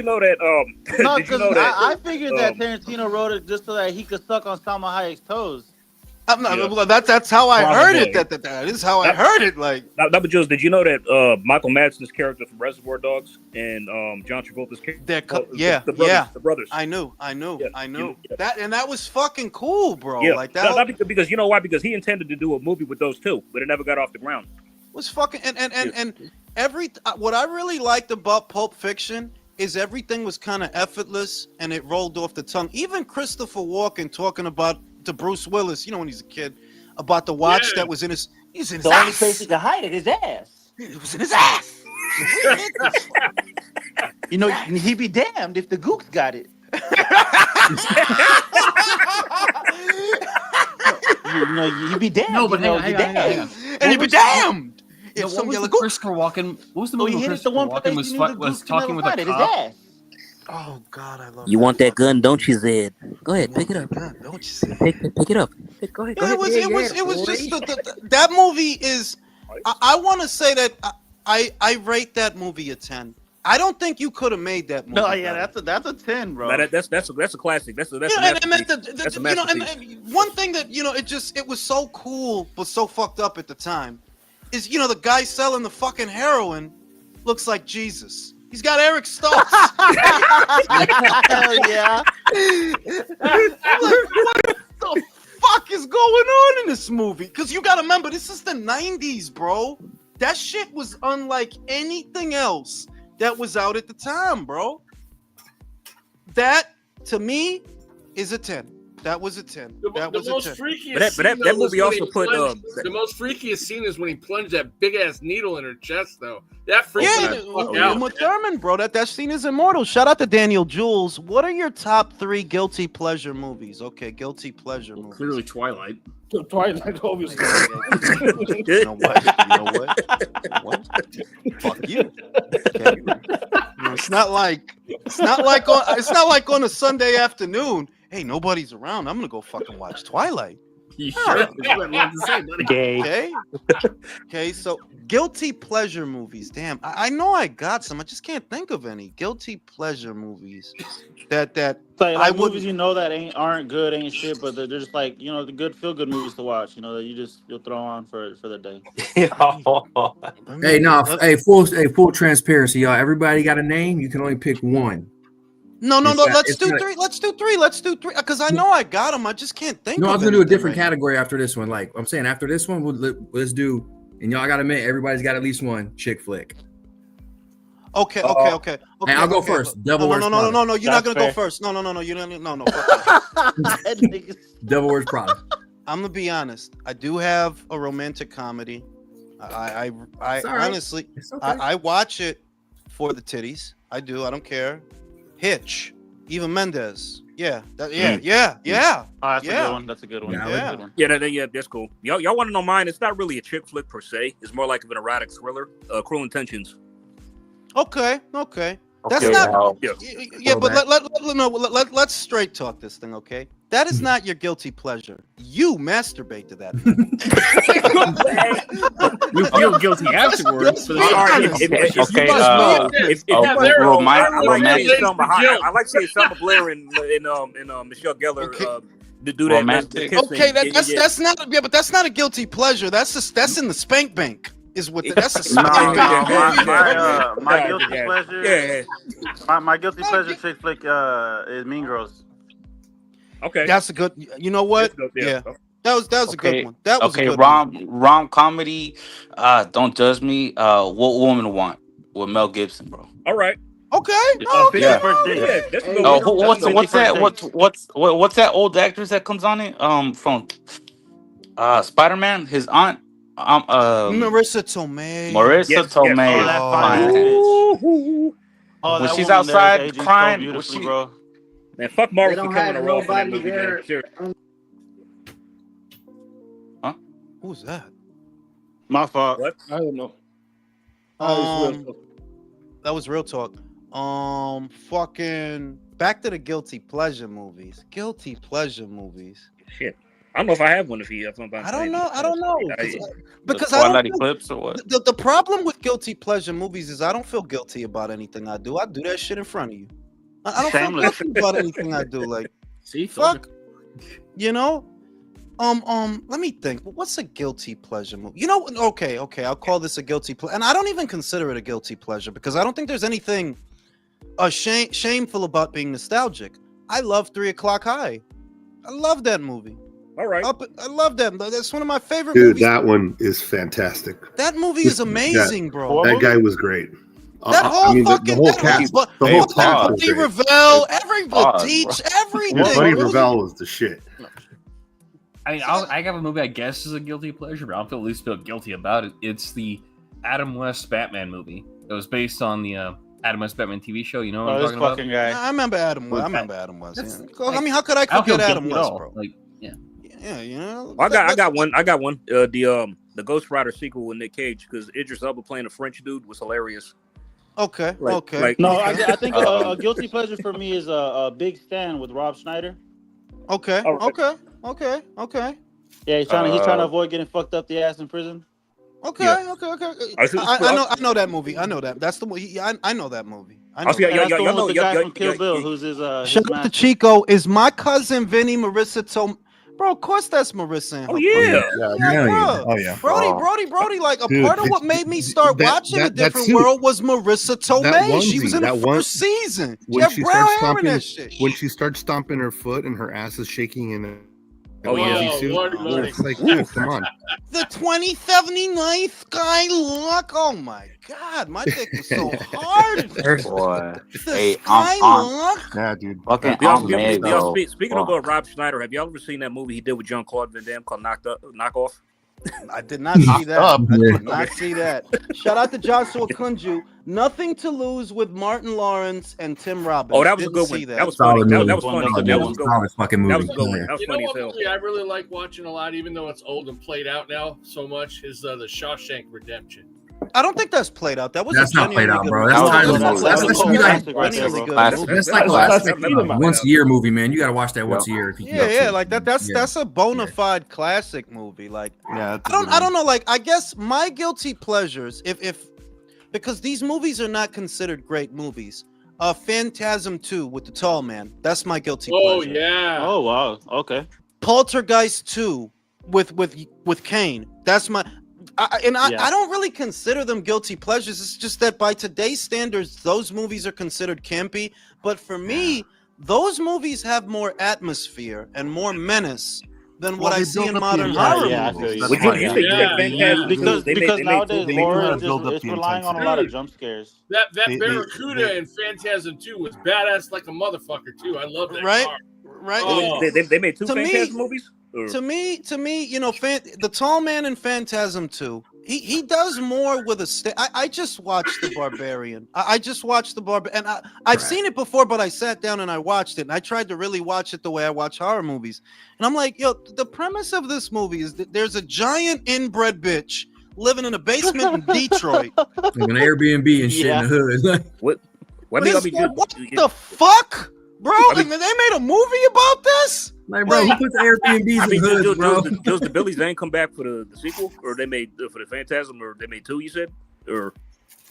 know that? No, did you because know that? I figured that Tarantino wrote it just so that he could suck on Salma Hayek's toes. I'm not, that's how I heard it. That is how I heard it. Like, but Jules, did you know that Michael Madsen's character from Reservoir Dogs and John Travolta's character? The brothers. I knew. That was fucking cool, bro. Yeah. Like that. Because you know why? Because he intended to do a movie with those two, but it never got off the ground. Was fucking and what I really liked about Pulp Fiction is everything was kind of effortless and it rolled off the tongue. Even Christopher Walken talking about to Bruce Willis, you know, when he's a kid, about the watch that was in his. He's in his The only ass. place he could hide it is ass. It was in his ass. You know, he'd be damned if the gooks got it. You know, you'd be damned. No, but hang on. And you'd be damned. Yeah, If what some was yellow the Christopher Walken? What was the movie where Christopher Walken was talking with a cop? Oh God, I love. You want that gun, don't you, Zed? Go ahead, pick it up. Don't you, Zed? Pick it up. Go ahead. It was just that movie is. I want to say that I rate that movie a 10. I don't think you could have made that movie. No, yeah, that's a 10, bro. That's a classic. That's a masterpiece. masterpiece. One thing that it was so cool but so fucked up at the time is the guy selling the fucking heroin looks like Jesus. He's got Eric Stoltz. Hell yeah. What the fuck is going on in this movie? Because you got to remember, this is the 90s, bro. That shit was unlike anything else that was out at the time, bro. That, to me, is a 10. That was a 10. That was a 10. That movie also put the most freakiest scene is when he plunged that big ass needle in her chest, though. That freaked me the fuck out. Uma Thurman, bro. That scene is immortal. Shout out to Daniel Jules. What are your top 3 guilty pleasure movies? Okay, guilty pleasure movies. Clearly, Twilight. Twilight, obviously. You know what? Fuck you. Okay. It's not like on a Sunday afternoon. Hey, nobody's around. I'm gonna go fucking watch Twilight. You sure? Okay. So guilty pleasure movies. Damn, I know I got some. I just can't think of any guilty pleasure movies that I would. Movies that aren't good, ain't shit, but they're just like the good feel good movies to watch. That you'll throw on for the day. Full transparency, y'all. Everybody got a name. You can only pick one. No. Let's do three. Let's do three. Because I know I got them. I just can't think. No, I was gonna do a different category after this one. Like I'm saying, after this one, let's do. And y'all gotta admit, everybody's got at least one chick flick. Okay. Hey, I'll go first. Devil Wears Prada. No. You're not gonna go first. No. You don't. No. Devil Wears Prada. I'm gonna be honest. I do have a romantic comedy. I It's all right. honestly, It's okay. I watch it for the titties. I do. I don't care. Hitch, Eva Mendes. Yeah, Oh, that's a good one. That's a good one. Yeah, I That's a like good one. Yeah, that's cool. Y'all want to know mine? It's not really a chick flick per se. It's more like an erotic thriller. Cruel Intentions. Okay. That's Okay, not. now, Yeah, but let's straight talk this thing, okay? That is not your guilty pleasure. You masturbate to that. You feel guilty afterwards. For the All right, I like seeing Selma Blair and Michelle Gellar to do that. Romantic. Okay, that's not. Yeah, but that's not a guilty pleasure. That's in the spank bank. Is what that's a spank bank. My guilty pleasure. Yeah. My guilty pleasure chick flick is Mean Girls. Okay, that's a good. You know what? Yeah. That was a good one. That was a good rom comedy. Don't judge me. What Woman Want with Mel Gibson, bro. All right. Okay. What's that old actress that comes on it? From Spider-Man, his aunt. Marissa Tomei. When she's outside crying, bro. Man, fuck Marvel for coming to Raw for that movie, man. Huh? Who's that? My fault. What? I don't know. That was real talk. Fucking back to the guilty pleasure movies. Guilty pleasure movies. Shit. I don't know if I have one. I don't know. Because Twilight Eclipse or what? The problem with guilty pleasure movies is I don't feel guilty about anything I do. I do that shit in front of you. I don't feel guilty about anything I do. Like, See, fuck, you know. Let me think. What's a guilty pleasure movie? You know, okay. I'll call this a guilty pleasure, and I don't even consider it a guilty pleasure because I don't think there's anything shameful about being nostalgic. I love 3 O'Clock High. I love that movie. All right. I love that. That's one of my favorite Dude, movies. that one is fantastic. That movie is amazing, bro. That guy was great. That whole the whole cast, the whole cast was great. Ravel, everybody, everything. Buddy Ravel was the shit. I mean, I have a movie I guess is a guilty pleasure, but I don't at least feel guilty about it. It's the Adam West Batman movie. It was based on the Adam West Batman TV show. You know what I'm talking about? Guy. I remember Adam West. Yeah. I mean, how could I forget Adam West, bro? Like, yeah, you know. I got one. The Ghost Rider sequel with Nick Cage because Idris Elba playing a French dude was hilarious. Okay. I think a guilty pleasure for me is a Big Stand with Rob Schneider. Okay. Yeah, he's trying to avoid getting fucked up the ass in prison. Okay. I know that movie. I know that. That's the movie. I know that movie. I know. Y'all know the guy from Kill Bill, who's his. Shout out to Chico. Is my cousin Vinny Marissa Bro, of course that's Marissa. Oh yeah. Bro. Oh yeah. Brody. Like part of what made me start watching A Different World was Marissa Tomei. She was in the first season. When she brown hair in that shit. When she starts stomping her foot and her ass is shaking in Lordy. it's like, dude, come on. The 2079th guy look. Oh my god, my dick was so hard. Boy. The Skylock. Yeah, dude. Fucking Speaking of Rob Schneider, have y'all ever seen that movie he did with Jean-Claude Van Damme called Knock Off? I did not see that. I did not see that. Shout out to Joshua Kunju. Nothing to Lose with Martin Lawrence and Tim Robbins. Oh, that was a good one. That was funny. That was funny. That was a good one. Fucking movie. That was a good one. That was You know funny what as hell. movie I really like watching a lot, even though it's old and played out now so much, is the Shawshank Redemption. I don't think that's played out. That's not played out, bro. That's like a once a year movie, man. You gotta watch that once a year. Yeah, like that's a bona fide classic movie. Like, I don't know. Like, I guess my guilty pleasures, if because these movies are not considered great movies. Phantasm 2 with the tall man. That's my guilty pleasure. Oh yeah. Oh wow. Okay. Poltergeist 2 with Kane. That's my. I don't really consider them guilty pleasures. It's just that by today's standards, those movies are considered campy. But for me, those movies have more atmosphere and more menace than what I see in modern horror movies. Because nowadays horror is relying on a lot of jump scares. That Barracuda in Phantasm 2 was badass like a motherfucker too. I love that. Right. Oh. They made two Phantasm movies. To me, you know, the tall man in Phantasm 2, He does more with a I just watched The Barbarian. I just watched The Barbarian, and I've seen it before, but I sat down and I watched it, and I tried to really watch it the way I watch horror movies. And I'm like, yo, the premise of this movie is that there's a giant inbred bitch living in a basement in Detroit. Like an Airbnb and shit in the hood. What the fuck? Bro, and they made a movie about this? Like, bro, who puts Airbnbs in hoods, bro? Does the Billy Zane come back for the sequel, or they made for the Phantasm, or they made 2? You said, or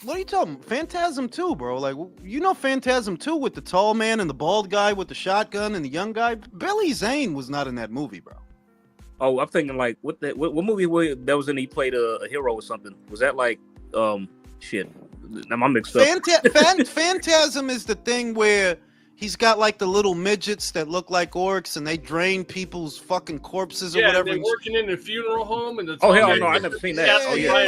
what are you talking? Phantasm 2, bro? Like, you know, Phantasm 2 with the tall man and the bald guy with the shotgun and the young guy. Billy Zane was not in that movie, bro. Oh, I'm thinking like what movie that was in? He played a hero or something. Was that like shit? I'm mixed up. Phantasm is the thing where he's got like the little midgets that look like orcs, and they drain people's fucking corpses or whatever. They're working in a funeral home, and oh hell no, I never seen that. Oh yeah, I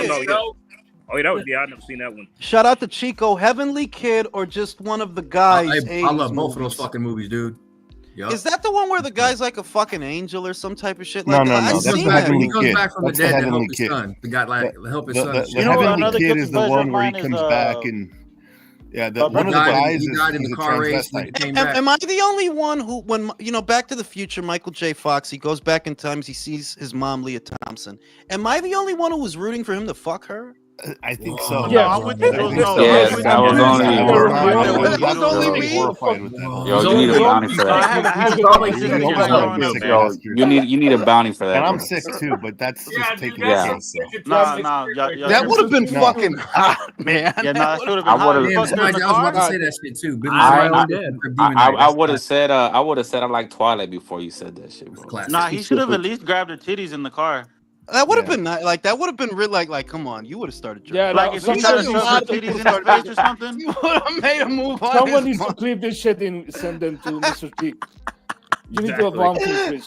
never seen that one. Shout out to Chico, Heavenly Kid, or just one of the guys. I love both of those fucking movies, dude. Yep. Is that the one where the guy's like a fucking angel or some type of shit? No, Like no, that? no. I've That's seen the that. Heavenly He comes Kid. back from the That's dead to Heavenly help his Kid. son. The guy like help his son. The Heavenly Kid is the one where he comes back and one of the guys died in the car race. Am I the only one who, when Back to the Future, Michael J. Fox, he goes back in time, he sees his mom, Leah Thompson. Am I the only one who was rooting for him to fuck her? I think so. Yeah, I'm with you. Yes, that was only me. Yo, you need a bounty for that. You need a bounty for that. And I'm sick too, but that's just taking it. That would have been fucking hot, man. Yeah, no, that would have been I hot. would've- I was about to say that shit too. I would have said I like Twilight before you said that shit, bro. Nah, he should have at least grabbed her titties in the car. That would have been nice. Like, that would have been real. Like, come on, you would have started. Yeah, like if he tried to shove her titties in his face or something. You would have made a move on. Someone needs to clip this shit and send them to Mr. T. You need to have one clip.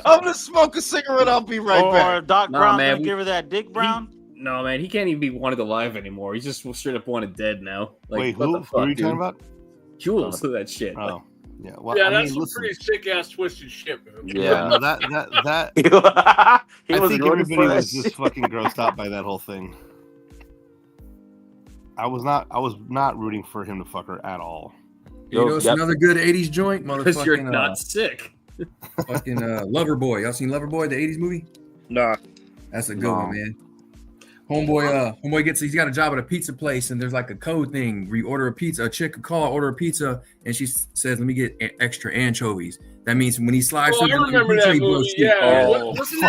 I'm gonna smoke a cigarette. I'll be right back. Or Doc Brown gonna give her that Dick Brown. No, man, he can't even be wanted alive anymore. He's just straight up wanted dead now. Like, Wait, what who? the fuck, Who are you dude? talking about? Jules, that shit. Oh, yeah. Well, Yeah, I that's mean, some pretty sick ass twisted shit, man. Yeah, no, that. He I was think rooting everybody for that was just shit. fucking grossed out by that whole thing. I was not rooting for him to fuck her at all. You know, it's another good '80s joint, motherfucking. Because you're not sick. Fucking Loverboy. Y'all seen Loverboy, the '80s movie? Nah, that's a good one, man. Homeboy he's got a job at a pizza place, and there's like a code thing where you order a pizza. A chick could call, order a pizza, and she says, "Let me get extra anchovies." That means when he slides Oh, I through the remember pizza, that he blows movie. shit. Yeah, Oh. wasn't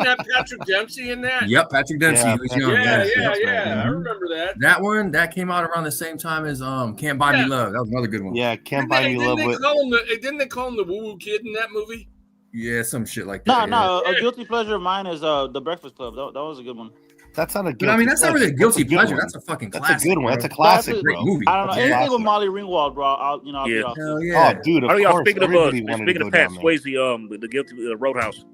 that Patrick Dempsey in that? Yep, Patrick Dempsey. Yeah, He was young. Yeah. I remember that. That one that came out around the same time as Can't Buy Me Love. That was another good one. Yeah, Can't Buy Me Love. Didn't they call him the woo woo kid in that movie? Yeah, some shit like that. No. A guilty pleasure of mine is The Breakfast Club. That was a good one. That's not a guilty. But I mean, that's not really a guilty pleasure. One. That's a fucking That's classic. a good one. Bro. That's a classic, Great bro. movie. I don't know That's anything classic. with Molly Ringwald, bro. I'll be honest. Hell yeah. Oh, dude, of course. Speaking of Patrick Swayze, the guilty Roadhouse.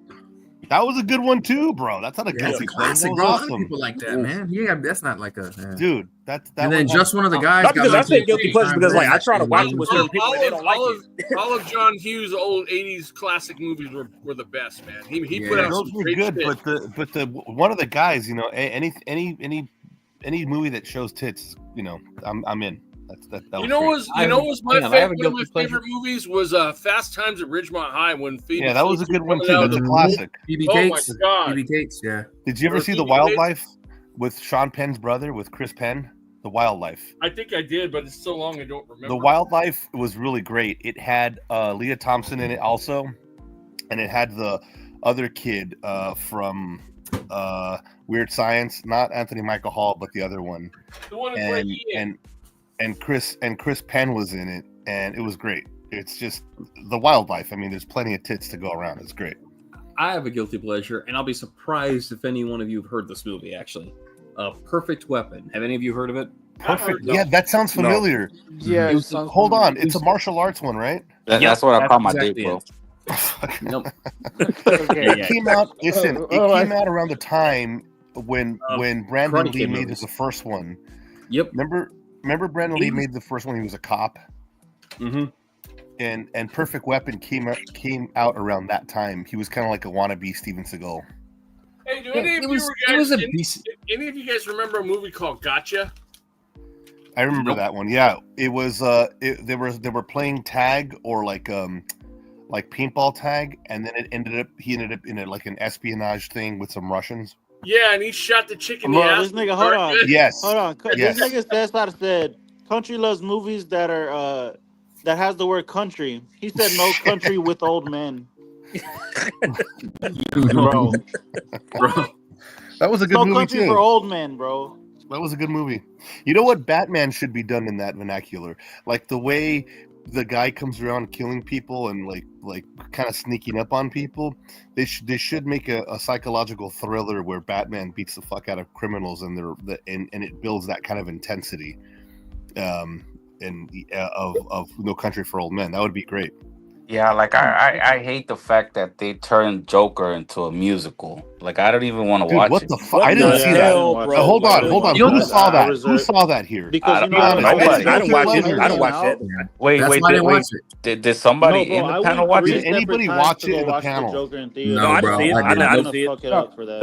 That was a good one too, bro. That's not a guilty classic, pleasure. bro. Awesome. People like that, man. Yeah, that's not like a dude. That and then just one of the guys. Not because I say guilty pleasure because like I try to watch it with certain people and they don't like it. All of John Hughes' old '80s classic movies were the best, man. He put out those some were great good, shit. but the one of the guys, any movie that shows tits, I'm in. That You know what was my favorite? One of my favorite movies was Fast Times at Ridgemont High when Phoebe. Yeah, that was a good one too. out That's a the- classic. BB Oh my Cates. god! BB Cates. Yeah. Did you ever see The Wildlife with Sean Penn's brother with Chris Penn? The Wildlife. I think I did, but it's so long I don't remember. The Wildlife was really great. It had Leah Thompson in it also, and it had the other kid from Weird Science, not Anthony Michael Hall, but the other one. The one with and Chris Penn was in it, and it was great. It's just The Wildlife. I mean, there's plenty of tits to go around. It's great. I have a guilty pleasure, and I'll be surprised if any one of you have heard this movie, actually. Perfect Weapon. Have any of you heard of it? Perfect. Yeah, that sounds familiar. Yeah. Hold on. It's a martial arts one, right? That's what I call my date, bro. Nope. It came out. Listen, it came out around the time when Brandon Lee made the first one. Yep. Remember Brandon Lee made the first one. He was a cop. Mm-hmm. And Perfect Weapon came out around that time. He was kind of like a wannabe Steven Seagal. do any of It you was guys? a decent. Any of you guys remember a movie called Gotcha? I remember Nope. that one. Yeah, it was. They were playing tag or like paintball tag, and then he ended up in like an espionage thing with some Russians. Yeah, and he shot the chick in the Bro, ass. this nigga, hold on. Yes. Hold on. Yes. This nigga said country loves movies that are that has the word country. He said no country with old men. Bro. That was a good No movie country too. for old men, bro. That was a good movie. You know what? Batman should be done in that vernacular. Like the way the guy comes around killing people and like kind of sneaking up on people. They should make a psychological thriller where Batman beats the fuck out of criminals and and it builds that kind of intensity. Of No Country for Old Men. That would be great. Yeah, like I hate the fact that they turned Joker into a musical. Like I don't even want to Dude, watch what it. the fuck? I didn't see that. hell, bro? Hold on. You Who know, saw that? reserve- Who saw that here? Because you know, I don't know. I don't watch it. I don't watch that. Wait, That's why I didn't watch it. Did somebody No, bro, in I the panel went watch 3 it? Did anybody separate times watch to it go in the watch panel? Joker in theater. No, I bro, didn't see it. I I did didn't not. see it. Fuck it up for that.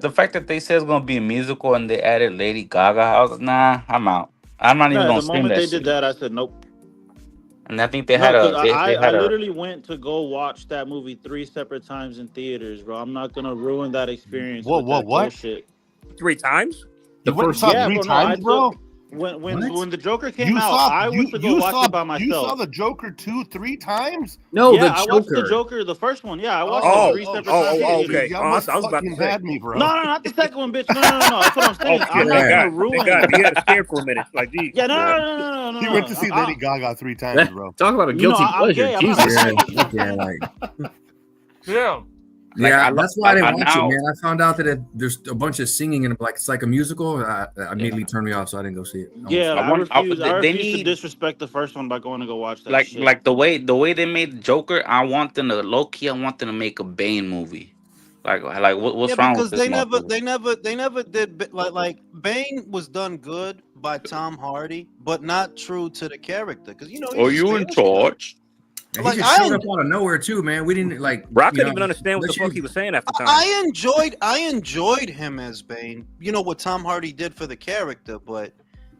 The fact that they said it's gonna be a musical and they added Lady Gaga, I was like, nah, I'm out. I'm not even Yeah, gonna the stream moment that they shit. did that, I said nope. And I think they No, had 'cause they I had a literally went to go watch that movie 3 separate times in theaters, bro. I'm not gonna ruin that experience. Whoa, with whoa, that what? bullshit. 3 times? You went and saw Yeah, 3 bro, no, I times, bro? took when What? the Joker came out, I went to go watch it by myself. You saw the Joker 3 times? No, Yeah, the I watched the Joker. Joker, the first one. Yeah, I watched Oh, it 3 separate times. oh, in theaters. okay. You Oh, I was about to fucking say. had me, bro. No, not the second one, bitch. No. That's what I'm saying. Oh, I'm shit. not Thank gonna God. ruin. Thank God. You had a scare for a minute. Like, geez. Yeah, no. You went to see Lady Gaga 3 times, bro. Talk about a You know, guilty I'm pleasure. gay, I'm not Jesus. gay. Yeah, like, Yeah. yeah, that's why I didn't watch now- it, man. I found out that there's a bunch of singing and like it's like a musical. That immediately turned me off, so I didn't go see it. Yeah, I I want- I- refuse. they I refuse need- to disrespect the first one by going to go watch that. like shit. like the way they made Joker. I want them to low key. I want them to make a Bane movie. Like what's wrong with this? They never motherfucker? did like Bane was done good by Tom Hardy, but not true to the character. Because you know, Are you in charge? And Like, he just showed up out of nowhere too, man. We didn't like. Bro, I you couldn't know, even understand what the unless you- fuck he was saying after time. I enjoyed him as Bane. You know what Tom Hardy did for the character, but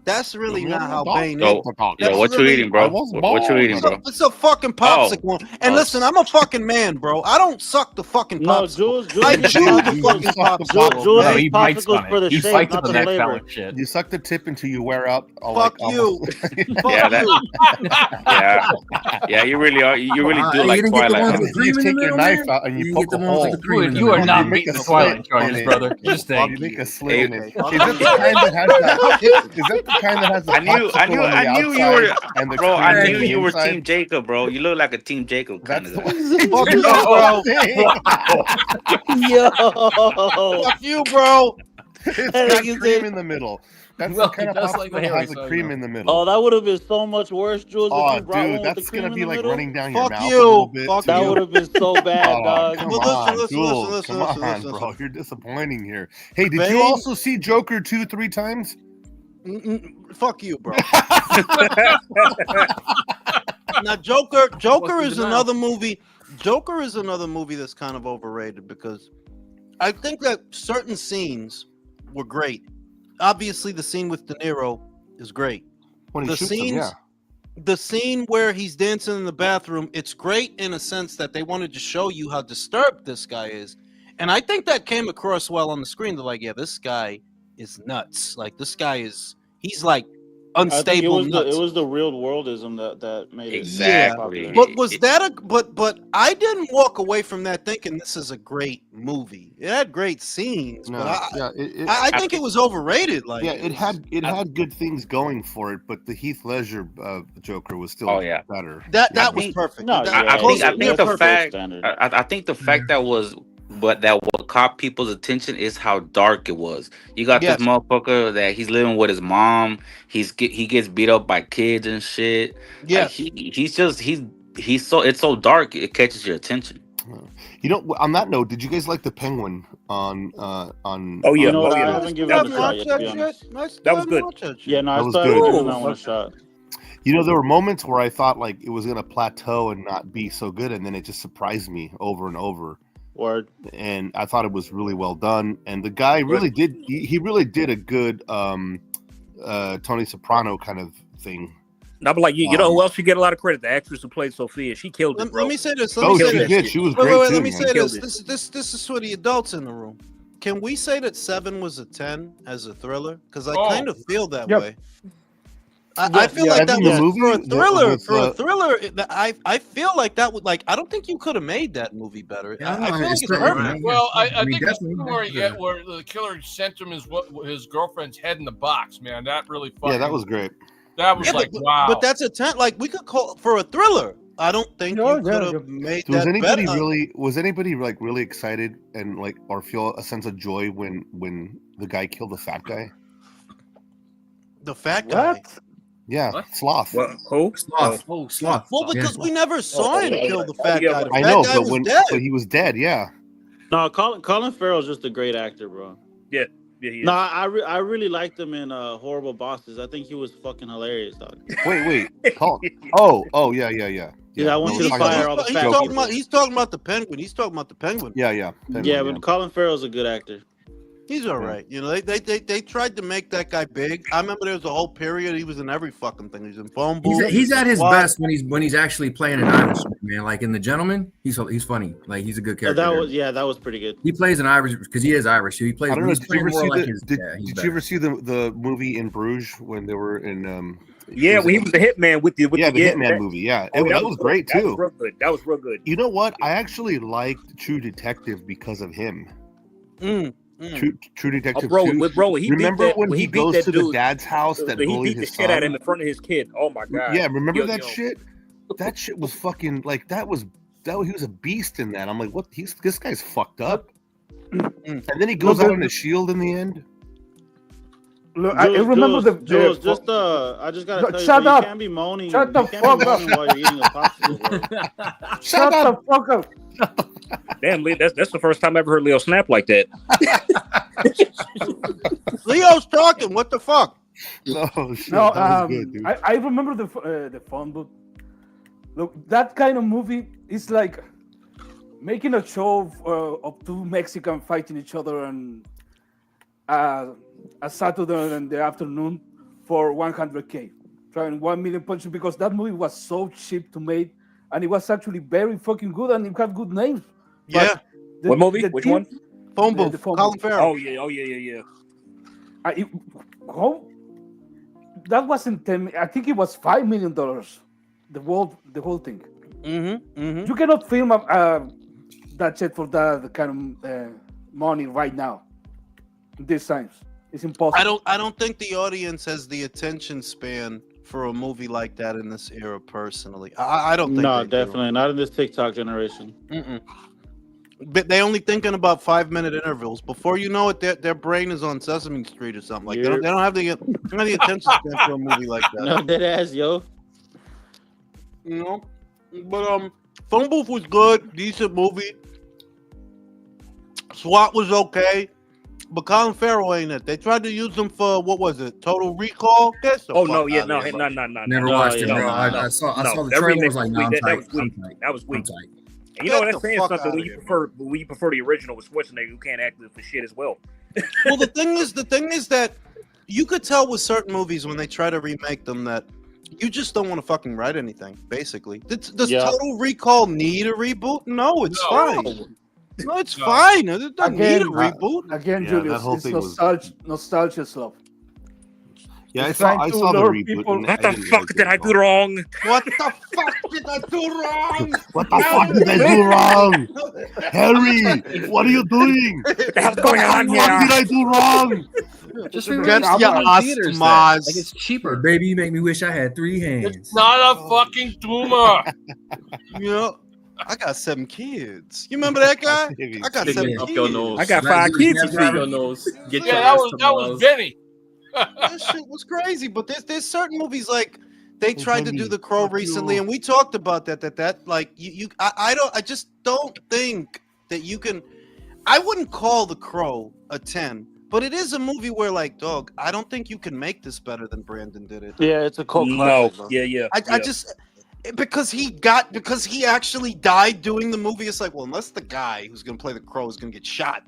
that's really not how Bane is. Yo, That's what you really- eating, bro? What you eating, bro? It's a fucking popsicle. And Oh. listen, I'm a fucking man, bro. I don't suck the fucking No, popsicle. Jules I eats chew the popsicles. fucking popsicle. Jules No, eats he bites popsicles on for the it. He shape, fights not on the that flavor. phallic shit. You suck the tip until you wear out. Fuck you. Yeah, yeah, you really are. You really do you like didn't get the Twilight. ones huh? with cream You in the take your middle, knife man? out and you You poke get the a ones with hole. the cream in the You are middle. not You make beating a the Twilight slit charges, in it. brother. Just You think. make a slit in it. Is Hey. that the kind that has that? Is that the kind that has the I knew popsicle on the you outside were, and the bro. cream I on knew the you were inside? Team Jacob, bro. You look like a Team Jacob kind That's of the guy. Fuck you, bro. Yo. Fuck you, bro. It's That got nigga cream said- in the middle. That's Well, the kind he of does popsicle like the that hairy has the side, cream though. in the middle. Oh, that would have been so much worse, Jules. Oh, if you brought one dude, with the that's cream gonna in be the like middle. running down your Fuck mouth you. a little bit. Fuck too. That would have been so bad, Oh, dog. come Well, on, listen, Jules. listen, Come listen, on, listen, bro. listen. You're disappointing here. Hey, did Bane- you also see Joker 3 times? Fuck you, bro. Now, Joker is another movie. Joker is another movie that's kind of overrated because I think that certain scenes were great. Obviously, the scene with De Niro is great. When he The shoots him, scenes, yeah. the scene where he's dancing in the bathroom, it's great in a sense that they wanted to show you how disturbed this guy is. And I think that came across well on the screen. They're like, yeah, this guy is nuts. Like, this guy he's like I think unstable nuts. it was the real worldism that made it Exactly. popular. But was that but I didn't walk away from that thinking this is a great movie. It had great scenes, No, but yeah, I think it was overrated. Like, yeah, it had good things going for it, but the Heath Ledger Joker was still Oh, yeah. better. that was perfect. No, That- yeah, I think near the perfect. fact standard. I think the fact that what caught people's attention is how dark it was. You got Yes. this motherfucker that he's living with his mom. He gets beat up by kids and shit. Yes. Like he's so it's so dark it catches your attention. You know, on that note, did you guys like the Penguin on? Oh, yeah. You know what? Oh, yeah. I haven't given That it a was shot good. yet, to be honest. That was good. Yeah, no, That I was started good. giving that one a shot. You know, there were moments where I thought like it was gonna plateau and not be so good, and then it just surprised me over and over. Word. And I thought it was really well done. And the guy really did. He really did a good Tony Soprano kind of thing. Now, but like you know who else you get a lot of credit? The actress who played Sophia. She killed it, bro. Let me say this. She did. She was great too. Let me say Killed this. This is for the adults in the room. Can we say that 7 was a 10 as a thriller? Because I kind of feel that way. I feel like that was for a thriller. For a thriller, I feel like that would I don't think you could have made that movie better. I feel like it's perfect. Well, I think the scene where the killer sent him his girlfriend's head in the box, man, that really fucking. Yeah, that was great. That was wow. But that's a 10. Like we could call for a thriller. I don't think you could have made that better. Was anybody really excited and or feel a sense of joy when the guy killed the fat guy? The fat guy. Yeah, Sloth. What? Who? Sloth. Oh, Sloth. Well, because we never saw him kill the fat guy. The I fat know, guy but he was dead. Yeah. No, Colin Farrell's just a great actor, bro. Yeah, he is. No, I really liked him in Horrible Bosses. I think he was fucking hilarious, dog. Wait. Yeah. Yeah, I want you to fire all the fat people. He's talking about the Penguin. He's talking about the Penguin. Yeah. Penguin, but Colin Farrell's a good actor. He's all right. You know, they tried to make that guy big. I remember there was a whole period he was in every fucking thing. He's in Phone Booth. He's at his best when he's actually playing an Irishman, man. Like in The Gentleman, he's funny. Like he's a good character. That was pretty good. He plays an Irish because he is Irish. He plays. I don't know. Did you ever see the movie in Bruges when they were in? Yeah, when he was the hitman with the Hitman movie. Yeah, that was great too. That was real good. You know what? I actually liked True Detective because of him. True Detective. Remember when he goes to the dad's house that bullied his son? He beat the shit out of him in front of his kid. Oh my god. Yeah, remember that shit? That shit was fucking that was he was a beast in that. I'm like, what? This guy's fucked up. And then he goes out on a shield in the end. Look, I remember Jules, I just gotta tell you, shut up. You can't be moaning. Shut the fuck up while you're eating a popsicle. Shut the fuck up. Damn, Lee, that's the first time I ever heard Leo snap like that. Leo's talking. What the fuck? No, shit, no. Good, dude. I remember the Phone Booth. Look, that kind of movie is like making a show of two Mexicans fighting each other on a Saturday in the afternoon for $100K, trying 1 million punches because that movie was so cheap to make, and it was actually very fucking good, and it had good names. Yeah. What movie? Which one? Phone Booth. Colin Farrell. Oh yeah. That wasn't 10. I think it was $5 million. The whole thing. You cannot film that shit for that kind of money right now. These times, it's impossible. I don't think the audience has the attention span for a movie like that in this era. Personally, I don't think. No, definitely not in this TikTok generation. But they only thinking about 5-minute intervals. Before you know it, their brain is on Sesame Street or something. Like they don't have the attention span for a movie like that. No, dead ass, yo. You know, but Phone Booth was good, decent movie. SWAT was okay, but Colin Farrell ain't it. They tried to use him for what was it? Total Recall? No. Never watched it, bro. I saw the trailer. Was like, no, that was weak. And you know that's saying something when you prefer the original with Schwarzenegger, who can't act for shit as well. Well, the thing is that you could tell with certain movies when they try to remake them that you just don't want to fucking write anything. Basically, does Total Recall need a reboot? No, it's fine. No, it's fine. It doesn't need a reboot. Again, Julius, it's nostalgia stuff. Yeah, I saw the reboot. What the fuck did I do wrong? What the fuck did I do wrong? What the fuck did I do wrong? Harry, what are you doing? What the hell's going on here? What did I do wrong? Just Get your asthmas. Like it's cheaper. Baby, you make me wish I had 3 hands. It's not a fucking tumor. You know, I got 7 kids. You remember that guy? I got 7 kids. I got 5 kids. That was Vinny. That shit was crazy. But there's certain movies like they tried to do The Crow recently, and we talked about that like I just don't think that you can. I wouldn't call The Crow a 10. But it is a movie where, like, dog, I don't think you can make this better than Brandon did it. Yeah, it's a cult classic. Yeah. because he actually died doing the movie. It's like, well, unless the guy who's gonna play the Crow is gonna get shot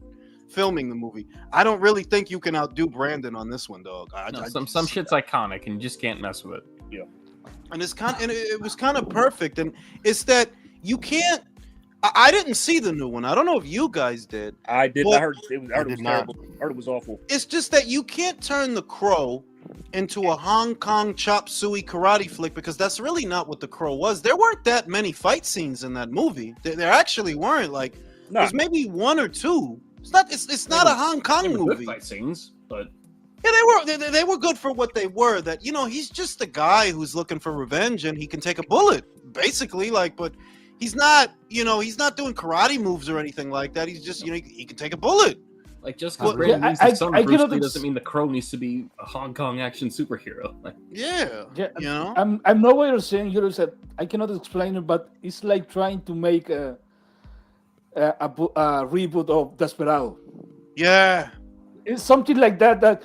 filming the movie, I don't really think you can outdo Brandon on this one, dog. Some shit's iconic, and you just can't mess with it. Yeah, and it was kind of perfect, and it's that you can't. I didn't see the new one. I don't know if you guys did. I did. Well, I heard it was terrible. I heard it was awful. It's just that you can't turn the Crow into a Hong Kong chop suey karate flick, because that's really not what the Crow was. There weren't that many fight scenes in that movie. There actually weren't. Like, there's maybe one or two. It's not a Hong Kong movie. Good fight scenes, but yeah, they were good for what they were. That, you know, he's just a guy who's looking for revenge, and he can take a bullet, basically. Like, but he's not, you know, he's not doing karate moves or anything like that. He's just, you know, he can take a bullet. Like, just because Brandon needs the son of Bruce Lee doesn't mean the Crow needs to be a Hong Kong action superhero. Like, yeah, you know. I'm not what you're saying. You said I cannot explain it, but it's like trying to make a reboot of Desperado. Yeah, it's something like that.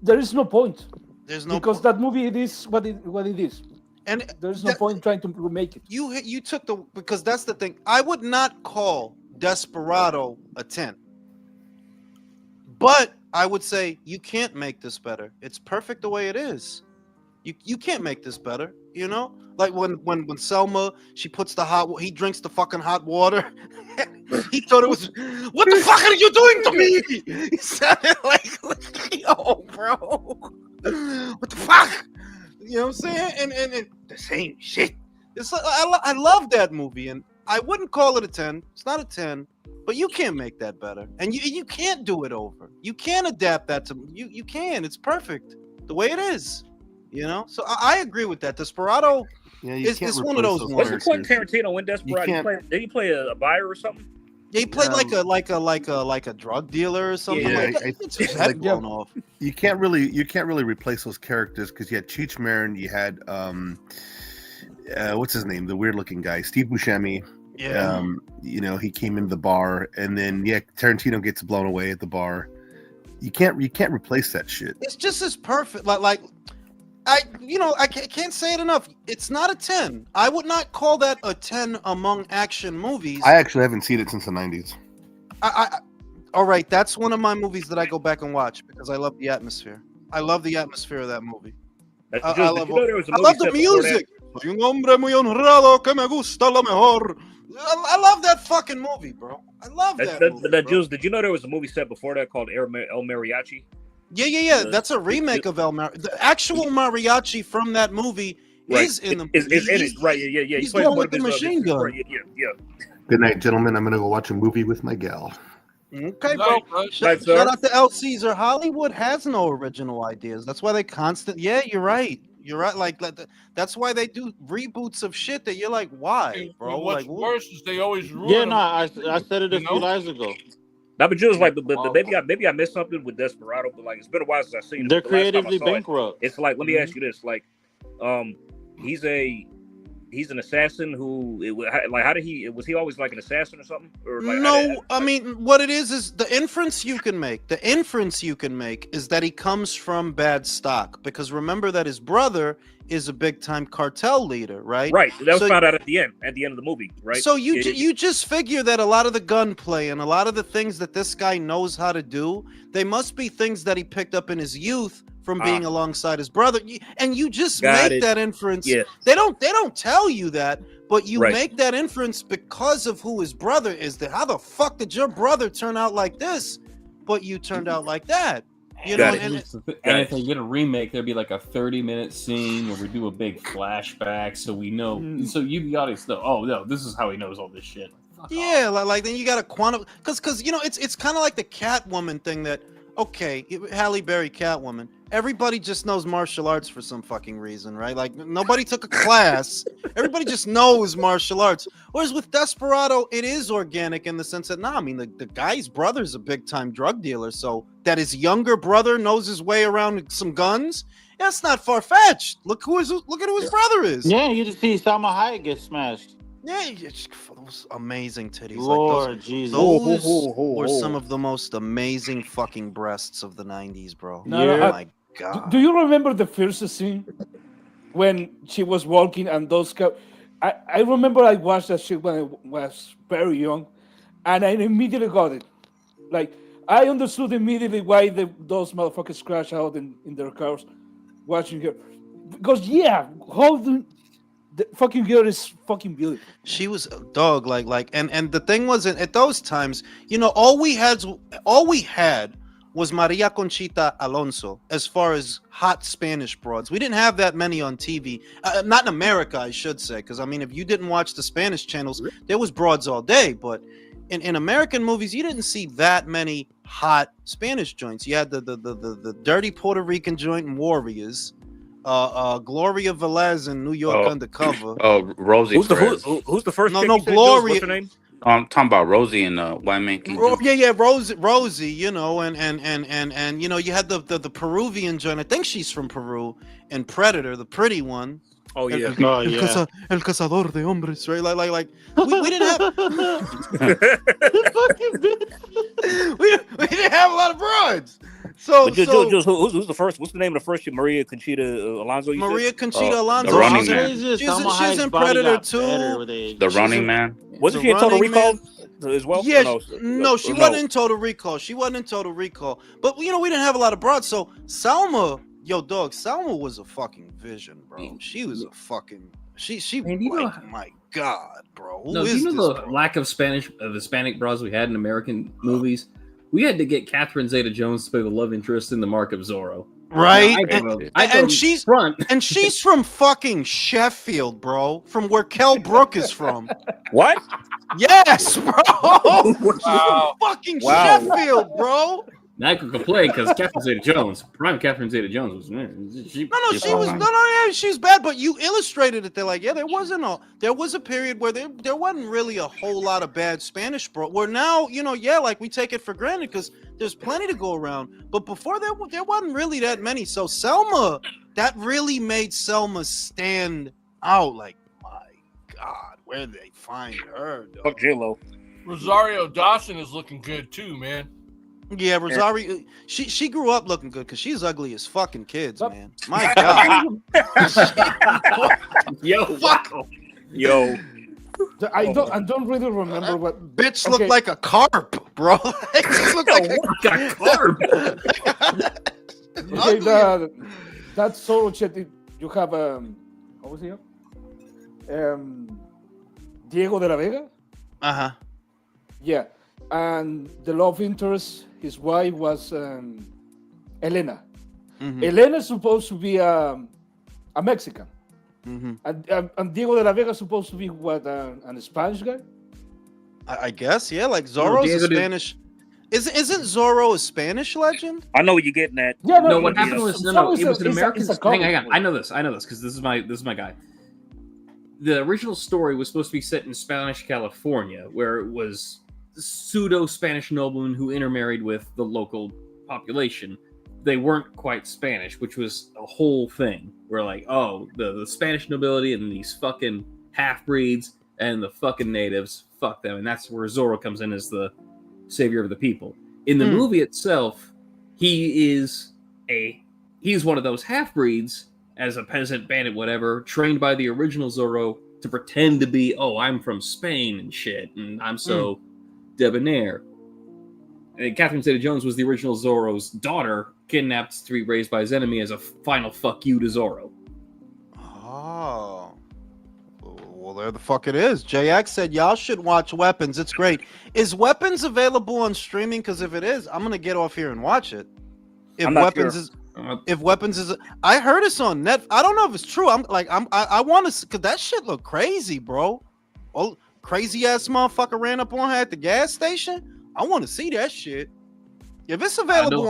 There is no point. There's no because that movie it is what it is, and there's no point trying to remake it. You took because that's the thing. I would not call Desperado a 10. But I would say you can't make this better. It's perfect the way it is. You can't make this better, you know? Like when Selma, she puts he drinks the fucking hot water. He thought it was, what the fuck are you doing to me? He sounded like, yo, bro. What the fuck? You know what I'm saying? And the same shit. It's like, I love that movie, and I wouldn't call it a 10. It's not a 10. But you can't make that better, and you can't do it over. You can't adapt that to you. You can. It's perfect the way it is, you know. So I agree with that. Desperado is one of those ones. What's the point? Tarantino in Desperado. Did he play a buyer or something? Yeah, he played like a drug dealer or something. Yeah, like that. It's head blown off. You can't really replace those characters, because you had Cheech Marin, you had what's his name, the weird looking guy, Steve Buscemi. Yeah. You know, he came into the bar, and then Tarantino gets blown away at the bar. You can't replace that shit. It's just as perfect. Like I can't say it enough. It's not a 10. I would not call that a 10 among action movies. I actually haven't seen it since the 90s. All right, that's one of my movies that I go back and watch because I love the atmosphere. I love the atmosphere of that movie. I love the music. Un hombre muy honrado que me gusta lo mejor. I love that fucking movie, bro. I love that movie. Jules, did you know there was a movie set before that called El Mariachi? Yeah. That's a remake of El Mariachi. The actual mariachi from that movie is in the movie. Is in it, right? Yeah. He's the one with the machine gun. Right, yeah. Good night, gentlemen. I'm gonna go watch a movie with my gal. Okay, bro. Shout out to L. Caesar. Hollywood has no original ideas. That's why they Yeah, you're right. You're right. Like that's why they do reboots of shit that you're like, why, bro? What's worse is they always ruin. Yeah, no, I said it a few days ago. Now, but Jules, like, but maybe I missed something with Desperado, but like it's been a while since I've seen it. They're creatively bankrupt. It's like, let me ask you this: like, he's an assassin who, like, how did was he always like an assassin or something? Or like, no, I mean, what it is the inference you can make. The inference you can make is that he comes from bad stock, because remember that his brother is a big time cartel leader, right? Right. That was found out at the end of the movie, right? So you just figure that a lot of the gunplay and a lot of the things that this guy knows how to do, they must be things that he picked up in his youth from being alongside his brother, and you just make that inference. Yeah. They don't tell you that, but you make that inference because of who his brother is. That how the fuck did your brother turn out like this, but you turned out like that? You know, and if they get a remake, there'd be like a 30-minute scene where we do a big flashback, so we know. So you the audience know. Oh no, this is how he knows all this shit. Yeah, like then you got to quantum because you know it's kind of like the Catwoman thing that. Okay, Halle Berry, Catwoman. Everybody just knows martial arts for some fucking reason, right? Like, nobody took a class. Everybody just knows martial arts. Whereas with Desperado, it is organic in the sense that, I mean, the guy's brother's a big-time drug dealer, so that his younger brother knows his way around some guns, that's not far-fetched. Look at who his brother is. Yeah, you just see Salma Hayek get smashed. Yeah, those amazing titties. Lord like Jesus. Those were some of the most amazing fucking breasts of the 90s, bro. No, oh my God. Do you remember the first scene? when she was walking and those. I remember I watched that shit when I was very young, and I immediately got it. Like I understood immediately why those motherfuckers crash out in their cars watching her. Because the fucking girl is fucking beautiful. She was a dog, and the thing was at those times, all we had was Maria Conchita Alonso as far as hot Spanish broads. We didn't have that many on TV, not in America, I should say, because I mean, if you didn't watch the Spanish channels, there was broads all day. But in American movies, you didn't see that many hot Spanish joints. You had the dirty Puerto Rican joint in Warriors. Gloria Velez in New York Undercover. Oh, Rosie. Who's the first? No, Gloria. What's her name? I'm talking about Rosie and White Man King. Yeah, Rosie. And you had the Peruvian joint. I think she's from Peru. And Predator, the pretty one. Oh yeah. El cazador de hombres, right? Like we didn't have. we didn't have a lot of broads. So who's the first? What's the name of the first? Maria Conchita Alonso. Maria Conchita Alonso. The Running Man. She's in Predator too. The Running Man. Wasn't she in Total Recall as well? Yeah, no, she wasn't in Total Recall. But we didn't have a lot of broads. So Salma was a fucking vision, bro. She was a fucking my God, bro. The lack of Hispanic bras we had in American movies? We had to get Catherine Zeta-Jones to play the love interest in the Mark of Zorro. Right? And she's from fucking Sheffield, bro. From where Kel Brook is from. What? Yes, bro. Wow. Fucking Sheffield, bro. Now I could complain because Catherine Zeta-Jones, prime Catherine Zeta-Jones was she was bad, but you illustrated it. They're like, there was a period where there wasn't really a whole lot of bad Spanish, bro. Where now, like we take it for granted because there's plenty to go around. But before there wasn't really that many. So Selma, that really made Selma stand out. Like, my God, where did they find her? Fuck J-Lo. Rosario Dawson is looking good too, man. Yeah, Rosario, she grew up looking good because she's ugly as fucking kids, man. My God. Yo. I don't really remember what bitch looked like a carp, bro. Looked like a carp. Okay, that solo shit. You have what was he? Diego de la Vega. Yeah, and the love interest, his wife was Elena. Mm-hmm. Elena's supposed to be a Mexican. Mm-hmm. And Diego de la Vega is supposed to be what, a Spanish guy? I guess, yeah. Like Zorro's a Spanish. Isn't Zorro a Spanish legend? I know what you're getting at. Yeah, no. What happened was it was an American. Hang on, I know this because this is my guy. The original story was supposed to be set in Spanish California, where it was pseudo Spanish noblemen who intermarried with the local population. They weren't quite Spanish, which was a whole thing. Where like, oh, the Spanish nobility and these fucking half breeds and the fucking natives, fuck them, and that's where Zorro comes in as the savior of the people. In the movie itself, he's one of those half breeds as a peasant bandit, whatever, trained by the original Zorro to pretend to be, oh, I'm from Spain and shit, and I'm so debonair. And Catherine Zeta-Jones was the original Zorro's daughter, kidnapped to be raised by his enemy as a final fuck you to Zorro. Oh. Well, there the fuck it is. JX said, y'all should watch Weapons. It's great. Is Weapons available on streaming? Because if it is, I'm going to get off here and watch it. If Weapons is, I heard it's on Net. I don't know if it's true. I want to, because that shit look crazy, bro. Oh, crazy ass motherfucker ran up on her at the gas station. I want to see that shit. If it's available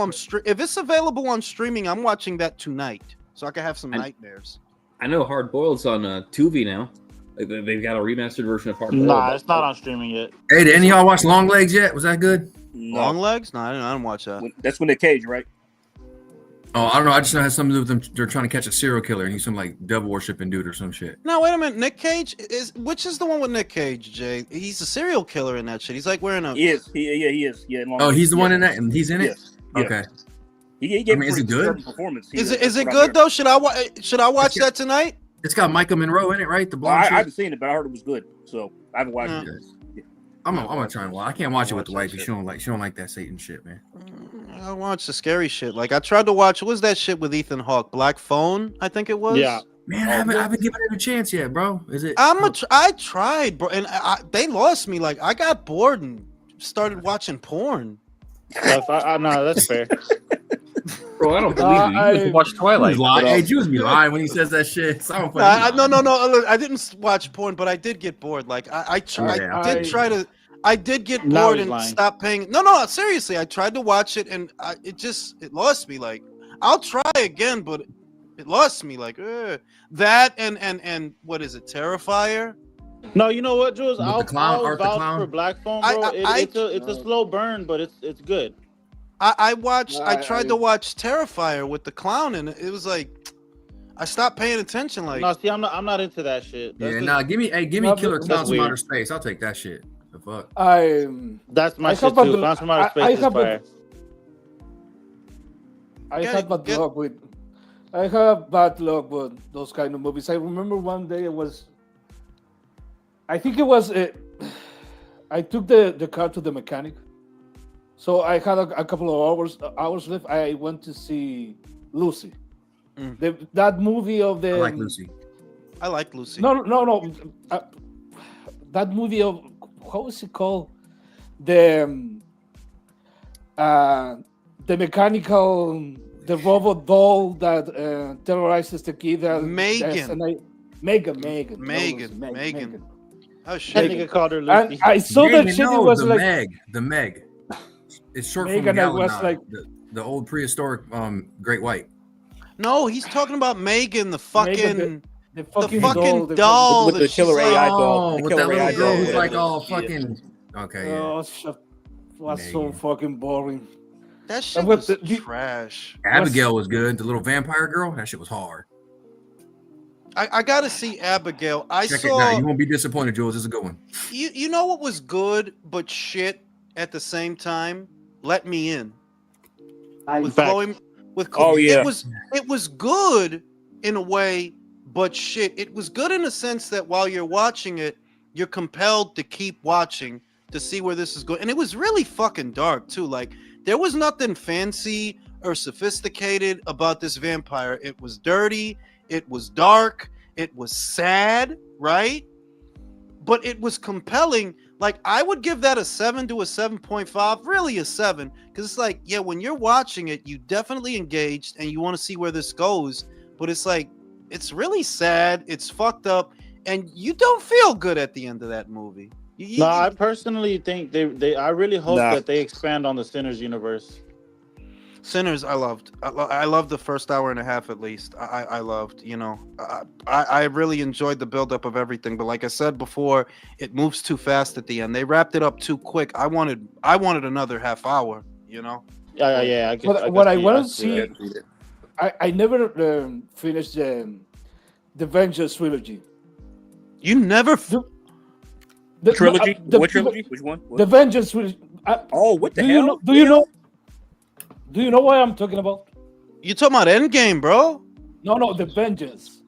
on streaming, I'm watching that tonight, so I can have some nightmares. I know Hard Boiled's on Tubi now. Like, they've got a remastered version of Hard Boiled. Nah, it's not on streaming yet. Hey, did any of y'all watch Long Legs yet? Was that good? No. Long Legs? No, I didn't watch that. That's when they cage, right? Oh, I don't know. I just know it has something to do with them. They're trying to catch a serial killer, and he's some like devil worshipping dude or some shit. No, wait a minute. Nick Cage which is the one with Nick Cage, Jay? He's a serial killer in that shit. He's like wearing a. He is. He is. Yeah. Oh, he's the one in that, and he's in it. Yes. Okay. He gave is it good? performance. Is it good though? Should I watch that tonight? It's got Micah Monroe in it, right? The Well, blonde. I chick? haven't seen it, but I heard it was good. So I haven't watched it. Yeah. I'm gonna try and watch. I can't watch it with the wifey. She don't like that Satan shit, man. I watch the scary shit. Like I tried to watch. What was that shit with Ethan Hawke? Black Phone, I think it was. Yeah. Man, I haven't given it a chance yet, bro. Is it? I tried, bro, and they lost me. Like I got bored and started watching porn. No, that's fair. Bro, I don't believe you. You just watch Twilight. Hey, Jews be lying when he says that shit. No. I didn't watch porn, but I did get bored. Like I did get Now bored he's and lying. stop paying. No, seriously, I tried to watch it and it lost me. Like I'll try again, but it lost me. Like that and what is it, Terrifier? No, you know what, Jules? I'll Art the vouch Clown? for Black Phone, bro. It's a slow burn, but it's good. I tried to watch Terrifier with the clown, and it was like I stopped paying attention. Like, No, see, I'm not into that shit. Yeah, give me Killer Clowns from Outer Space. I'll take that shit. The fuck. That's my I shit have a- too. Clowns from Outer Space is fire. I have bad luck with those kind of movies. I remember one day I took the car to the mechanic. So I had a couple of hours left. I went to see Lucy. That movie of the... I like Lucy. I like Lucy. No. That movie of... How is it called? The mechanical... The robot doll that terrorizes the kid. Megan. Megan. Oh shit! That nigga called her Lucy. And I saw that shit. It was like the Meg. It's short Megan, from I was Megalodon, like- the old prehistoric Great White. No, he's talking about Megan, the fucking the fucking doll with the that she's killer AI like- doll. Oh, The with that killer little AI girl doll, who's whatever like it all is. fucking. Okay, yeah. Oh, was so fucking boring. That shit And was with the- trash. Abigail was good. The little vampire girl. That shit was hard. I gotta see Abigail. I Check it saw. out. You won't be disappointed, Jules. It's a good one. You know what was good but shit at the same time? Let Me In. With Chloe. Oh, yeah. It was good in a way, but shit. It was good in a sense that while you're watching it, you're compelled to keep watching to see where this is going. And it was really fucking dark too. Like there was nothing fancy or sophisticated about this vampire. It was dirty. It was dark. It was sad, right? But it was compelling. Like I would give that a 7 to a 7.5, really a 7, because it's like, yeah, when you're watching it, you definitely engaged and you want to see where this goes. But it's like, it's really sad. It's fucked up, and you don't feel good at the end of that movie. No, I personally think I really hope that they expand on the Sinners universe. Sinners, I loved. I loved the first hour and a half at least. I loved, you know. I really enjoyed the buildup of everything, but like I said before, it moves too fast at the end. They wrapped it up too quick. I wanted another half hour, you know. Yeah. What I want to see, I never finished the Vengeance trilogy. You never. The trilogy? What trilogy? Which one? What? The Vengeance trilogy. What the hell? Do you know what I'm talking about? You talking about Endgame, bro? No, the Vengeance.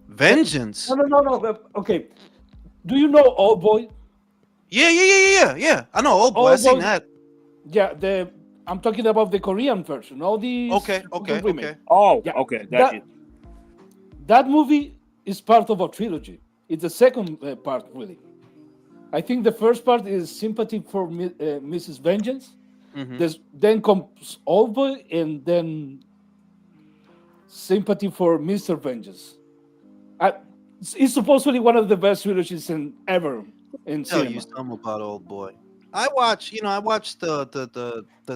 Vengeance? No. Okay. Do you know Old Boy? Yeah. I know Old Boy. I seen that. Yeah, I'm talking about the Korean version. All the Okay. Oh, Yeah. okay. Gotcha. That movie is part of a trilogy. It's the second part, really. I think the first part is Sympathy for Mrs. Vengeance. Mm-hmm. Then comes Old Boy, and then Sympathy for Mr. Vengeance. It's supposedly one of the best trilogies ever in Tell cinema. you something about Old Boy. I watched the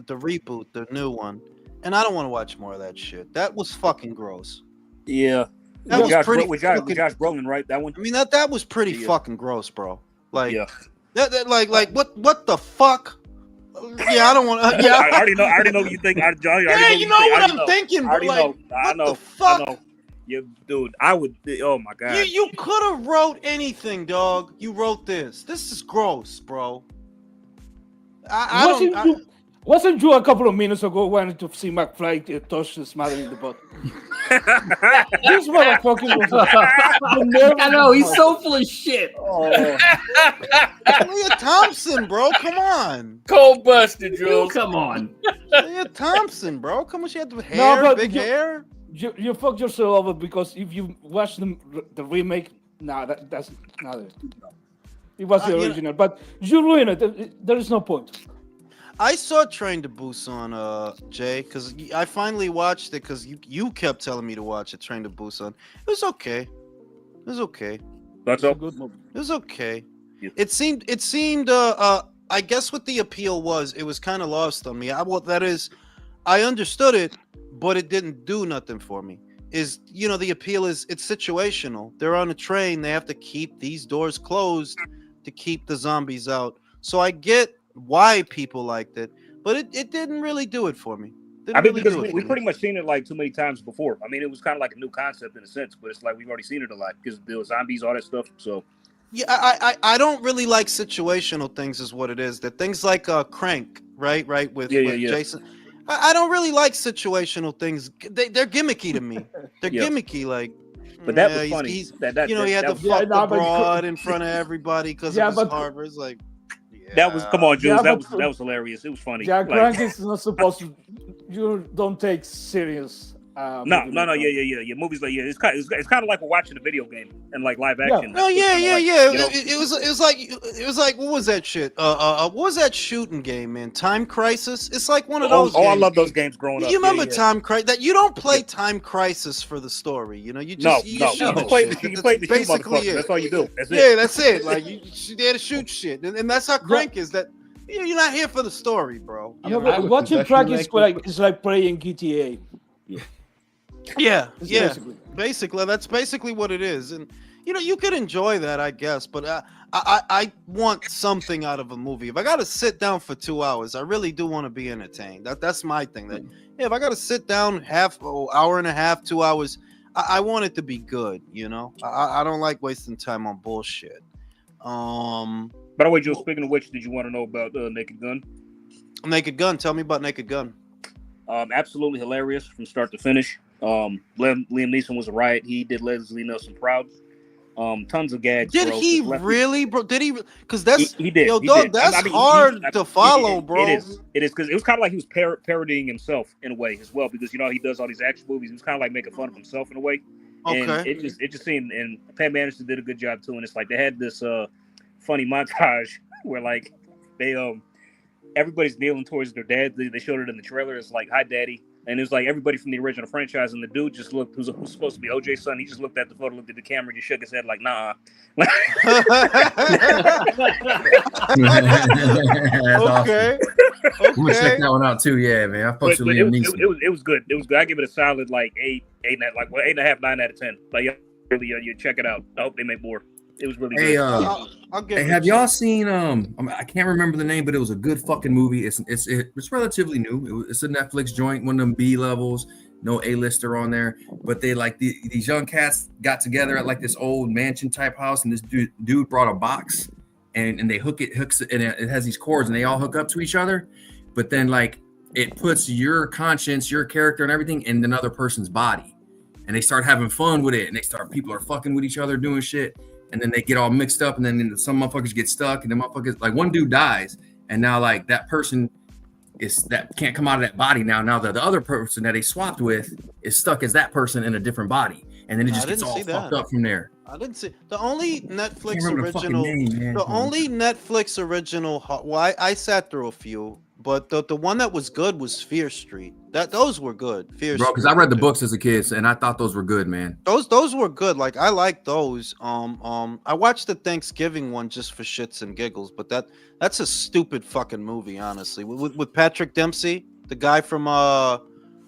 reboot, the new one, and I don't want to watch more of that shit. That was fucking gross. Yeah. That was pretty. With Josh Brolin, right? That one. I mean that was pretty fucking gross, bro. Like, Yeah. like what the fuck? Yeah, I don't want. Yeah, I already know what you think. Yeah, you know what I'm thinking, I bro. already Like, know. I know. the fuck? I know. Yeah, dude. I would. Oh my god. You could have wrote anything, dog. You wrote this. This is gross, bro. Wasn't you a couple of minutes ago wanting to see McFly touch his mother in the butt? This motherfucker was I know, he's so full of shit. Leah Thompson, bro. Come on. Cold busted, Jules. Come on. Leah Thompson, bro. Come on. She had the hair, but big hair. You fucked yourself over because if you watch the remake, that's not it. It was the original, but you ruined it. There is no point. I saw Train to Busan, Jay, because I finally watched it because you kept telling me to watch it, Train to Busan. It was okay. It was okay. That's a good movie. It was okay. Yeah. It seemed. I guess what the appeal was, it was kind of lost on me. I understood it, but it didn't do nothing for me. The appeal is it's situational. They're on a train. They have to keep these doors closed to keep the zombies out. So I get why people liked it, but it didn't really do it for me. Because we pretty much seen it like too many times before. I mean, it was kind of like a new concept in a sense, but it's like we've already seen it a lot because there was zombies, all that stuff. So yeah, I don't really like situational things, is what it is. That things like Crank, right, with Jason. I don't really like situational things. They're gimmicky to me. They're gimmicky, like. But that was funny. He had to fuck the broad in front of everybody because of his Harvard. It's like. That was come on, Jules. That was hilarious. It was funny. Yeah, Crank is not supposed to. You don't take serious. Yeah. Movies like it's kind of like we're watching a video game and like live action. Oh yeah. It was like what was that shit? What was that shooting game, man? Time Crisis. It's like one of those. Oh, I love those games growing up. You remember Time Crisis? That you don't play Time Crisis for the story. You just you play basically it. That's all you do. That's it. Yeah, that's it. Like you there to shoot shit, and that's how Crank is. That you're not here for the story, bro. Watching Crank is like playing GTA. Yeah. Basically, that's basically what it is, and you could enjoy that, I guess. But I want something out of a movie. If I got to sit down for 2 hours, I really do want to be entertained. That's my thing. That if I got to sit down hour and a half, 2 hours, I want it to be good. I don't like wasting time on bullshit. By the way, Joe, speaking of which, did you want to know about Naked Gun? Naked Gun. Tell me about Naked Gun. Absolutely hilarious from start to finish. Liam Neeson was a riot. He did Leslie Nielsen proud. Tons of gags. Did he really, bro? Did he? Because that's he did. Yo, he dog, did. that's hard to follow, bro. It is because it was kind of like he was parodying himself in a way as well. Because he does all these action movies. He was kind of like making fun of himself in a way. Okay. And it just seemed, and Pam Anderson did a good job too. And it's like they had this funny montage where like they everybody's kneeling towards their dad. They showed it in the trailer. It's like, "Hi, Daddy." And it was like everybody from the original franchise, and the dude just looked, who's supposed to be OJ's son, he just looked at the photo, looked at the camera, just shook his head like, nah. Okay. I'm gonna check that one out too. Yeah, man. I fucked with Liam Neeson. It was good. It was good. I give it a solid like 8.5, 9 out of 10. Like you check it out. I hope they make more. It was really good. Hey, have y'all seen? I can't remember the name, but it was a good fucking movie. It's relatively new. It's a Netflix joint, one of them B levels. No A-lister on there, but they like these young cats got together at like this old mansion type house, and this dude brought a box, and they hooks it, and it has these cords, and they all hook up to each other. But then like it puts your conscience, your character, and everything in another person's body, and they start having fun with it, and people are fucking with each other, doing shit. And then they get all mixed up, and then some motherfuckers get stuck, and the motherfuckers, like one dude dies, and now like that person can't come out of that body now the other person that they swapped with is stuck as that person in a different body, and then it just gets all fucked up from there. I didn't see the only Netflix original. Netflix original. Well, I sat through a few, but the one that was good was Fear Street. Those were good. Fear Street. Bro, because I read the books as a kid, and I thought those were good, man. Those were good. Like I like those. I watched the Thanksgiving one just for shits and giggles, but that's a stupid fucking movie, honestly. With Patrick Dempsey, the guy from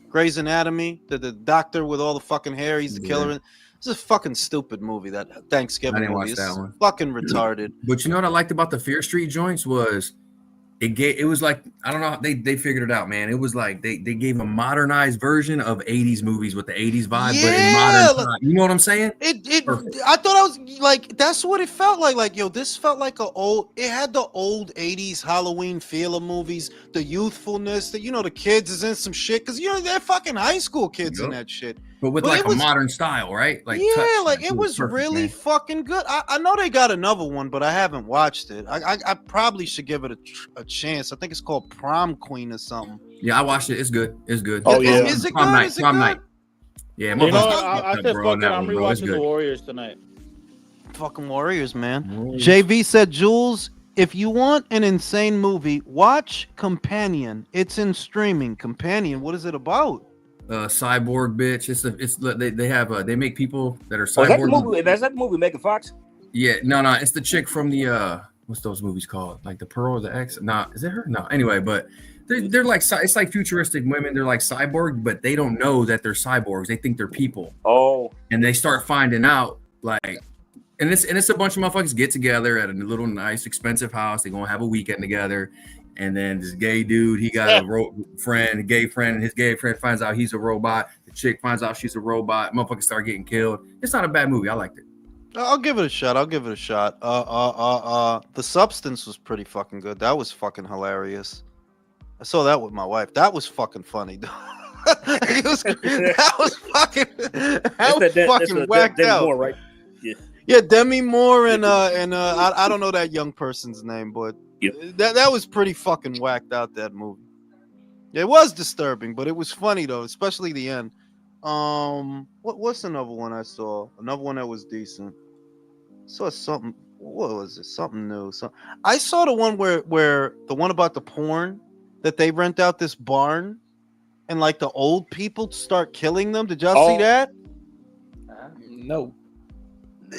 Grey's Anatomy, the doctor with all the fucking hair. He's the killer. It's a fucking stupid movie. That Thanksgiving I didn't movie watch that one. Fucking retarded. But you know what I liked about the Fear Street joints was it was like, I don't know, they figured it out, man. It was like they gave a modernized version of 80s movies with the 80s vibe, but in modern time. You know what I'm saying? I thought I was like, that's what it felt like. Like, yo, this felt like it had the old 80s Halloween feel of movies, the youthfulness, that, you know, the kids is in some shit, because, you know, they're fucking high school kids in that shit. But with like a modern style, right? Like, yeah, like it was perfect, really fucking good. I know they got another one, but I haven't watched it. I probably should give it a chance. I think it's called Prom Queen or something. Yeah, I watched it. It's good. It's good. Oh yeah, is it good? Is it Prom good? night. Yeah, you know, I said fuck it. I'm rewatching the Warriors tonight. Fucking Warriors, man. JV said, Jules, if you want an insane movie, watch Companion. It's in streaming. Companion. What is it about? Cyborg bitch. They make people that are cyborg. That's that movie Megan Fox? Yeah, no, it's the chick from the what's those movies called? Like the Pearl or the X? Nah, is it her? No. Anyway, but they're like, it's like futuristic women. They're like cyborg, but they don't know that they're cyborgs. They think they're people. Oh. And they start finding out, like, and it's a bunch of motherfuckers get together at a little nice expensive house. They're gonna have a weekend together. And then this gay dude, he got a gay friend, and his gay friend finds out he's a robot. The chick finds out she's a robot. Motherfuckers start getting killed. It's not a bad movie. I liked it. I'll give it a shot. The Substance was pretty fucking good. That was fucking hilarious. I saw that with my wife. That was fucking funny. That was fucking whacked out. Moore, right? Yeah, Demi Moore and I don't know that young person's name, but that was pretty fucking whacked out, that movie. It was disturbing, but it was funny though, especially the end. What's another one I saw? Another one that was decent. I saw something. What was it? Something new. I saw the one where the one about the porn, that they rent out this barn and like the old people start killing them. Did y'all see that? No.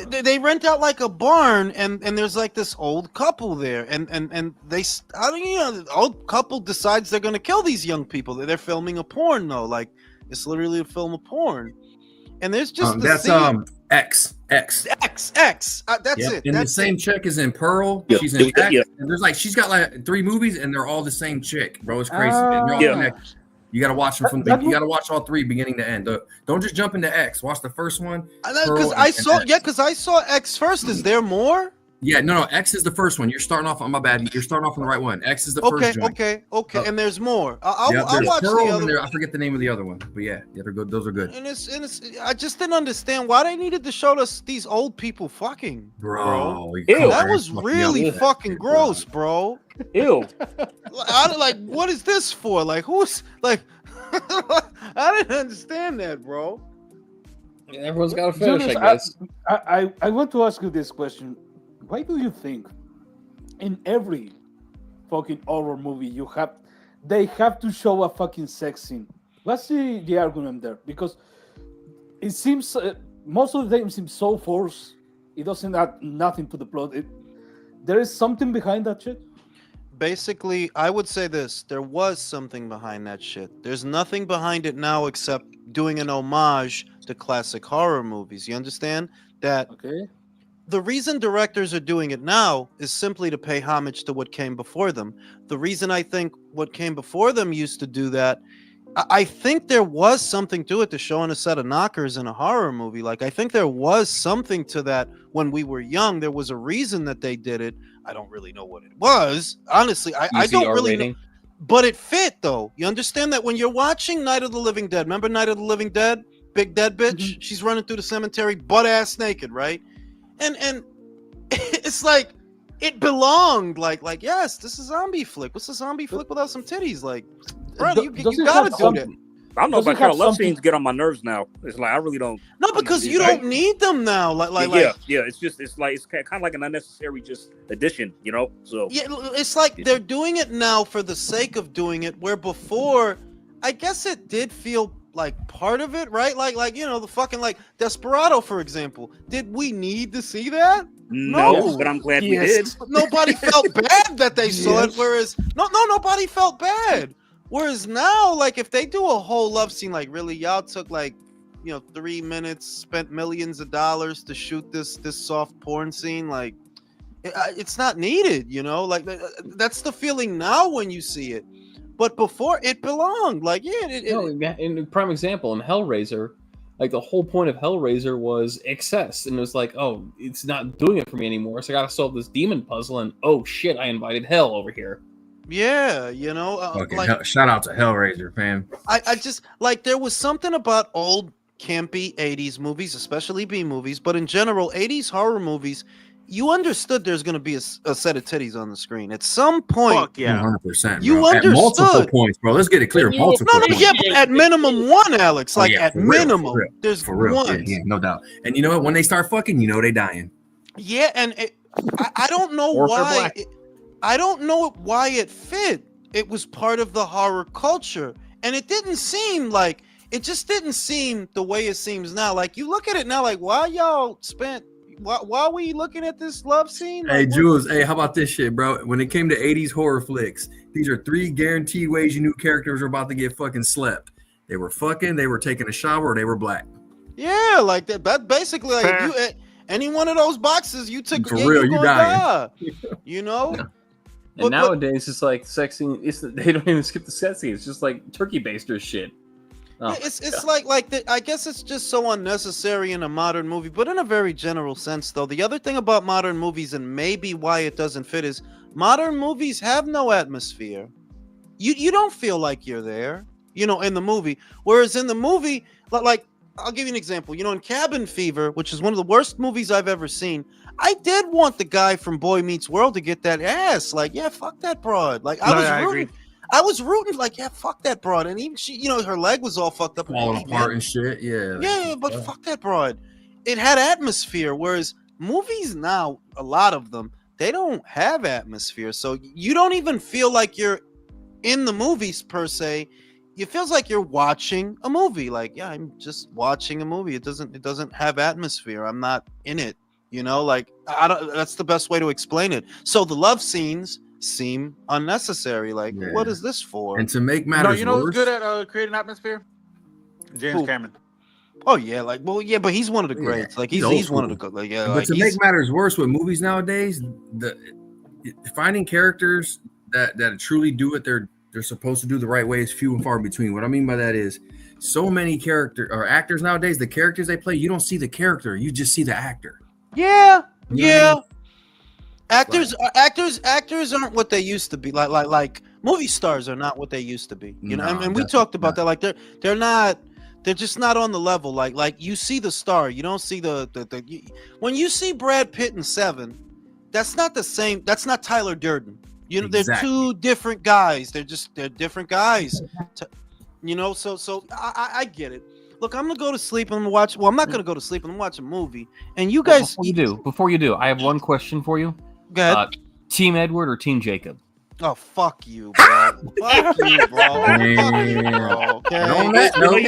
They rent out like a barn and there's like this old couple there and they, I don't, you know, the old couple decides they're gonna kill these young people. They're filming a porn though, like it's literally a film of porn. And there's just that's scene. X. That's it. And the same chick is in Pearl. She's in X. And there's like, she's got like 3 movies and they're all the same chick, bro. It's crazy. They're all connected. You gotta watch them you gotta watch all 3 beginning to end. Don't just jump into X. Watch the first one. Because I saw X first. Is there more? Yeah, no, X is the first one. You're starting off on my bad. You're starting off on the right one. X is the first joint. Okay. And there's more. I'll watch Pearl the other. I forget the name of the other one, but yeah, they're good. Those are good. And it's I just didn't understand why they needed to show us these old people fucking, bro. Ew. That was really fucking gross, bro. Ew. Like, what is this for? Like, who's like? I didn't understand that, bro. Everyone's got a fetish, Julius, I guess. I want to ask you this question. Why do you think in every fucking horror movie they have to show a fucking sex scene? What's the argument there? Because it seems most of the time it seems so forced. It doesn't add nothing to the plot. There is something behind that shit. Basically, I would say this. There was something behind that shit. There's nothing behind it now except doing an homage to classic horror movies. You understand? That the reason directors are doing it now is simply to pay homage to what came before them. The reason I think what came before them used to do that, I think there was something to it, to showing a set of knockers in a horror movie. Like, I think there was something to that when we were young. There was a reason that they did it. I don't really know what it was. Honestly, I don't really know. But it fit, though. You understand that when you're watching Night of the Living Dead, remember Night of the Living Dead? Big dead bitch? Mm-hmm. She's running through the cemetery, butt-ass naked, right? And it's like, it belonged. Like, yes, this is a zombie flick. What's a zombie flick without some titties? Like, brother, you gotta do that. I don't know, but kind of love scenes get on my nerves now. It's like I really don't. No, because you don't need them now. Yeah. It's kind of like an unnecessary just addition, you know. So yeah, it's like they're doing it now for the sake of doing it. Where before, I guess it did feel like part of it, right? Like you know, the fucking like Desperado, for example. Did we need to see that? No, but I'm glad we did. Nobody felt bad that they saw it. Whereas nobody felt bad. Whereas now, like, if they do a whole love scene, like, really, y'all took, like, 3 minutes, spent millions of dollars to shoot this soft porn scene, like, It's not needed, you know. Like that's the feeling now when you see it, but before it belonged. Like in a prime example in Hellraiser, like the whole point of Hellraiser was excess, and it was like, oh, it's not doing it for me anymore, so I got to solve this demon puzzle, and oh shit, I invited hell over here. Yeah, you know, shout out to Hellraiser, fam. I just like there was something about old campy 80s movies, especially B movies, but in general 80s horror movies, you understood there's going to be a set of titties on the screen at some point. Fuck yeah, 100%. You bro. understood. At multiple points, bro. Let's get it clear. Multiple points. Yeah, but at minimum one, Alex. Like at minimum, there's for real. one. Yeah, no doubt. And you know what? When they start fucking, you know they dying. Yeah, and I don't know why. I don't know why it fit. It was part of the horror culture, and it didn't seem like it just didn't seem the way it seems now. Like you look at it now, like why y'all spent. Why are we looking at this love scene? Hey, Jules, hey, how about this shit, bro? When it came to 80s horror flicks, these are 3 guaranteed ways you knew characters were about to get fucking slept. They were fucking, they were taking a shower, or they were black. Yeah, like that. That basically, like if you any one of those boxes you took, for real, you dying. You know. And nowadays, it's like sex scene. They don't even skip the sex scene. It's just like turkey baster shit. Oh, it's like I guess it's just so unnecessary in a modern movie, but in a very general sense, though. The other thing about modern movies, and maybe why it doesn't fit, is modern movies have no atmosphere. You don't feel like you're there, you know, in the movie. Whereas in the movie, like I'll give you an example. You know, in Cabin Fever, which is one of the worst movies I've ever seen, I did want the guy from Boy Meets World to get that ass. Like, yeah, fuck that broad. Like I was rooting, like, yeah, fuck that broad. And even she, you know, her leg was all fucked up. Falling apart and shit, yeah. Yeah, but fuck that broad. It had atmosphere, whereas movies now, a lot of them, they don't have atmosphere. So you don't even feel like you're in the movies, per se. It feels like you're watching a movie. Like, yeah, I'm just watching a movie. It doesn't have atmosphere. I'm not in it. You know, like, that's the best way to explain it. So the love scenes seem unnecessary. Like, what is this for? And to make matters you know worse, who's good at creating atmosphere? James Cameron. Oh yeah, like, well, yeah, but he's one of the greats. Like he's one of the good. Like, yeah, but like, to make matters worse with movies nowadays, finding characters that truly do what they're supposed to do the right way is few and far between. What I mean by that is, so many actors nowadays, the characters they play, you don't see the character, you just see the actor. Yeah, you know what I mean? Actors aren't what they used to be. Like movie stars are not what they used to be. You know, and we talked about that. Like they're not. They're just not on the level. Like you see the star, you don't see the when you see Brad Pitt in Seven, that's not the same. That's not Tyler Durden. You know, they're two different guys. They're different guys. You know, so I get it. Look, I'm gonna go to sleep and watch. Well, I'm not gonna go to sleep. I'm gonna watch a movie. And you guys, before you do, I have one question for you. Go ahead. Team Edward or Team Jacob? Oh, fuck you, bro. Fuck you, bro. Fuck you, bro. Okay.